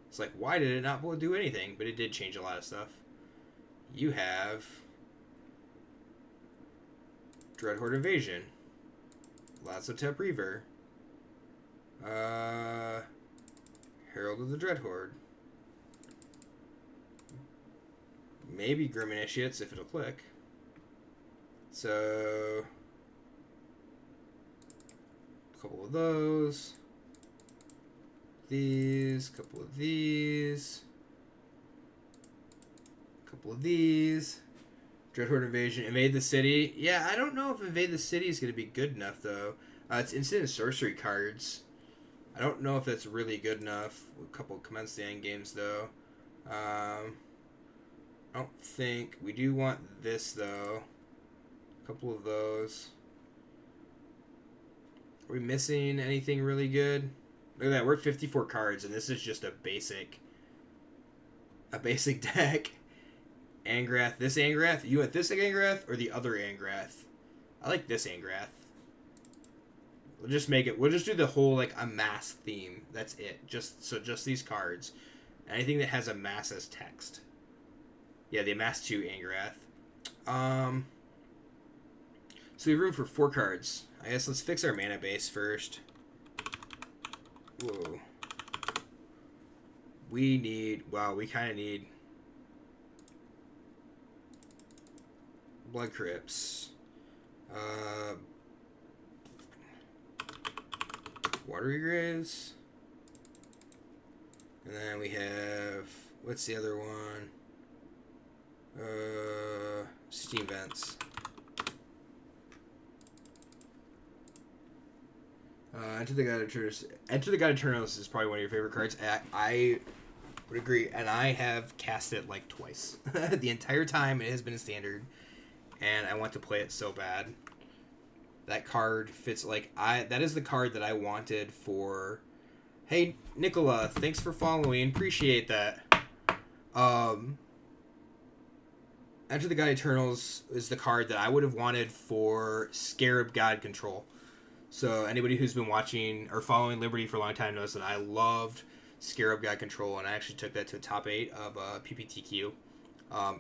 It's like, why did it not do anything? But it did change a lot of stuff. You have Dreadhorde Invasion, Lazotep Reaver, Herald of the Dreadhorde, maybe Grim Initiates if it'll click. So, a couple of those. These, couple of these, couple of these. Dreadhorde Invasion, Invade the City. Yeah, I don't know if Invade the City is going to be good enough, though. It's instant and sorcery cards. I don't know if that's really good enough. A couple commence the end games though. I don't think we do want this though. A couple of those. Are we missing anything really good? Look at that, we're at 54 cards, and this is just a basic deck. Angrath, this Angrath. You want this Angrath or the other Angrath? I like this Angrath. We'll just make it. We'll just do the whole like amass theme. That's it. Just these cards. Anything that has amass as text. Yeah, the amass 2 Angrath. So we have room for 4 cards. I guess let's fix our mana base first. Whoa. We need. Wow, we kind of need. Blood Crypts. Watery Graves. And then we have, what's the other one? Steam Vents. Enter the God Eternals. Enter the God Eternals is probably one of your favorite cards. I would agree, and I have cast it like twice. The entire time it has been a standard, and I want to play it so bad. That card fits like that is the card that I wanted for. Hey Nicola, thanks for following. Appreciate that. Enter the God Eternals is the card that I would have wanted for Scarab God Control. So anybody who's been watching or following Liberty for a long time knows that I loved Scarab God Control, and I actually took that to top 8 of PPTQ.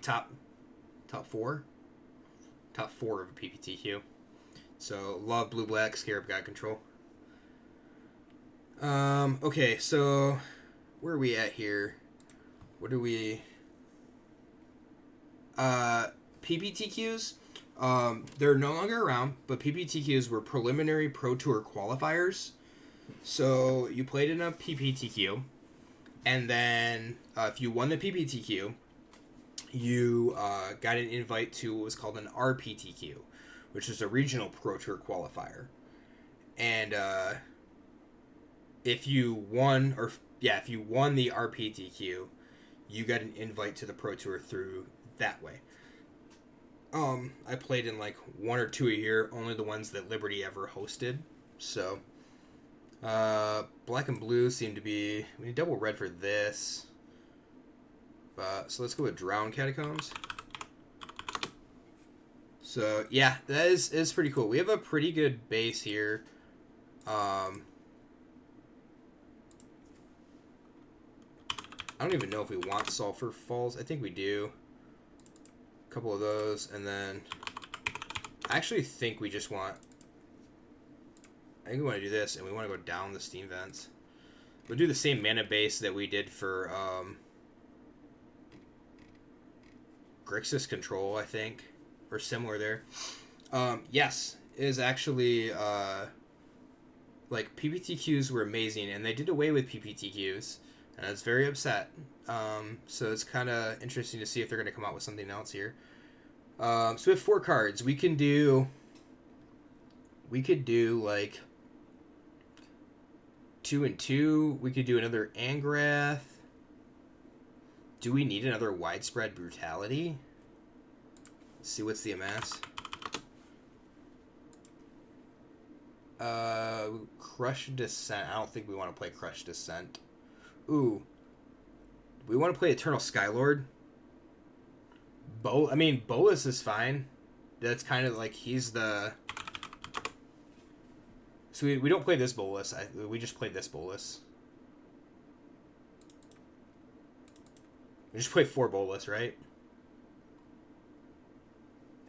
Top 4 of PPTQ. So love Blue Black Scarab God Control. Okay, so where are we at here? What do we PPTQs? They're no longer around, but PPTQs were preliminary Pro Tour qualifiers. So you played in a PPTQ, and then if you won the PPTQ, you got an invite to what was called an RPTQ, which is a regional Pro Tour qualifier. And if you won the RPTQ, you got an invite to the Pro Tour through that way. I played in like 1 or 2 a year, only the ones that Liberty ever hosted. So, black and blue seem to be. We need double red for this. So let's go with Drown Catacombs. So yeah, that is pretty cool. We have a pretty good base here. I don't even know if we want Sulfur Falls. I think we do. A couple of those, and then I actually think we just want. I think we want to do this, and we want to go down the Steam Vents. We'll do the same mana base that we did for Grixis Control, I think, or similar there. Yes, it is actually like PPTQs were amazing, and they did away with PPTQs, and I was very upset. So it's kind of interesting to see if they're going to come out with something else here. So we have 4 cards. We could do like 2 and 2. We could do another Angrath. Do we need another Widespread Brutality? Let's see, what's the amass? Crush Descent. I don't think we want to play Crush Descent. Ooh. We want to play Eternal Skylord. Bolus is fine. That's kind of like he's the. So we don't play this Bolus. We just play this Bolus. We just play 4 Bolus, right?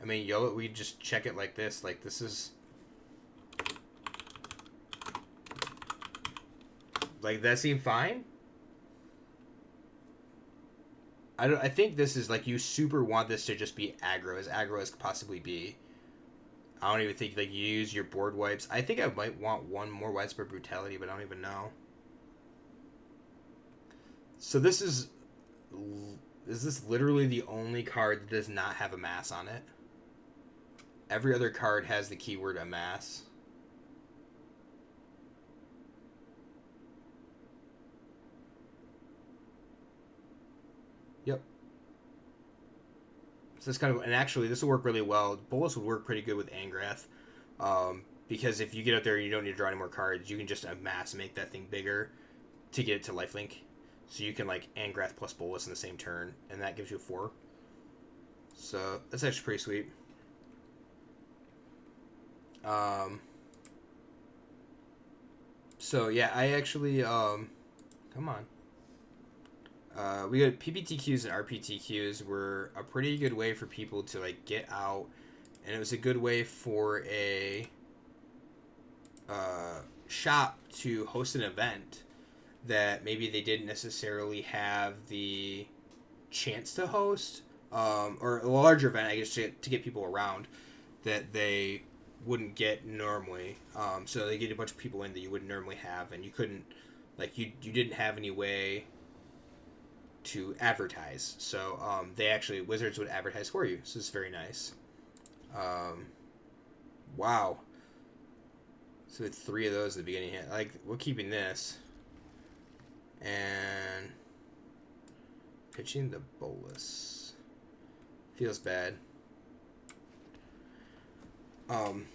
I mean, we just check it like this. Like, this is. Like, that seemed fine? I think this is like you super want this to just be aggro as could possibly be. I don't even think like you use your board wipes. I think I might want 1 more Widespread Brutality, but I don't even know. So is this literally the only card that does not have amass on it? Every other card has the keyword amass. Yep. So it's kind of, and actually this will work really well. Bolus would work pretty good with Angrath, because if you get out there and you don't need to draw any more cards, you can just amass, make that thing bigger to get it to lifelink. So you can like Angrath plus Bolus in the same turn, and that gives you a 4. So that's actually pretty sweet. So yeah, I actually come on. We got PPTQs and RPTQs were a pretty good way for people to like get out, and it was a good way for a shop to host an event that maybe they didn't necessarily have the chance to host, or a larger event, I guess, to get people around that they wouldn't get normally. So they get a bunch of people in that you wouldn't normally have, and you couldn't, like, you didn't have any way to advertise. So they actually, Wizards would advertise for you. So it's very nice. Wow. So we had 3 of those at the beginning. Like, we're keeping this. And pitching the Bolus. Feels bad. And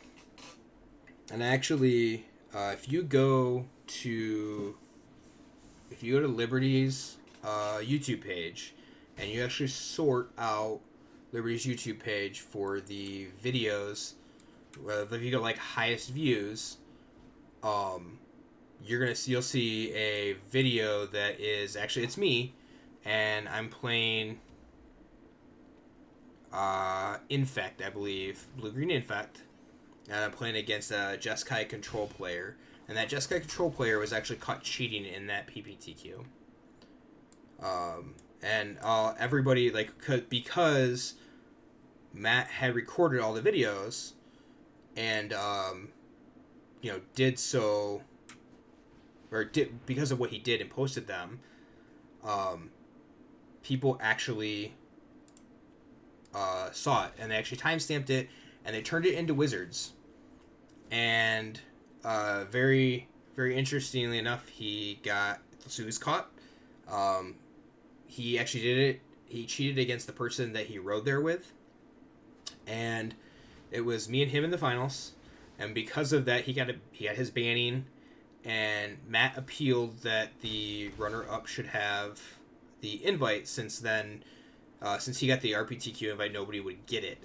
actually, if you go to Liberty's YouTube page, and you actually sort out Liberty's YouTube page for the videos, if you go like highest views, you'll see a video that is actually, it's me, and I'm playing Infect, I believe, blue-green Infect, and I'm playing against a Jeskai control player, and that Jeskai control player was actually caught cheating in that PPTQ. And everybody, like, because Matt had recorded all the videos, and did so, or did, because of what he did and posted them, people actually saw it, and they actually timestamped it, and they turned it into Wizards. And very, very interestingly enough, he was caught. He actually did it. He cheated against the person that he rode there with, and it was me and him in the finals. And because of that, he got his banning, and Matt appealed that the runner-up should have the invite, since then, since he got the RPTQ invite, nobody would get it.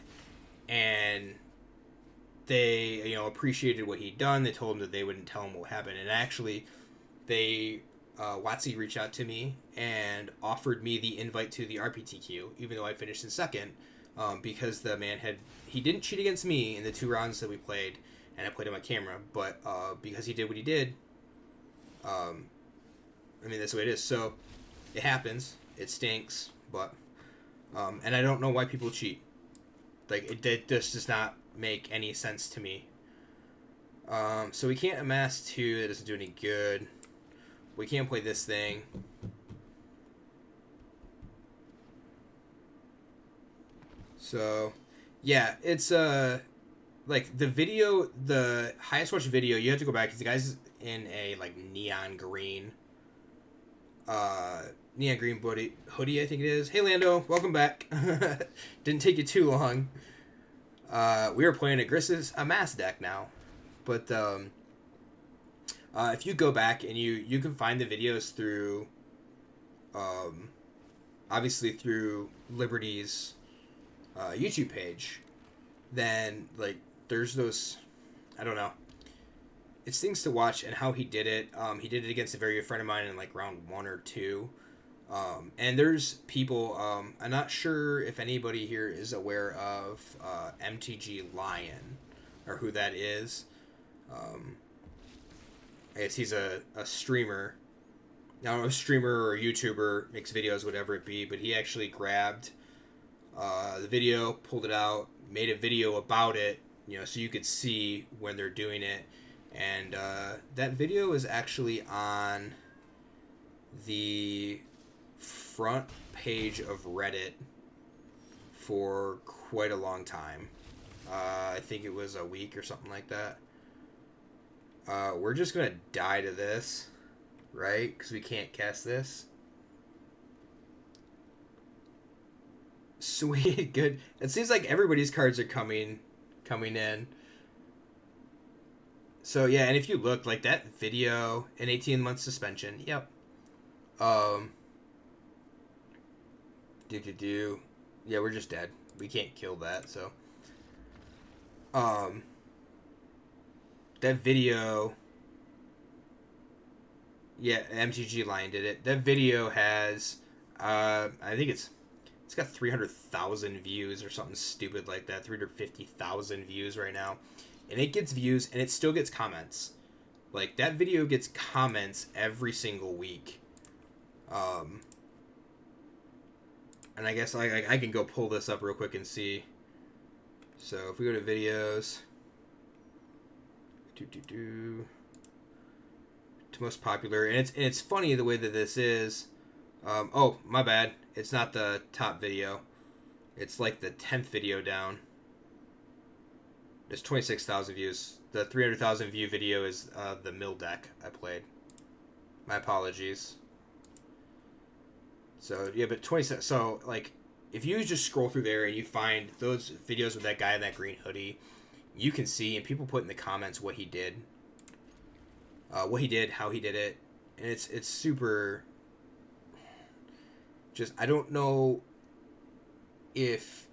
And they, appreciated what he'd done. They told him that they wouldn't tell him what happened. And actually, WotC reached out to me and offered me the invite to the RPTQ, even though I finished in second, because the man he didn't cheat against me in the 2 rounds that we played, and I played on my camera, but because he did what he did, that's the way it is. So it happens. It stinks, but and I don't know why people cheat. Like, it just does not make any sense to me. So we can't amass 2. That doesn't do any good. We can't play this thing. So, yeah, it's like the highest watched video. You have to go back. The guy's in a like neon green hoodie, I think it is. Hey Lando, welcome back. Didn't take you too long. We are playing Agris's Amass deck now, but if you go back and you can find the videos through, obviously through Liberty's YouTube page, then like there's those, I don't know, it's things to watch. And how he did it, he did it against a very good friend of mine in like round 1 or 2. And there's people, I'm not sure if anybody here is aware of MTG Lion, or who that is. I guess he's a streamer. Now, a streamer or a YouTuber, makes videos, whatever it be, but he actually grabbed the video, pulled it out, made a video about it, so you could see when they're doing it. And that video is actually on the front page of Reddit for quite a long time. I think it was a week or something like that. We're just going to die to this, right? Because we can't cast this. Sweet, good. It seems like everybody's cards are coming in. So yeah, and if you look like that video, an 18-month suspension. Yep. Do. Yeah, we're just dead. We can't kill that. So. That video. Yeah, MTG Line did it. That video has, I think it's got 300,000 views or something stupid like that. 350,000 views right now, and it gets views and it still gets comments. Like that video gets comments every single week. And I guess I can go pull this up real quick and see. So if we go to videos, to most popular, and it's funny the way that this is. Oh, my bad. It's not the top video. It's like the 10th video down. There's 26,000 views. The 300,000 view video is the mill deck I played. My apologies. So yeah, but 26. So like, if you just scroll through there and you find those videos with that guy in that green hoodie, you can see, and people put in the comments what he did. What he did, how he did it, and it's super. Just I don't know if.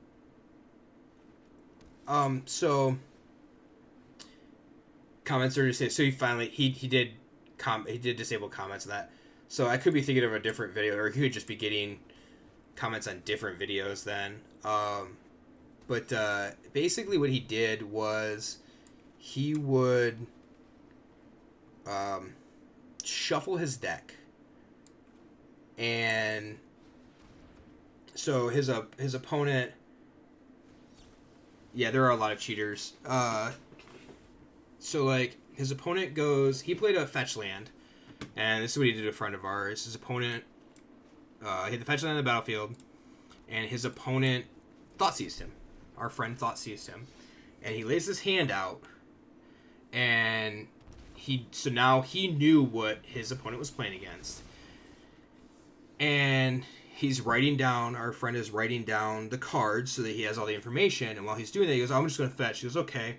So. Comments are just so he did disable comments and that, so I could be thinking of a different video, or he could just be getting comments on different videos then. But basically what he did was he would shuffle his deck, and so his opponent. Yeah, there are a lot of cheaters. So like his opponent goes. He played a fetch land, and this is what he did to a friend of ours. His opponent hit the fetch land on the battlefield, and his opponent thought seized him. Our friend thought seized him, and he lays his hand out, and now he knew what his opponent was playing against, and he's writing down. Our friend is writing down the cards so that he has all the information. And while he's doing that, he goes, "I'm just going to fetch." He goes, "Okay,"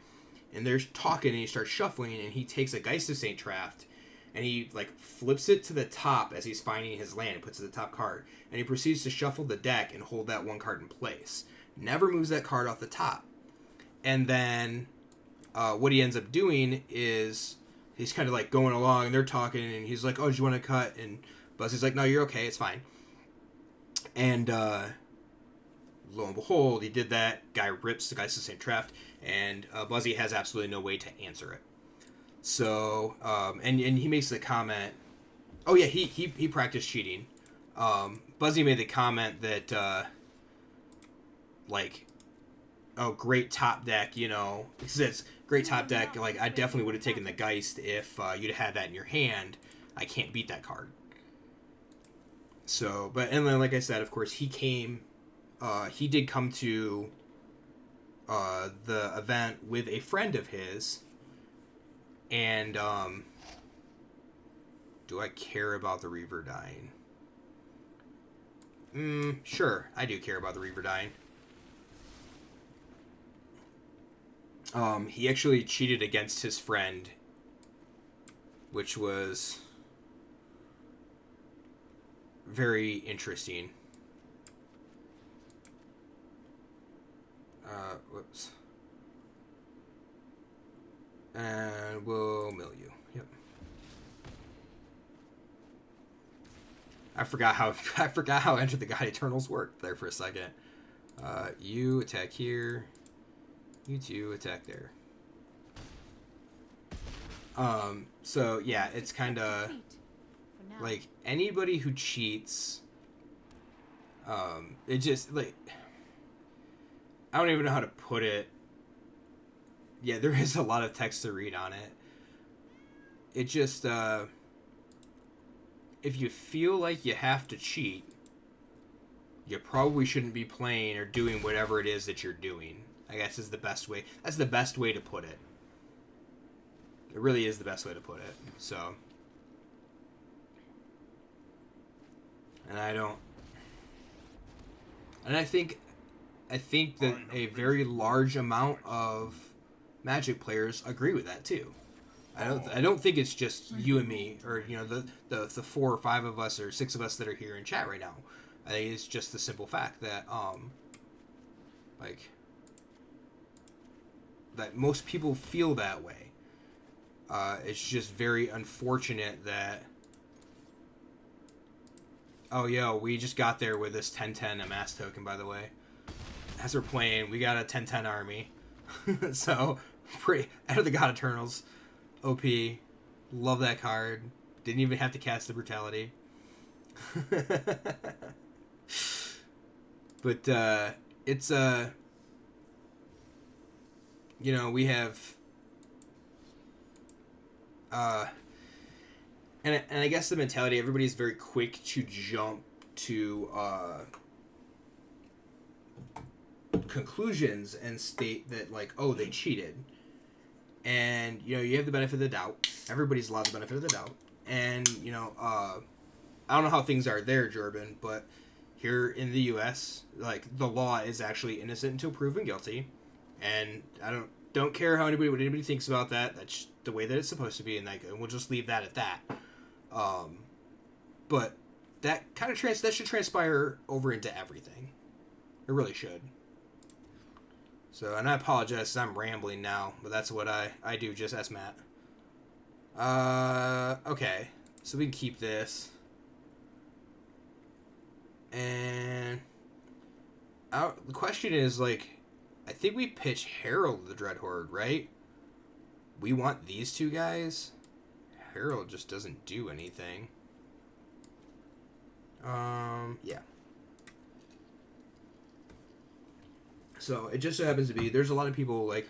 and they're talking, and he starts shuffling, and he takes a Geist of Saint Traft, and he like flips it to the top as he's finding his land and puts it the top card, and he proceeds to shuffle the deck and hold that one card in place. Never moves that card off the top. And then what he ends up doing is he's kind of like going along, and they're talking, and he's like, "Oh, do you want to cut?" And Buzzy's like, "No, you're okay. It's fine." And lo and behold, he did that. Guy rips the Geist of Saint Traft, and Buzzy has absolutely no way to answer it. So, and he makes the comment. Oh yeah, he practiced cheating. Buzzy made the comment that like, "Oh, great top deck," he says, "Great top deck. Like, I definitely would have taken the Geist if you'd had that in your hand. I can't beat that card." So, and then like I said, of course, he did come to the event with a friend of his, and do I care about the Reaver dying? Sure, I do care about the Reaver dying. He actually cheated against his friend, which was very interesting. Whoops. And we'll mill you. Yep. I forgot how Enter the God Eternals worked there for a second. You attack here. You two attack there. So yeah, it's kind of like anybody who cheats. It just like, I don't even know how to put it. Yeah, there is a lot of text to read on it. It just, if you feel like you have to cheat, you probably shouldn't be playing or doing whatever it is that you're doing. I guess is the best way. That's the best way to put it. It really is the best way to put it. So, and I think I think that a very large amount of Magic players agree with that too. I don't think it's just you and me, or the 4 or 5 of us or 6 of us that are here in chat right now. I think it's just the simple fact that like that most people feel that way. It's just very unfortunate that we just got there with this 1010 amass token, by the way. As we're playing, we got a 1010 army. So pretty out of the God Eternals. OP. Love that card. Didn't even have to cast the Brutality. But it's we have and I guess the mentality, everybody's very quick to jump to conclusions and state that, like, oh, they cheated. And, you have the benefit of the doubt. Everybody's allowed the benefit of the doubt. And, I don't know how things are there, Jordan, but here in the U.S., like, the law is actually innocent until proven guilty. And I don't care what anybody thinks about that. That's the way that it's supposed to be, and we'll just leave that at that. But that kind of that should transpire over into everything. It really should. So, and I apologize, I'm rambling now, but that's what I do, just ask Matt. Okay, so we can keep this. And the question is, like, I think we pitch Herald the Dread Horde, right? We want these 2 guys. Herald just doesn't do anything. Yeah. So it just so happens to be there's a lot of people like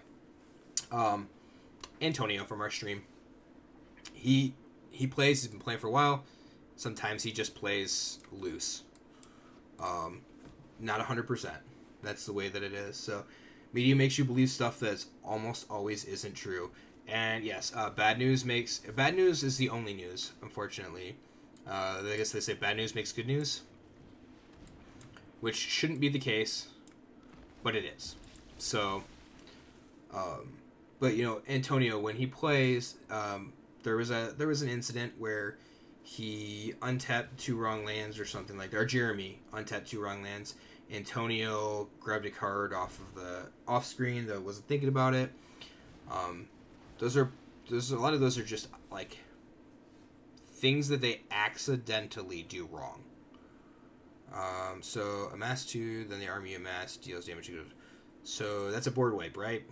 Antonio from our stream. He plays, he's been playing for a while. Sometimes he just plays loose. Not 100%. That's the way that it is. So media makes you believe stuff that's almost always isn't true. And yes, bad news is the only news, unfortunately. I guess they say bad news makes good news, which shouldn't be the case, but it is. So, but Antonio, when he plays, there was an incident where he untapped 2 wrong lands or something like that. Or Jeremy untapped 2 wrong lands. Antonio grabbed a card off screen that wasn't thinking about it. There's a lot of those are just like things that they accidentally do wrong. So amass 2, then the army amass deals damage. So that's a board wipe, right?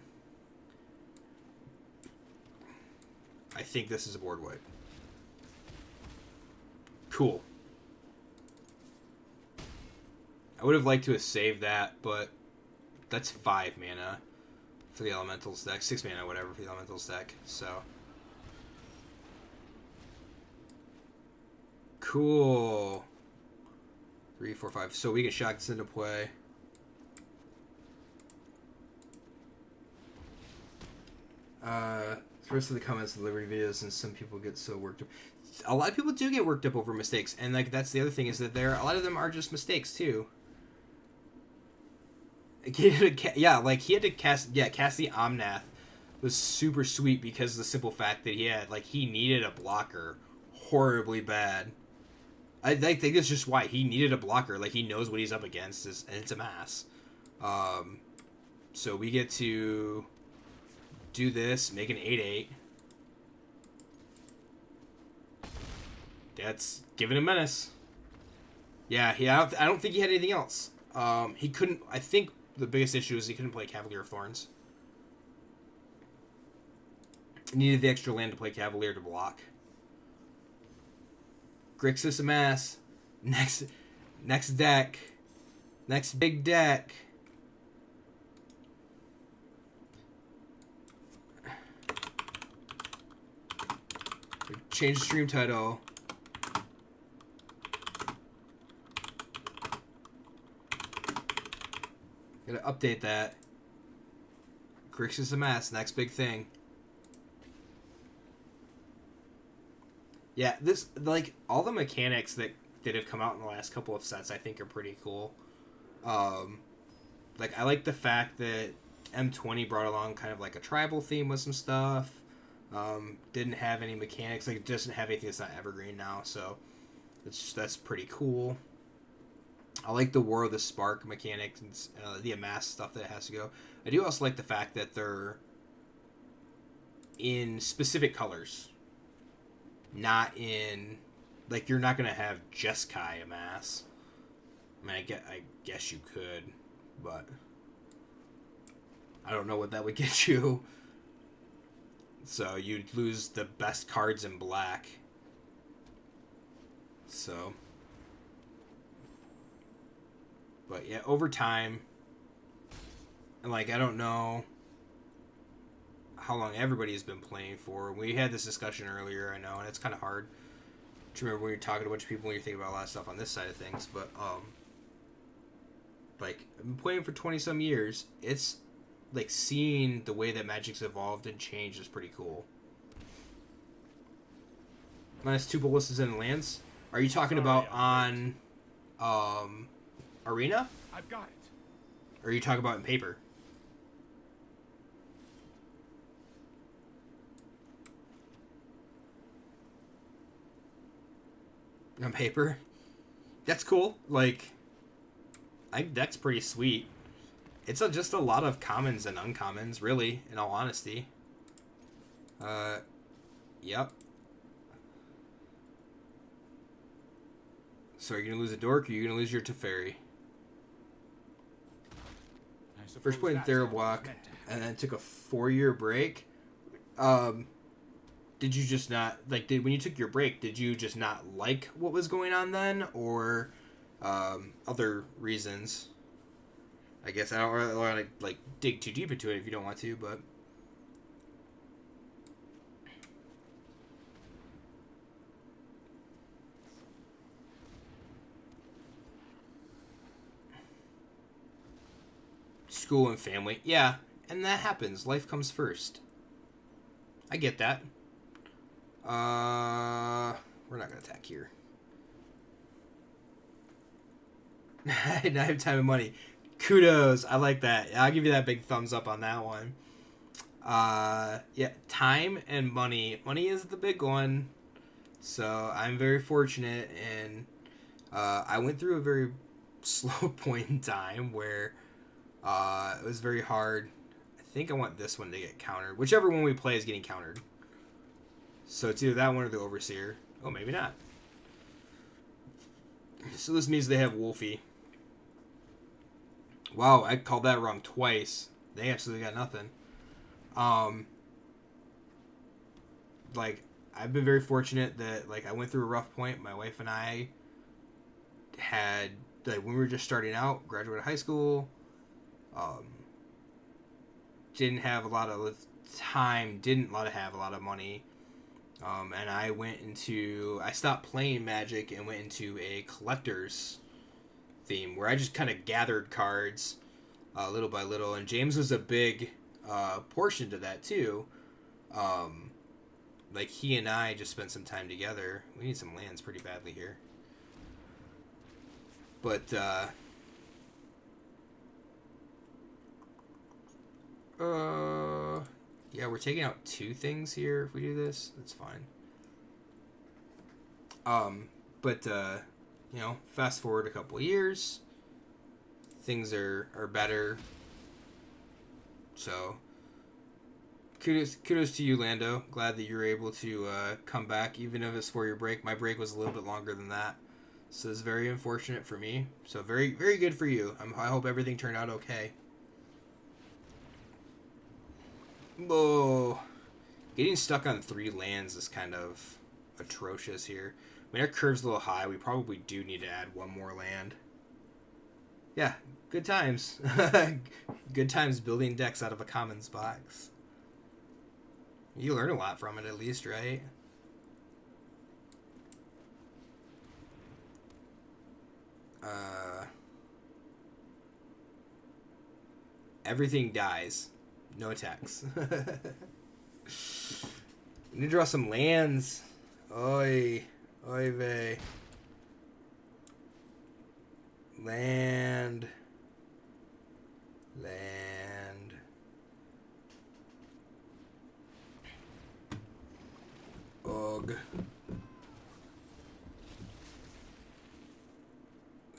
I think this is a board wipe. Cool. I would have liked to have saved that, but that's 5 mana for the Elementals deck. 6 mana, whatever, for the Elementals deck. So. Cool. 3, 4, 5. So we can shock this into play. First of the comments of the Liberty videos, and some people get so worked up. A lot of people do get worked up over mistakes, and like that's the other thing is that a lot of them are just mistakes too. Yeah, like he had to cast the Omnath was super sweet because of the simple fact that he needed a blocker horribly bad. I think that's just why he needed a blocker. Like he knows what he's up against, and it's a mass. So we get to do this, make an 8/8. That's giving him menace. Yeah, I don't think he had anything else. He couldn't. I think the biggest issue is he couldn't play Cavalier of Thorns. He needed the extra land to play Cavalier to block. Grixis Amass. Next deck. Next big deck. Change the stream title. Gotta update that. Grixis Amass, next big thing. Yeah, this, like, all the mechanics that have come out in the last couple of sets I think are pretty cool. Like, I like the fact that M20 brought along kind of like a tribal theme with some stuff. Didn't have any mechanics. Like, it doesn't have anything that's not evergreen now, so that's pretty cool. I like the War of the Spark mechanics and the amass stuff that it has to go. I do also like the fact that they're in specific colors. Not in... Like, you're not going to have Jeskai amass. I mean, I guess you could, but I don't know what that would get you. So you'd lose the best cards in black. So, but yeah, over time, and like, I don't know how long everybody's been playing for. We had this discussion earlier, I know, and it's kind of hard to remember when you're talking to a bunch of people when you're thinking about a lot of stuff on this side of things, but like, I've been playing for 20 some years. It's like, seeing the way that Magic's evolved and changed is pretty cool. Minus 2 ballistas and lands. Are you talking about on Arena? I've got it. Or are you talking about in paper? On paper? That's cool. Like, I think that's pretty sweet. It's just a lot of commons and uncommons, really, in all honesty. Yep. So are you going to lose a Dork, or are you going to lose your Teferi? First played in Therablock, and then took a 4-year break. Did you just not... Like, when you took your break, did you just not like what was going on then? Or other reasons? I guess I don't really want to, like, dig too deep into it if you don't want to, but... School and family. Yeah, and that happens. Life comes first. I get that. We're not going to attack here. I have time and money. Kudos. I like that. I'll give you that big thumbs up on that one. Yeah, time and money. Money is the big one. So I'm very fortunate, and I went through a very slow point in time where it was very hard. I think I want this one to get countered. Whichever one we play is getting countered. So it's either that one or the Overseer. Oh, maybe not. So this means they have Wolfie. Wow, I called that wrong twice. They absolutely got nothing. Like, I've been very fortunate that, like, I went through a rough point. My wife and I had, like, when we were just starting out, graduated high school, didn't have a lot of time, didn't have a lot of money. And I stopped playing Magic and went into a collector's theme where I just kind of gathered cards little by little. And James was a big portion to that too. Like, he and I just spent some time together. We need some lands pretty badly here. But, yeah, we're taking out 2 things here if we do this. That's fine. But, you know, fast forward a couple of years. Things are better. So, kudos to you, Lando. Glad that you were able to come back, even if it's for your break. My break was a little bit longer than that. So it's very unfortunate for me. So very, very good for you. I hope everything turned out okay. Whoa. Getting stuck on 3 lands is kind of atrocious here. I mean, our curve's a little high. We probably do need to add 1 more land. Yeah, good times. Good times building decks out of a commons box. You learn a lot from it, at least, right? Everything dies. No attacks. Need to draw some lands. Oy. Oy vey. Land. Land. Ugh.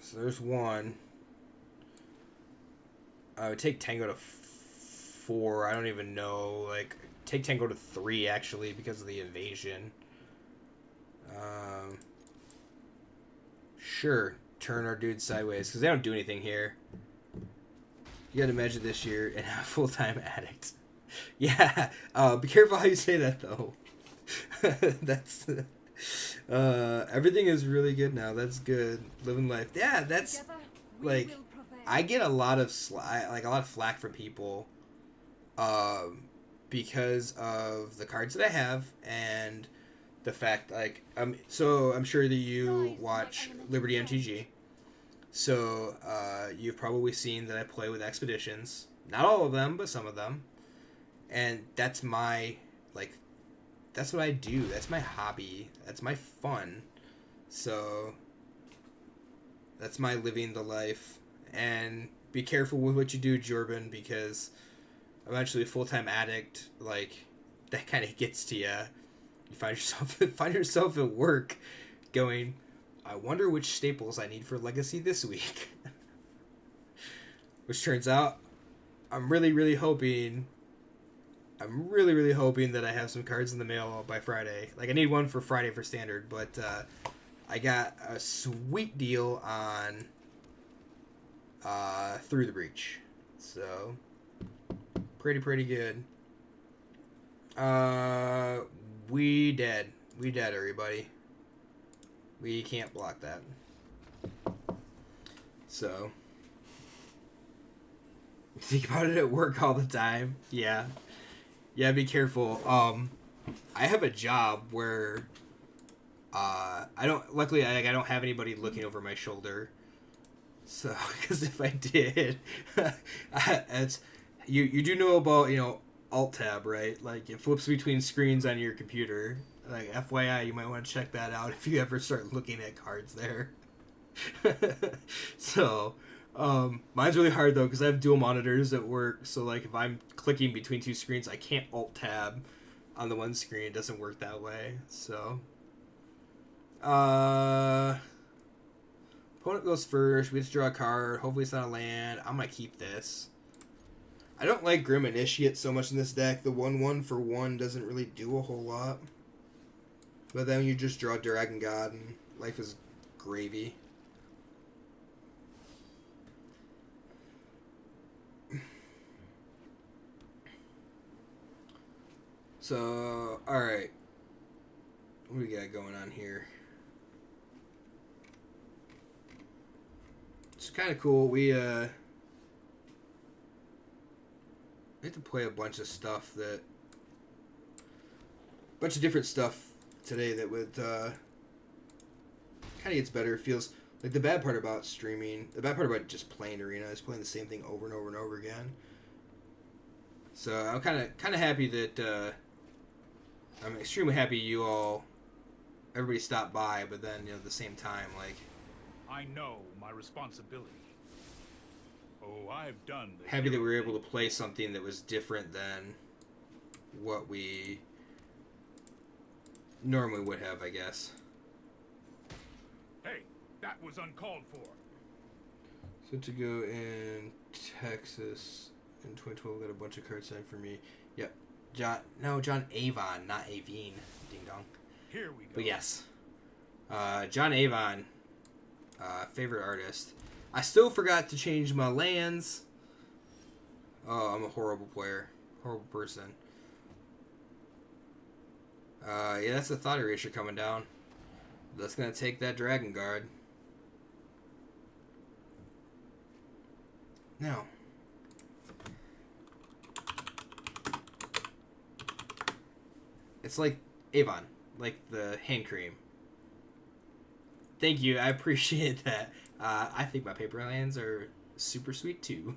So there's one. I would take Tango to 4. I don't even know. Like, take Tango to 3, actually, because of the invasion. Sure. Turn our dude sideways, because they don't do anything here. You gotta imagine this year and a full-time addict. Yeah. Be careful how you say that, though. That's... everything is really good now. That's good. Living life. Yeah, that's... Together, like... will prevail. I get a lot of flack from people because of the cards that I have and the fact so I'm sure that you watch Liberty MTG. So you've probably seen that I play with expeditions. Not all of them, but some of them. And that's my that's what I do. That's my hobby. That's my fun. So that's my living the life. And be careful with what you do, Jordan, because eventually a full-time addict, that kind of gets to you. You find yourself at work going, I wonder which staples I need for Legacy this week. Which turns out, I'm really, really hoping that I have some cards in the mail by Friday. I need one for Friday for Standard, but I got a sweet deal on Through the Breach. So, pretty good. We dead, everybody. We can't block that. So, think about it at work all the time. Yeah, be careful. I have a job where I don't have anybody looking over my shoulder. So, because if I did, you do know about Alt Tab, right? It flips between screens on your computer. FYI, you might want to check that out if you ever start looking at cards there. So, mine's really hard though because I have dual monitors at work. So if I'm clicking between two screens, I can't Alt Tab on the one screen. It doesn't work that way. So, opponent goes first. We have to draw a card. Hopefully it's not a land. I'm gonna keep this. I don't like Grim Initiate so much in this deck. The 1/1 for 1 doesn't really do a whole lot. But then you just draw Dragon God and life is gravy. So, alright. What do we got going on here? It's kind of cool. We have to play a bunch of different stuff today that would kind of gets better. It feels like the bad part about about just playing Arena is playing the same thing over and over and over again. So I'm kind of happy that I'm extremely happy everybody stopped by, but then at the same time I know my responsibility. Oh, I've done the happy that we were able to play something that was different than what we normally would have, I guess. Hey, that was uncalled for. So to go in Texas in 2012, got a bunch of cards signed for me. Yep. John Avon, not Avine. Ding dong. Here we go. But yes. John Avon, favorite artist. I still forgot to change my lands. Oh, I'm a horrible player. Horrible person. Yeah, that's the Thought Erasure coming down. That's going to take that Dragon Guard. Now. It's like Avon. Like the hand cream. Thank you. I appreciate that. I think my paper lands are super sweet too.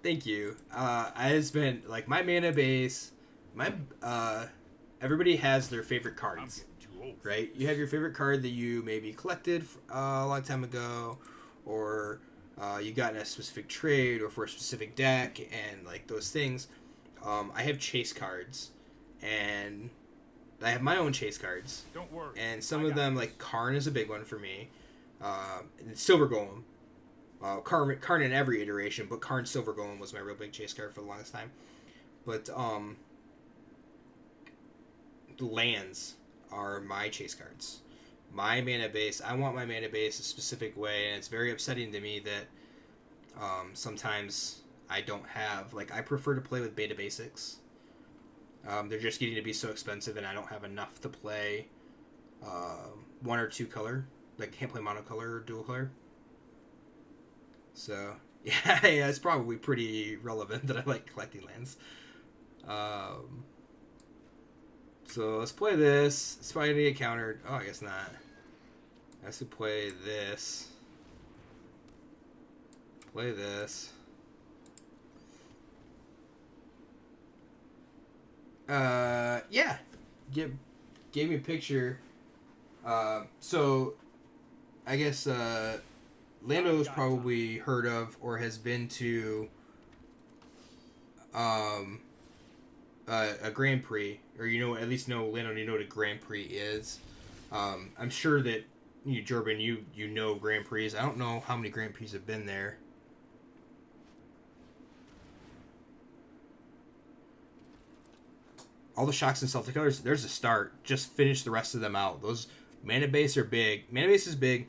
Thank you. I just been my mana base. Everybody has their favorite cards. old. right? You have your favorite card that you maybe collected a long time ago, or you got in a specific trade or for a specific deck, and like those things. I have chase cards, and I have my own chase cards, Don't worry. and some I of got them, this. like Karn is a big one for me. And Silver Golem. Karn in every iteration, but Karn Silver Golem was my real big chase card for the longest time. But the lands are my chase cards. My mana base, I want my mana base a specific way, and it's very upsetting to me that sometimes I don't have, like, I prefer to play with beta basics. They're just getting to be so expensive, and I don't have enough to play one or two color. Like, can't play monocolor or dual color. So, yeah, it's probably pretty relevant that I like collecting lands. So let's play this. It's probably gonna get countered. Oh, I guess not. I have to play this. Play this. Yeah. Gave me a picture. So, I guess, Lando's probably heard of or has been to a Grand Prix, or at least know Lando, you know what a Grand Prix is. I'm sure that you, Jordan, you know Grand Prix. I don't know how many Grand Prix have been there. All the shocks and Celtic colors, there's a start. Just finish the rest of them out. Those mana base are big. Mana base is big.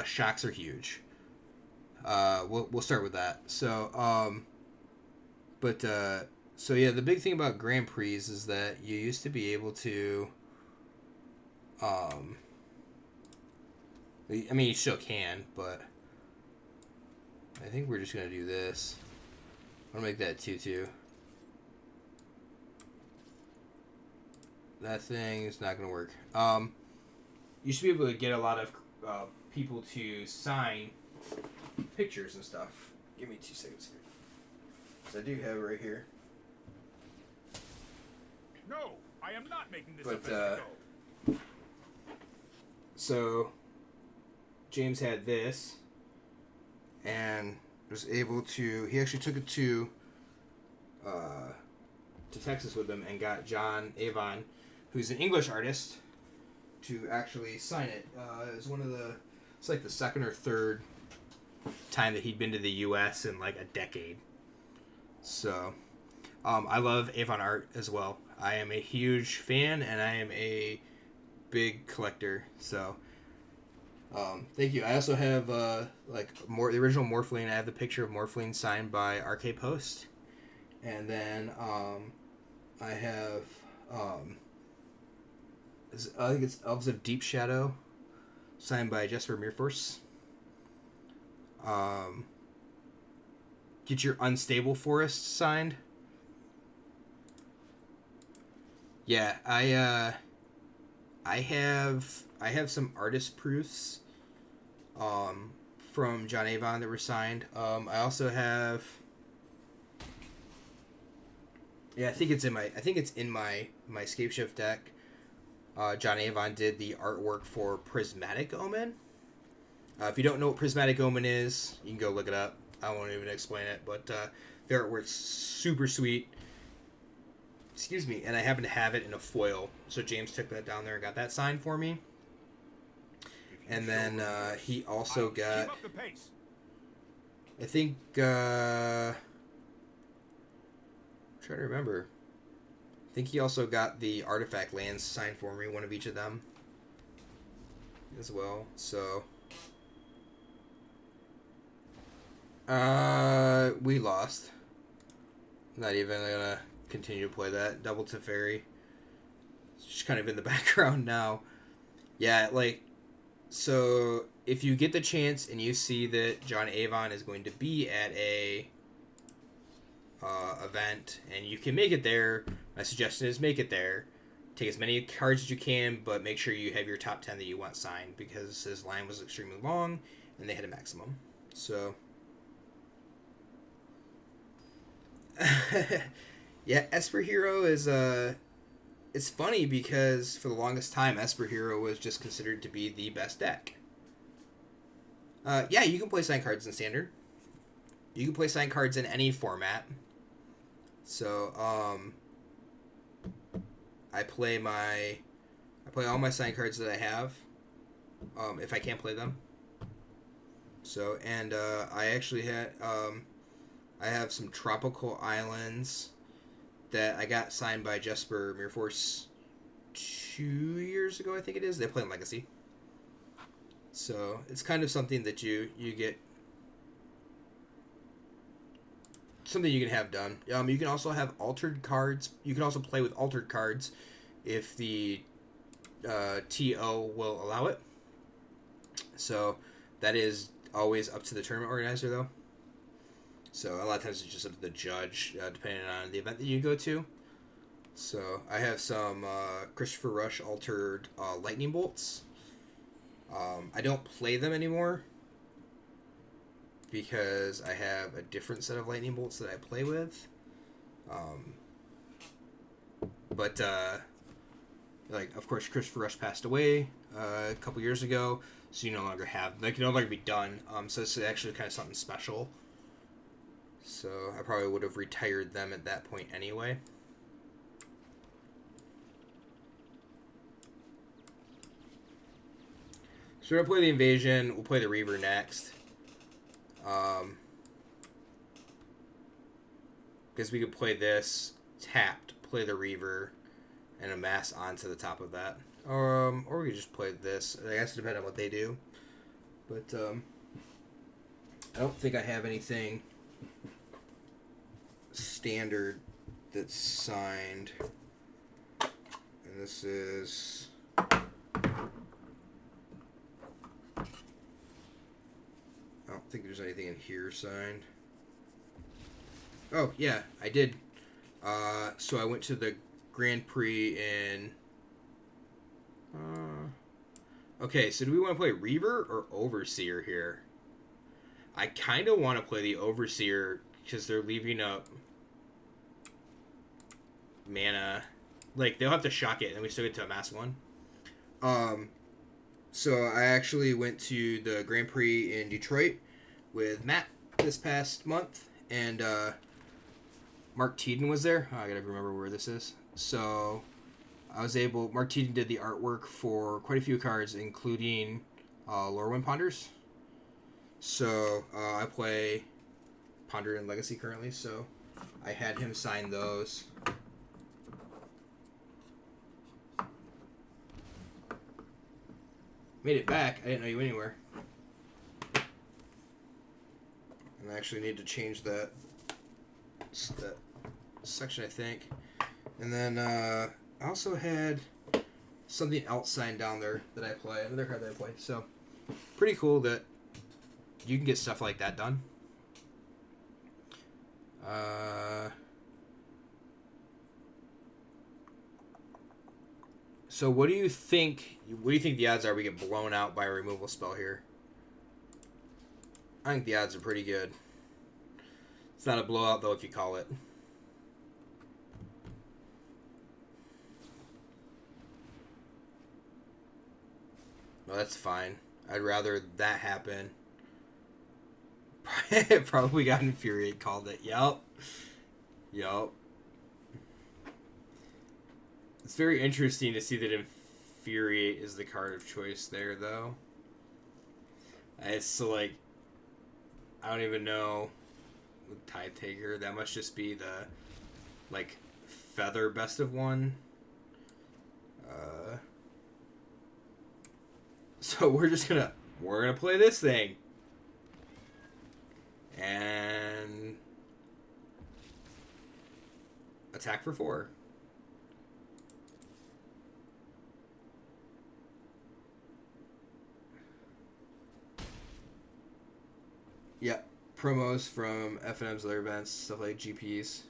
Shocks are huge. We'll start with that. So, so yeah, the big thing about Grand Prix is that you used to be able to, I mean, you still can, but I think we're just gonna do this. I'm gonna make that 2/2. That thing is not gonna work. You should be able to get a lot of people to sign pictures and stuff. Give me 2 seconds here. 'Cause I do have it right here. No, I am not making this But, event go. So, James had this, and was able to. He actually took it to Texas with him and got John Avon, who's an English artist, to actually sign it. It's it's like the second or third time that he'd been to the U.S. in like a decade. So, I love Avon art as well. I am a huge fan, and I am a big collector. So, thank you. I also have the original Morphling. I have the picture of Morphling signed by RK Post, and then I have I think it's Elves of Deep Shadow, signed by Jesper Meerforce. Get your Unstable Forest signed. Yeah, I have some artist proofs from John Avon that were signed. I also have, I think it's in my Scape Shift deck. John Avon did the artwork for Prismatic Omen. If you don't know what Prismatic Omen is, you can go look it up. I won't even explain it, but their artwork's super sweet. Excuse me, and I happen to have it in a foil, so James took that down there and got that signed for me. And then he also got, Keep up the pace. I think, I'm trying to remember. I think he also got the artifact lands signed for me, one of each of them as well. So, we lost. Not even gonna continue to play that. Double Teferi. It's just kind of in the background now. Yeah, so if you get the chance and you see that John Avon is going to be at a event and you can make it there, my suggestion is make it there. Take as many cards as you can, but make sure you have your top 10 that you want signed, because his line was extremely long and they had a maximum. So yeah, Esper Hero is it's funny because for the longest time, Esper Hero was just considered to be the best deck. Yeah, you can play sign cards in Standard. You can play sign cards in any format. So, I play all my sign cards that I have, if I can't play them. So, and I actually had, I have some Tropical Islands that I got signed by Jesper Mirforce 2 years ago, I think it is. They play in Legacy. So, it's kind of something that you get, something you can have done. You can also have altered cards. You can also play with altered cards if the TO will allow it. So, that is always up to the tournament organizer, though. So a lot of times it's just up to the judge, depending on the event that you go to. So I have some Christopher Rush altered lightning bolts. I don't play them anymore because I have a different set of lightning bolts that I play with. But like, of course, Christopher Rush passed away a couple years ago, so you no longer have. They can no longer be done. So it's actually kind of something special. So I probably would have retired them at that point anyway. So we're going to play the Invasion. We'll play the Reaver next. Because we could play this tapped, play the Reaver, and amass onto the top of that. Or we could just play this. I guess it depends on what they do. But I don't think I have anything standard that's signed. And this is... I don't think there's anything in here signed. Oh, yeah, I did. So I went to the Grand Prix in... okay, so do we want to play Reaver or Overseer here? I kind of want to play the Overseer because they're leaving up mana. Like, they'll have to shock it, and then we still get to amass one. So I actually went to the Grand Prix in Detroit with Matt this past month, and Mark Teeden was there. Oh, I gotta remember where this is. So I was able... Mark Teeden did the artwork for quite a few cards, including Lorwyn Ponders. So I play Ponder and Legacy currently, so I had him sign those. Made it back. I didn't know you anywhere. And I actually need to change that section, I think. And then I also had something else signed down there that I play. Another card that I play. So pretty cool that you can get stuff like that done. So what do you think? What do you think the odds are we get blown out by a removal spell here? I think the odds are pretty good. It's not a blowout though if you call it. Well, that's fine. I'd rather that happen. Probably got Infuriate, called it. Yup. It's very interesting to see that Infuriate is the card of choice there, though. It's so, like, I don't even know. With Tithe Taker, that must just be the, like, feather best of one. So we're gonna play this thing. And attack for 4. Yeah, promos from FNM's other events, stuff like GPs.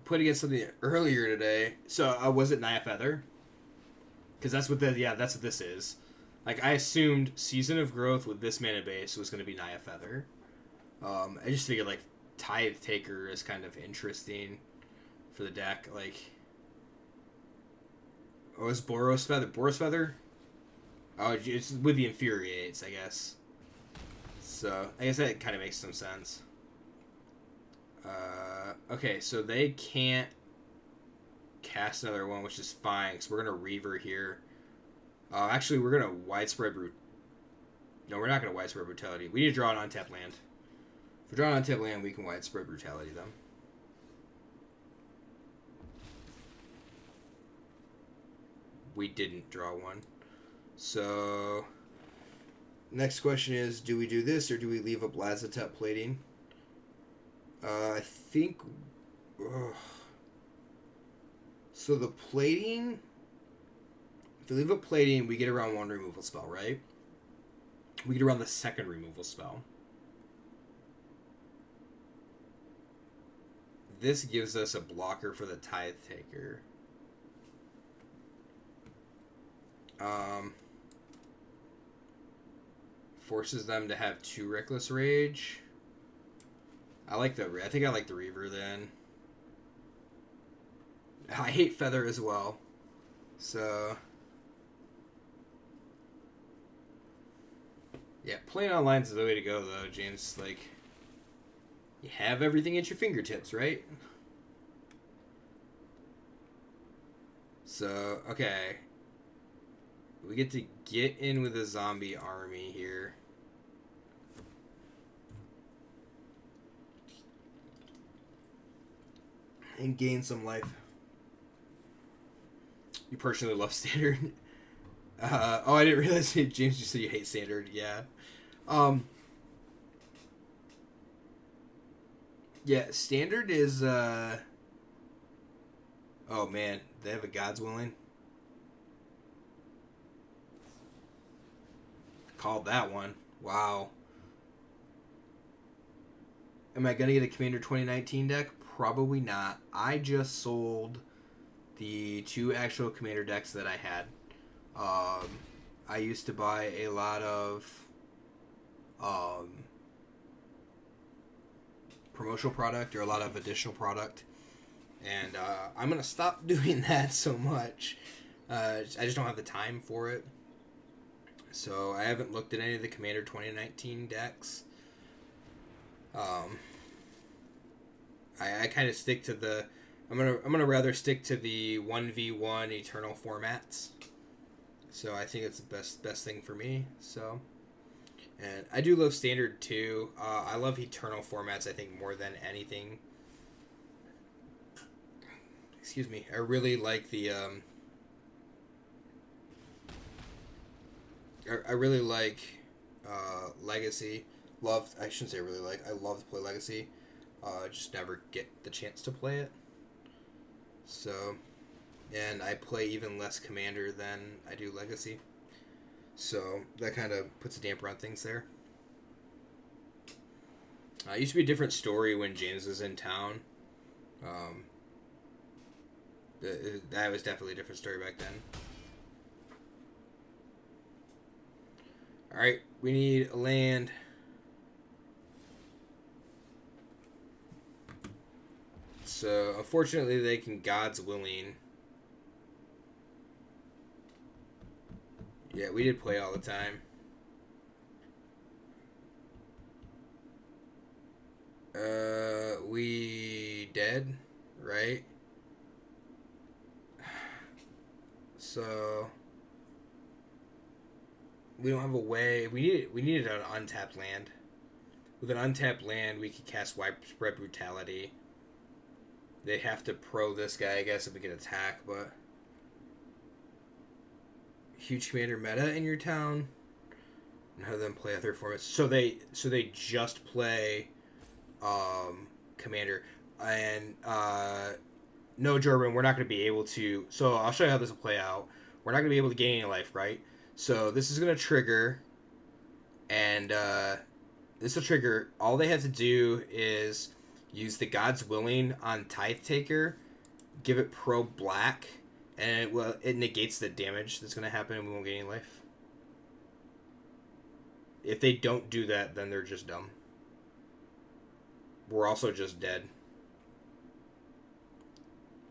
Played against something earlier today. So was it Naya Feather? Because that's what that's what this is. Like, I assumed Season of Growth with this mana base was going to be Naya Feather. I just figured, like, Tithe Taker is kind of interesting for the deck. Like, Oh, it's Boros Feather. Boros Feather? Oh, it's with the Infuriates, I guess. So, I guess that kind of makes some sense. Okay, so they can't cast another one, which is fine, because we're going to Reaver here. Actually, we're going to Widespread Brute. No, we're not going to Widespread Brutality. We need to draw an untapped land. If we draw an untapped land, we can Widespread Brutality them. We didn't draw one. So, next question is, do we do this or do we leave up Lazatep plating? I think... Ugh. So the plating... If we leave up plating, we get around one removal spell, right? We get around the second removal spell. This gives us a blocker for the Tithe Taker. Forces them to have 2 Reckless Rage. I think I like the Reaver then. I hate Feather as well. So... Yeah, playing online is the way to go, though, James. Like, you have everything at your fingertips, right? So, okay. We get to get in with a zombie army here. And gain some life. You personally love Standard. Oh, I didn't realize, James, you said you hate Standard. Yeah. Yeah, Standard is, oh, man. They have a God's Willing. Called that one. Wow. Am I going to get a Commander 2019 deck? Probably not. I just sold the 2 actual Commander decks that I had. I used to buy a lot of promotional product or a lot of additional product. And I'm going to stop doing that so much. I just don't have the time for it. So I haven't looked at any of the Commander 2019 decks. I kind of stick to the... I'm gonna rather stick to the 1v1 Eternal formats. So I think it's the best thing for me. So, and I do love Standard too. I love Eternal formats, I think, more than anything. Excuse me. I really like the I really like Legacy. I shouldn't say really like. I love to play Legacy. Just never get the chance to play it. So, and I play even less Commander than I do Legacy. So that kind of puts a damper on things there. It used to be a different story when James was in town. That was definitely a different story back then. Alright, we need a land. So, unfortunately, they can God's Willing. Yeah, we did play all the time. We dead, right? So we don't have a way. We needed an untapped land. With an untapped land, we could cast Widespread Brutality. They have to pro this guy, I guess, if we can attack, but huge commander meta in your town. And have them play other formats. So they just play commander. And no, Jordan, we're not going to be able to. So I'll show you how this will play out. We're not going to be able to gain any life, right? So this is going to trigger. And this will trigger. All they have to do is use the God's Willing on Tithe Taker. Give it pro black. And it negates the damage that's going to happen and we won't get any life. If they don't do that, then they're just dumb. We're also just dead.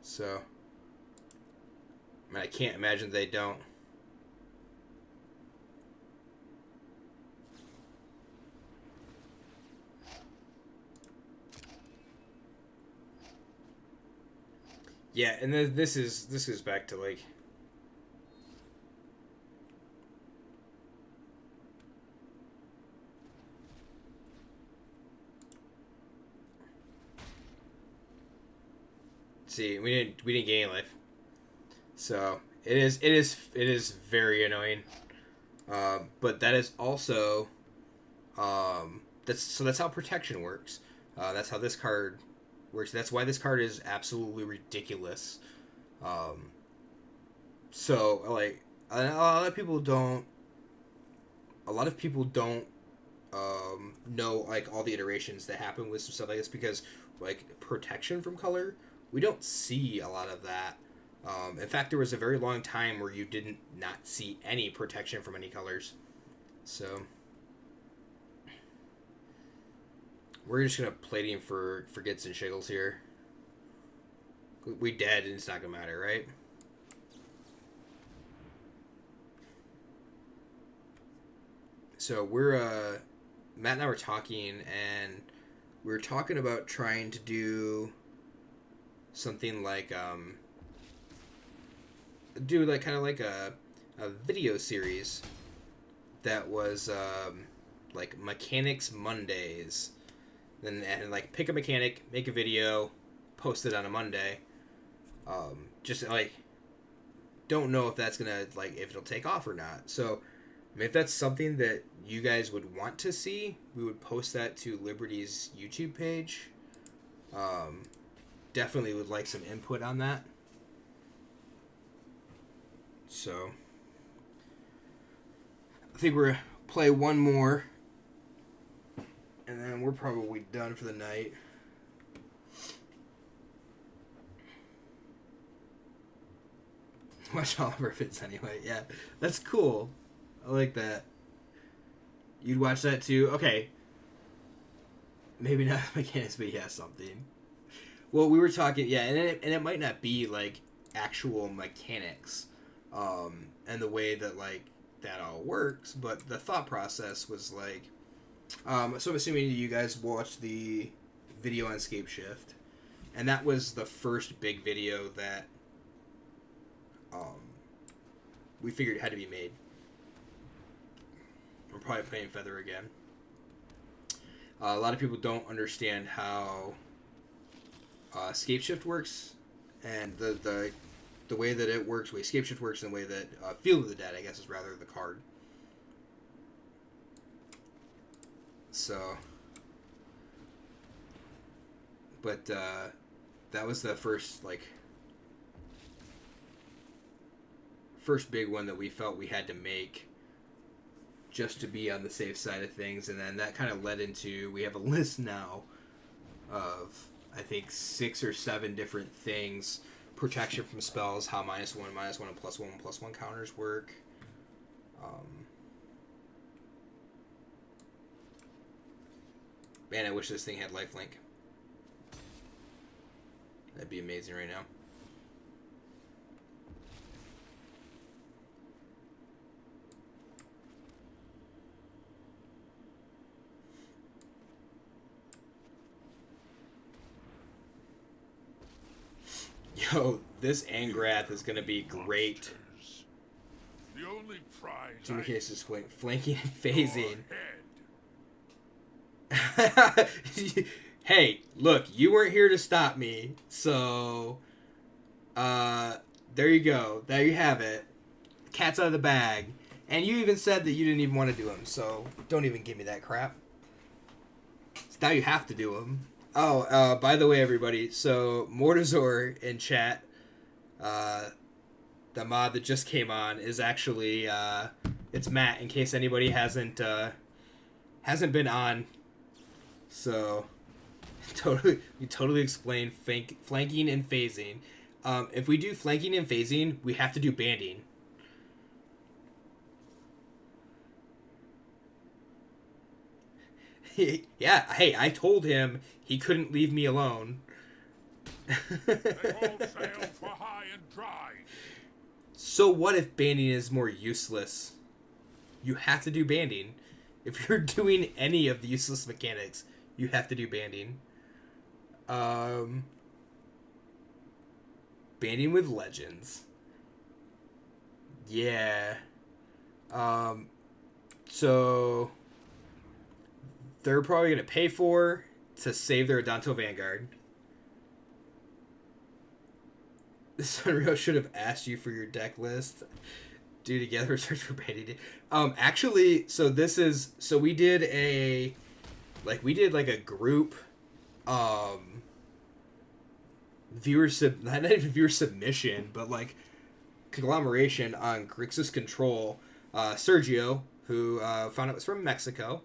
So, I mean, I can't imagine they don't. Yeah, and then this is back to like. See, we didn't gain any life, so it is very annoying. But that is also that's how protection works. That's how this card works. That's why this card is absolutely ridiculous. So like a lot of people don't. A lot of people don't know like all the iterations that happen with some stuff like this because like protection from color, we don't see a lot of that. In fact, there was a very long time where you didn't not see any protection from any colors. So we're just gonna play team for gets and shiggles here. We dead and it's not gonna matter, right? So we're Matt and I were talking, and we were talking about trying to do something like do like kind of like a video series that was like Mechanics Mondays, and like pick a mechanic, make a video, post it on a Monday. Just like don't know if that's gonna like if it'll take off or not. So I mean, if that's something that you guys would want to see, we would post that to Liberty's YouTube page. Definitely would like some input on that. So I think we're gonna play one more, and then we're probably done for the night. Watch all of our vids anyway. Yeah, that's cool. I like that. You'd watch that too? Okay. Maybe not mechanics, but yeah, something. Well, we were talking, yeah, and it might not be like actual mechanics, and the way that like that all works, but the thought process was like, so I'm assuming you guys watched the video on Scape Shift, and that was the first big video that we figured had to be made. We're probably playing Feather again. A lot of people don't understand how Scape Shift works, and the way that it works, the way Scape Shift works, and the way that Field of the Dead, I guess, is rather the card. So, but that was the first big one that we felt we had to make just to be on the safe side of things, and then that kind of led into, we have a list now of I think 6 or 7 different things: protection from spells, how -1, -1, and +1 counters work. Man, I wish this thing had lifelink. That'd be amazing right now. Yo, this Angrath is gonna be great. The only prize. Two cases flanking and phasing. Hey, look, you weren't here to stop me, so there you go. There you have it. Cat's out of the bag. And you even said that you didn't even want to do them, so don't even give me that crap. So now you have to do them. Oh, by the way, everybody, so Mortazor in chat, the mod that just came on is actually, it's Matt, in case anybody hasn't been on. So, we totally explain flanking and phasing. If we do flanking and phasing, we have to do banding. Yeah, hey, I told him he couldn't leave me alone. They all sail for high and dry. So what if banding is more useless? You have to do banding. If you're doing any of the useless mechanics, you have to do banding. Banding with legends. Yeah. So they're probably gonna pay for to save their Adanto Vanguard. Sunrio should have asked you for your deck list. Do together search for banding. Actually, so we did a group not even viewer submission, but like conglomeration on Grixis Control. Sergio, who found out was from Mexico.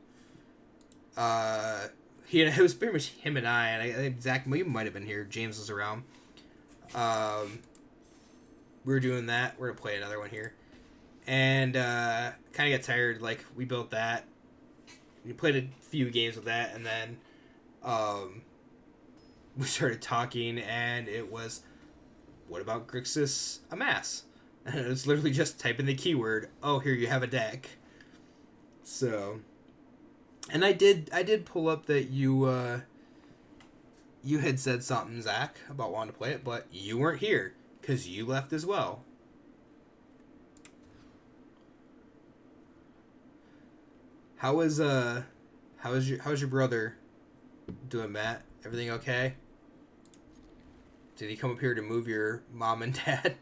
It was pretty much him and I, and I think Zach might have been here. James was around. We were doing that. We're gonna play another one here, and kind of got tired. Like, we built that. We played a few games with that, and then we started talking, and it was, what about Grixis Amass? And it was literally just type in the keyword. Oh, here you have a deck. So, and I did pull up that you had said something, Zach, about wanting to play it, but you weren't here because you left as well. How's your brother doing, Matt? Everything okay? Did he come up here to move your mom and dad?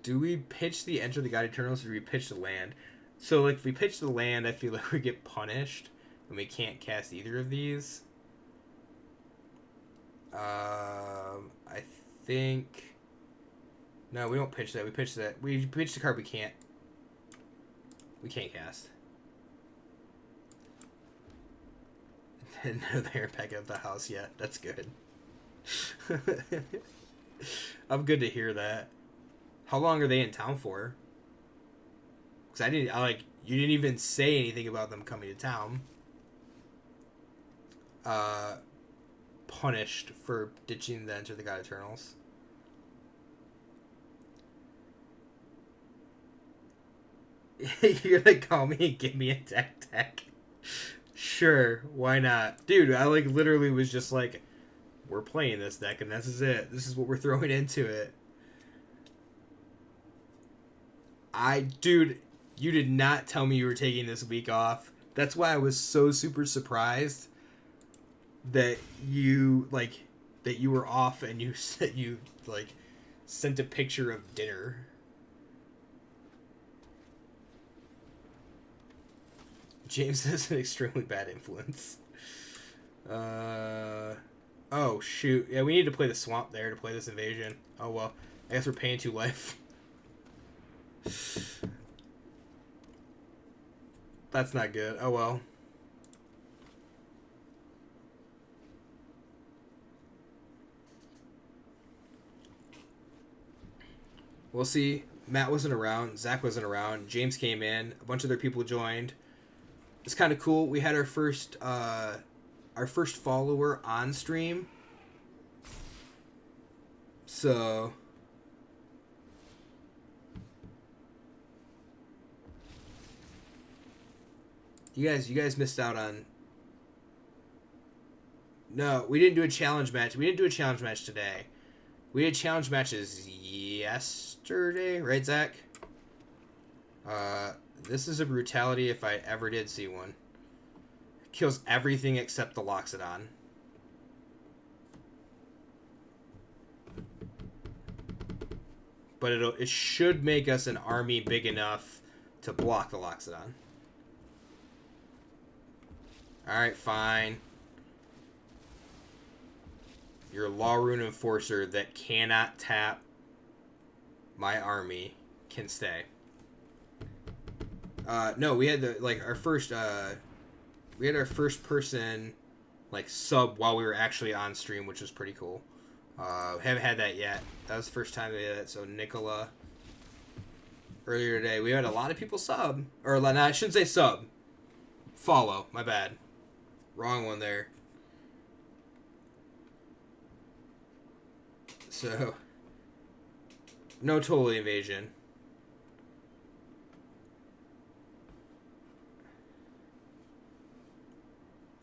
Do we pitch the Enter the God Eternals, or do we pitch the land? So, like, if we pitch the land, I feel like we get punished, and we can't cast either of these. I think... No, we don't pitch that. We pitch that. We pitch the card we can't cast. And no, they're back at the house yet. That's good. I'm good to hear that. How long are they in town for? Because you didn't even say anything about them coming to town. Punished for ditching the Enter the God Eternals. You're gonna call me and give me a deck? Sure, why not? Dude, I literally was just like, we're playing this deck and this is it. This is what we're throwing into it. Dude, you did not tell me you were taking this week off. That's why I was so super surprised that you were off, and you said you sent a picture of dinner. James is an extremely bad influence. Oh, shoot. Yeah, we need to play the swamp there to play this invasion. Oh, well. I guess we're paying 2 life. That's not good. Oh, well. We'll see. Matt wasn't around. Zach wasn't around. James came in. A bunch of other people joined. It's kind of cool. We had our first follower on stream. So you guys missed out on. No, we didn't do a challenge match. We didn't do a challenge match today. We did challenge matches yesterday, right, Zach? This is a brutality if I ever did see one. Kills everything except the Loxodon. But it should make us an army big enough to block the Loxodon. Alright, fine. Your Law Rune Enforcer that cannot tap my army can stay. No, we had our first person sub while we were actually on stream, which was pretty cool. Haven't had that yet. That was the first time they did it. So Nicola, earlier today, we had a lot of people sub, or no, I shouldn't say sub. Follow. My bad. Wrong one there. So, no total invasion.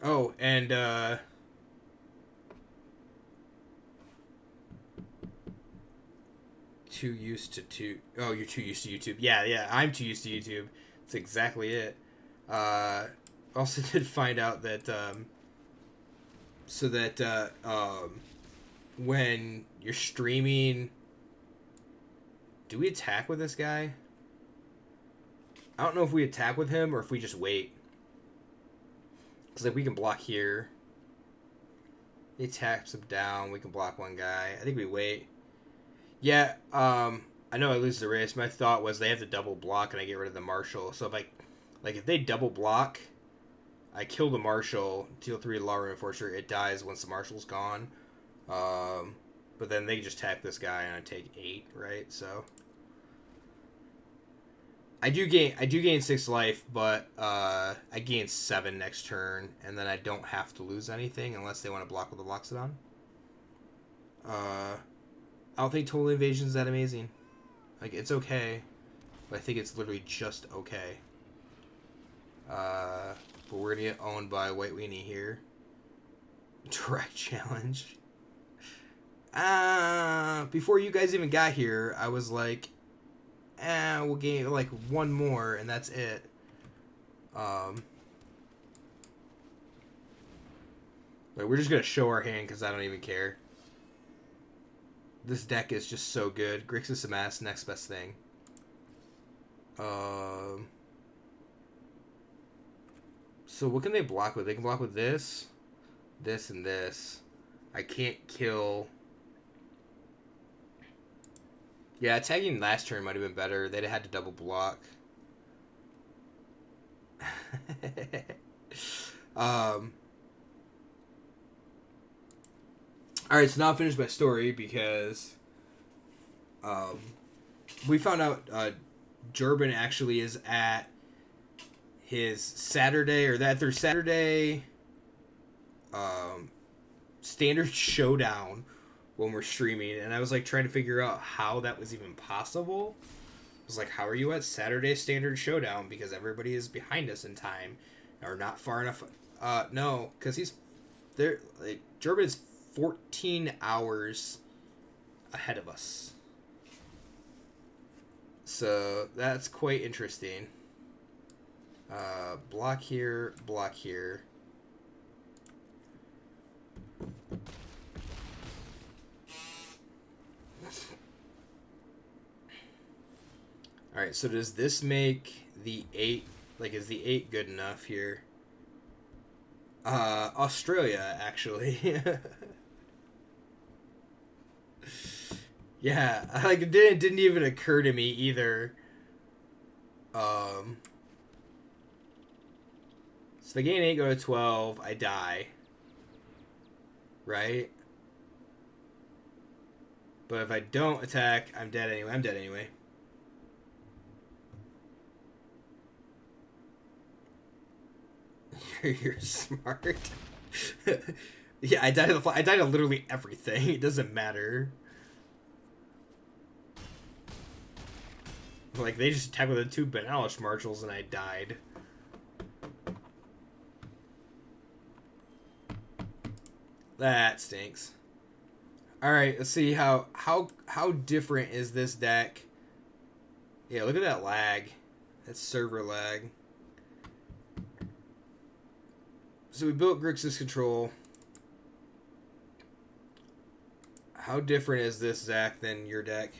Oh, and too used to Oh, you're too used to YouTube. Yeah, I'm too used to YouTube. That's exactly it. Also did find out that when you're streaming, do we attack with this guy? I don't know if we attack with him or if we just wait. Because like we can block here. He attacks him down. We can block one guy. I think we wait. Yeah, I know I lose the race. My thought was they have to double block and I get rid of the Marshal. So if they double block, I kill the Marshal, deal 3 Law Reinforcer, it dies once the Marshal's gone. But then they just attack this guy and I take 8, right? So I do gain 6 life, but I gain 7 next turn, and then I don't have to lose anything unless they want to block with the Loxodon. I don't think Total Invasion is that amazing. Like, it's okay, but I think it's literally just okay. But we're gonna get owned by White Weenie here. Direct challenge. Before you guys even got here, I was like, we'll gain like 1 more, and that's it. Like, we're just gonna show our hand because I don't even care. This deck is just so good. Grixis Amass, next best thing. So what can they block with? They can block with this, this, and this. I can't kill. Yeah, tagging last turn might have been better. They'd have had to double block. Alright, so now I'll finish my story because we found out Durbin actually is at his Saturday, or that their Saturday standard showdown when we're streaming, and I was like trying to figure out how that was even possible. I was like, how are you at Saturday standard showdown? Because everybody is behind us in time or not far enough. No, because he's there. Like, Durbin is 14 hours ahead of us. So that's quite interesting. Block here, block here. Alright, so does this make the 8, like, is the 8 good enough here? Australia, actually. Yeah, like, it didn't even occur to me either. So if I gain 8, go to 12, I die. Right? But if I don't attack, I'm dead anyway. You're smart. Yeah, I died of literally everything. It doesn't matter. Like, they just attacked with the 2 Benalish Marshals and I died. That stinks. Alright, let's see how different is this deck. Yeah, look at that lag. That's server lag. So we built Grixis Control. How different is this, Zach, than your deck?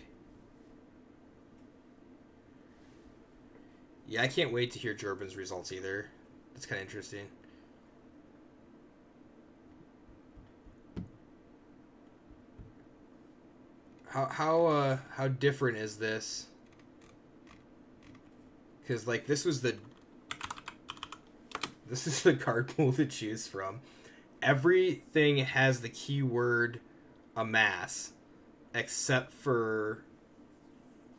Yeah, I can't wait to hear Durbin's results either. That's kind of interesting. How different is this? Because, like, this is the card pool to choose from. Everything has the keyword amass except for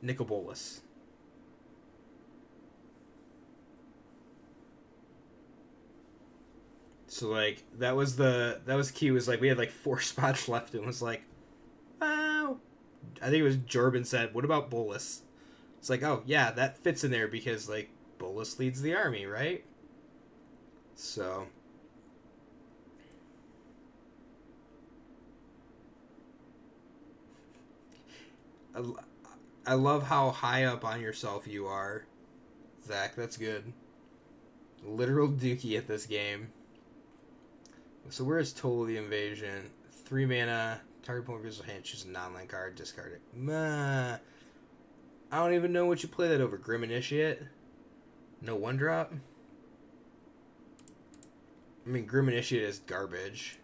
Nicol Bolas. So, like, that was key, was like we had like 4 spots left and was like, I think it was Jordan said, "What about Bolus?" It's like, oh yeah, that fits in there because like Bolus leads the army, right? So. I love how high up on yourself you are, Zach. That's good. Literal dookie at this game. So where's Total the Invasion? 3 mana, target opponent reveals hand, choose a non-land card, discard it. I don't even know what you play that over. Grim Initiate? No 1-drop? I mean, Grim Initiate is garbage.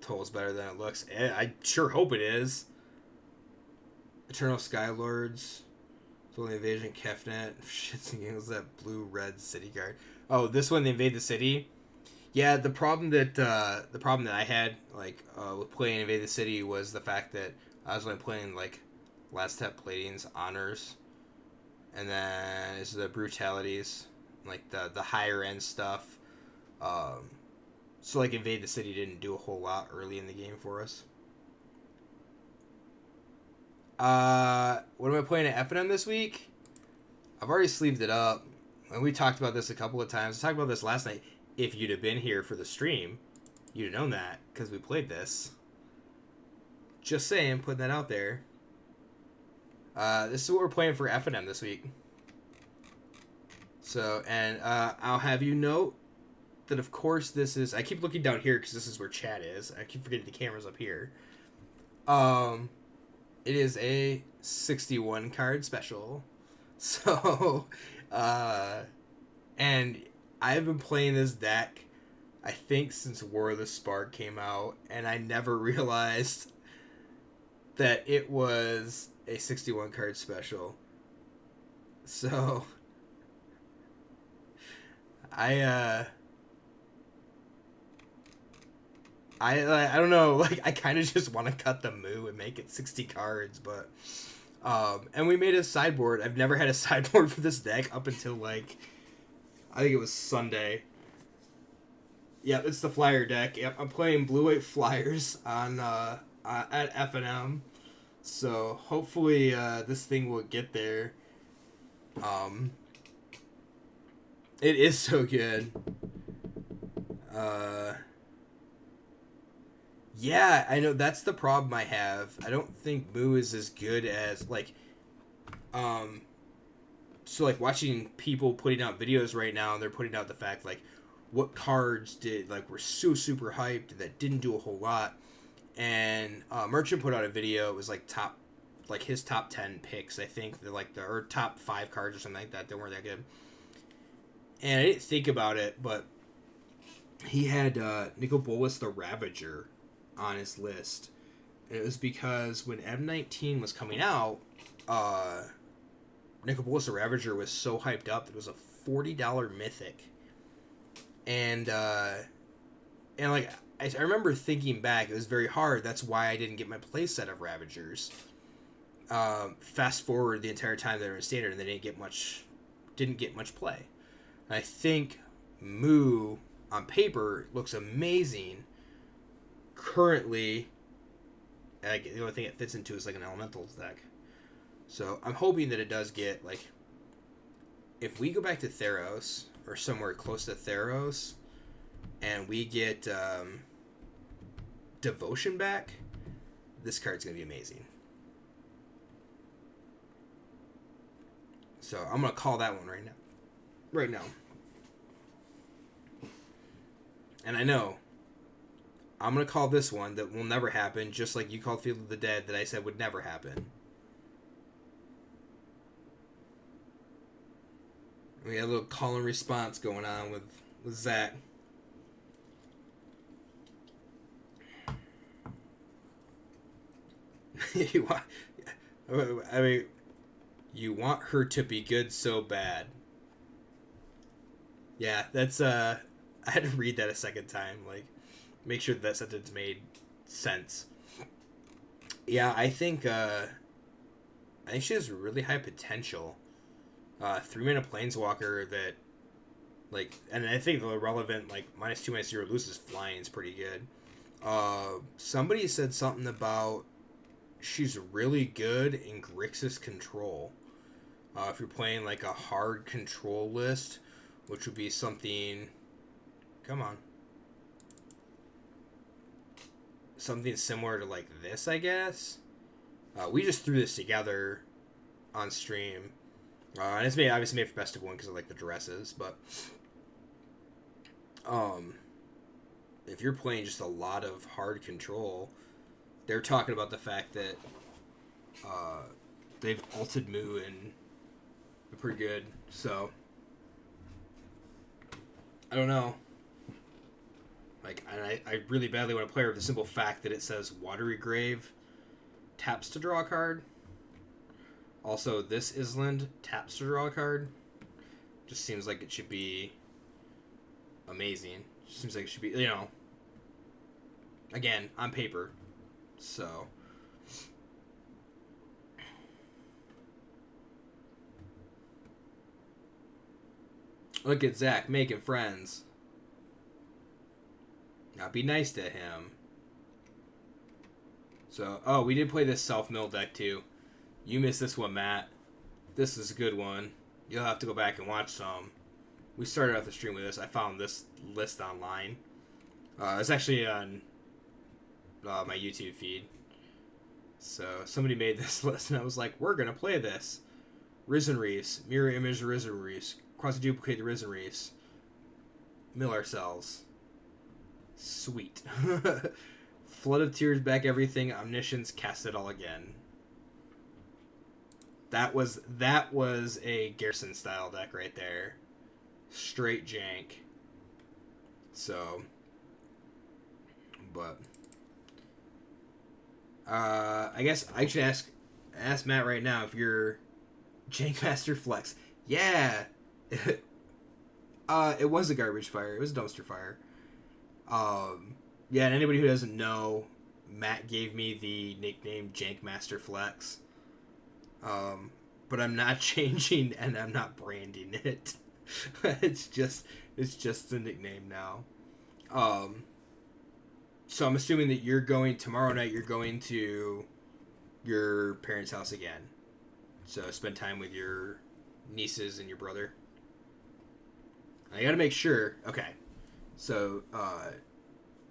Toll's better than it looks. I sure hope it is. Eternal Skylords. Total Invasion, Kefnet. Shit's and giggles, that blue-red city card. Oh, this one, they invade the city? Yeah, the problem that I had, like, with playing Invade the City was the fact that I was only playing, like, Last Step Platings, Honors, and then it's the Brutalities, like, the higher-end stuff. So, like, Invade the City didn't do a whole lot early in the game for us. What am I playing at F&M this week? I've already sleeved it up. And we talked about this a couple of times. I talked about this last night. If you'd have been here for the stream, you'd have known that, because we played this. Just saying, putting that out there. This is what we're playing for F&M this week. So, and I'll have you note that, of course, this is... I keep looking down here because this is where chat is. I keep forgetting the camera's up here. It is a 61 card special. So, and I've been playing this deck, I think, since War of the Spark came out, and I never realized that it was a 61 card special. So, I don't know, like, I kind of just want to cut the moo and make it 60 cards, but, and we made a sideboard. I've never had a sideboard for this deck up until, like, I think it was Sunday. Yeah, it's the flyer deck. Yep, I'm playing blue-white flyers on, at F&M, so hopefully, this thing will get there. It is so good. Yeah, I know, that's the problem I have. I don't think Moo is as good as, like, so, like, watching people putting out videos right now, and they're putting out the fact, like, what cards did, like, were so super hyped that didn't do a whole lot. And, Merchant put out a video, it was, like, his top 10 picks, I think, or top 5 cards or something like that weren't that good. And I didn't think about it, but he had, Nicol Bolas the Ravager on his list. And it was because when M19 was coming out, Nicol Bolas the Ravager was so hyped up that it was a $40 mythic. And like, I remember thinking back, it was very hard. That's why I didn't get my playset of Ravagers. Fast forward the entire time they were in Standard, and they didn't get much play. And I think Moo, on paper, looks amazing. Currently, the only thing it fits into is, like, an Elementals deck. So, I'm hoping that it does get, like, if we go back to Theros, or somewhere close to Theros, and we get Devotion back, this card's going to be amazing. So, I'm going to call that one right now. And I know, I'm going to call this one that will never happen, just like you called Field of the Dead that I said would never happen. We had a little call and response going on with Zach. You want her to be good so bad. Yeah, that's, I had to read that a second time, like, make sure that sentence made sense. Yeah, I think she has really high potential. 3-mana Planeswalker that, like, and I think the relevant, like, -2/-0 loses flying is pretty good. Somebody said something about she's really good in Grixis control. If you're playing like a hard control list, which would be something... Come on. Something similar to like this, I guess. We just threw this together on stream. And it's obviously made for best of one because of like the dresses, but if you're playing just a lot of hard control, they're talking about the fact that they've ulted Moo and they're pretty good. So I don't know. Like, I really badly want to play her with the simple fact that it says Watery Grave taps to draw a card. Also, this Island taps to draw a card. Just seems like it should be amazing. Just seems like it should be, you know, again, on paper. So, look at Zach making friends. Now be nice to him. So, oh, we did play this self-mill deck too. You missed this one, Matt. This is a good one. You'll have to go back and watch some. We started off the stream with this. I found this list online. It's actually on my YouTube feed. So somebody made this list, and I was like, we're going to play this. Risen Reefs. Mirror image Risen Reefs. Quasi-duplicate the Risen Reefs. Mill ourselves. Sweet. Flood of Tears, back everything. Omniscience, cast it all again. That was a Garrison style deck right there. Straight jank. So, but I guess I should ask Matt right now if you're Jankmaster Flex. Yeah. It was a garbage fire. It was a dumpster fire. Yeah, and anybody who doesn't know, Matt gave me the nickname Jankmaster Flex. But I'm not changing and I'm not branding it. it's just a nickname now. So I'm assuming that tomorrow night you're going to your parents' house again. So spend time with your nieces and your brother. I gotta make sure. Okay. So,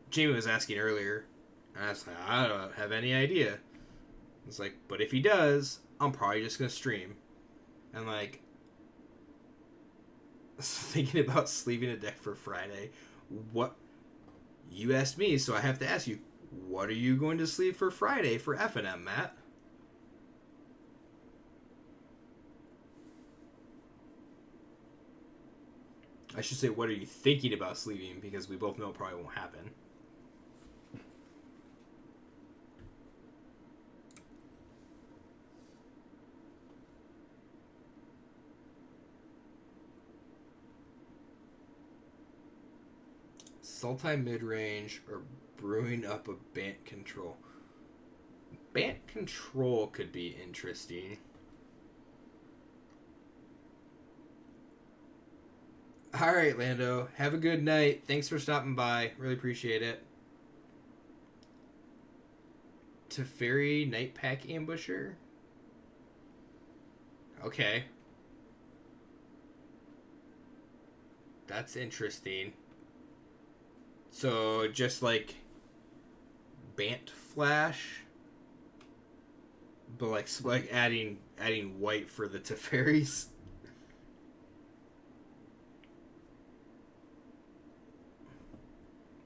Jamie was asking earlier, and I was like, I don't have any idea. It's like, but if he does, I'm probably just gonna stream. And like, thinking about sleeving a deck for Friday. What? You asked me, so I have to ask you, what are you going to sleeve for Friday for F&M, Matt? I should say, what are you thinking about sleeving? Because we both know it probably won't happen. Sultai mid-range or brewing up a Bant control. Bant control could be interesting. Alright, Lando. Have a good night. Thanks for stopping by. Really appreciate it. Teferi Night Pack Ambusher? Okay. That's interesting. So, just like Bant Flash, but like adding white for the Teferis.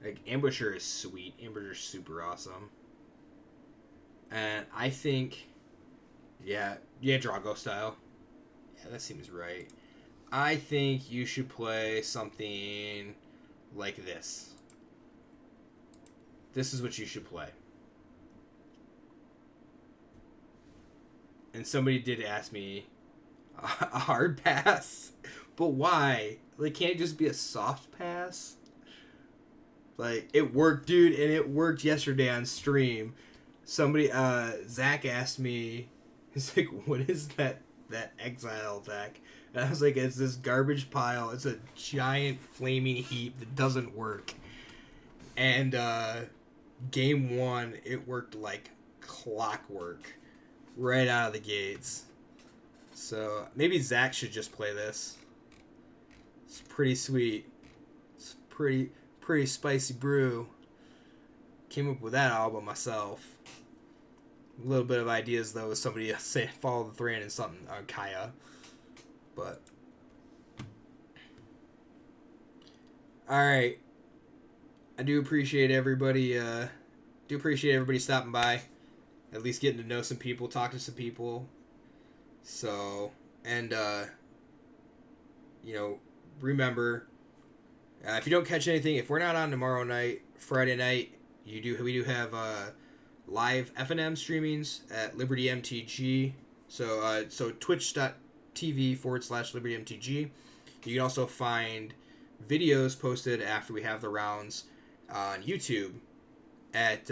Like, Ambusher is sweet. Ambusher's super awesome. And I think, yeah, Drago style. Yeah, that seems right. I think you should play something like this. This is what you should play. And somebody did ask me a hard pass, but why? Like, can't it just be a soft pass? Like, it worked, dude, and it worked yesterday on stream. Somebody, Zach asked me, he's like, what is that exile deck? And I was like, it's this garbage pile. It's a giant flaming heap that doesn't work. And, game one, it worked like clockwork right out of the gates. So maybe Zach should just play this. It's pretty sweet. It's pretty spicy brew. Came up with that all by myself. A little bit of ideas though with somebody saying follow the thread and something on Kaya. But alright. I do appreciate everybody stopping by. At least getting to know some people, talk to some people. So, and remember, if you don't catch anything, if we're not on tomorrow night, Friday night, we do have live FNM streamings at Liberty MTG. So twitch.tv/Liberty MTG. You can also find videos posted after we have the rounds on YouTube at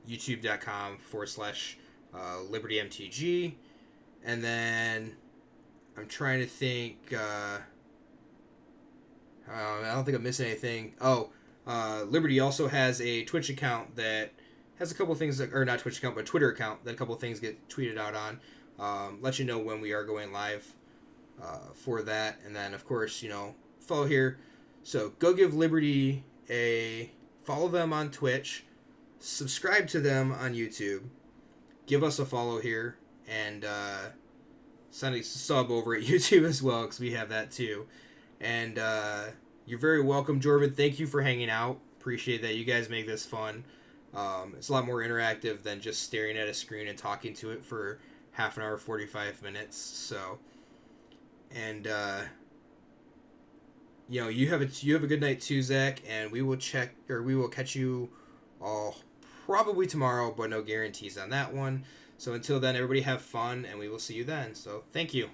youtube.com/Liberty MTG. And then I'm trying to think. I don't think I'm missing anything. Liberty also has a Twitch account that has a couple things or not Twitch account, but Twitter account that a couple things get tweeted out on. Let you know when we are going live for that, and then of course follow here. So go give Liberty a follow them on Twitch, subscribe to them on YouTube, give us a follow here, and send a sub over at YouTube as well because we have that too. And you're very welcome, Jordan. Thank you for hanging out. Appreciate that. You guys make this fun. It's a lot more interactive than just staring at a screen and talking to it for half an hour, 45 minutes. So, and you have a good night too, Zach. And we will catch you all probably tomorrow, but no guarantees on that one. So until then, everybody have fun, and we will see you then. So thank you.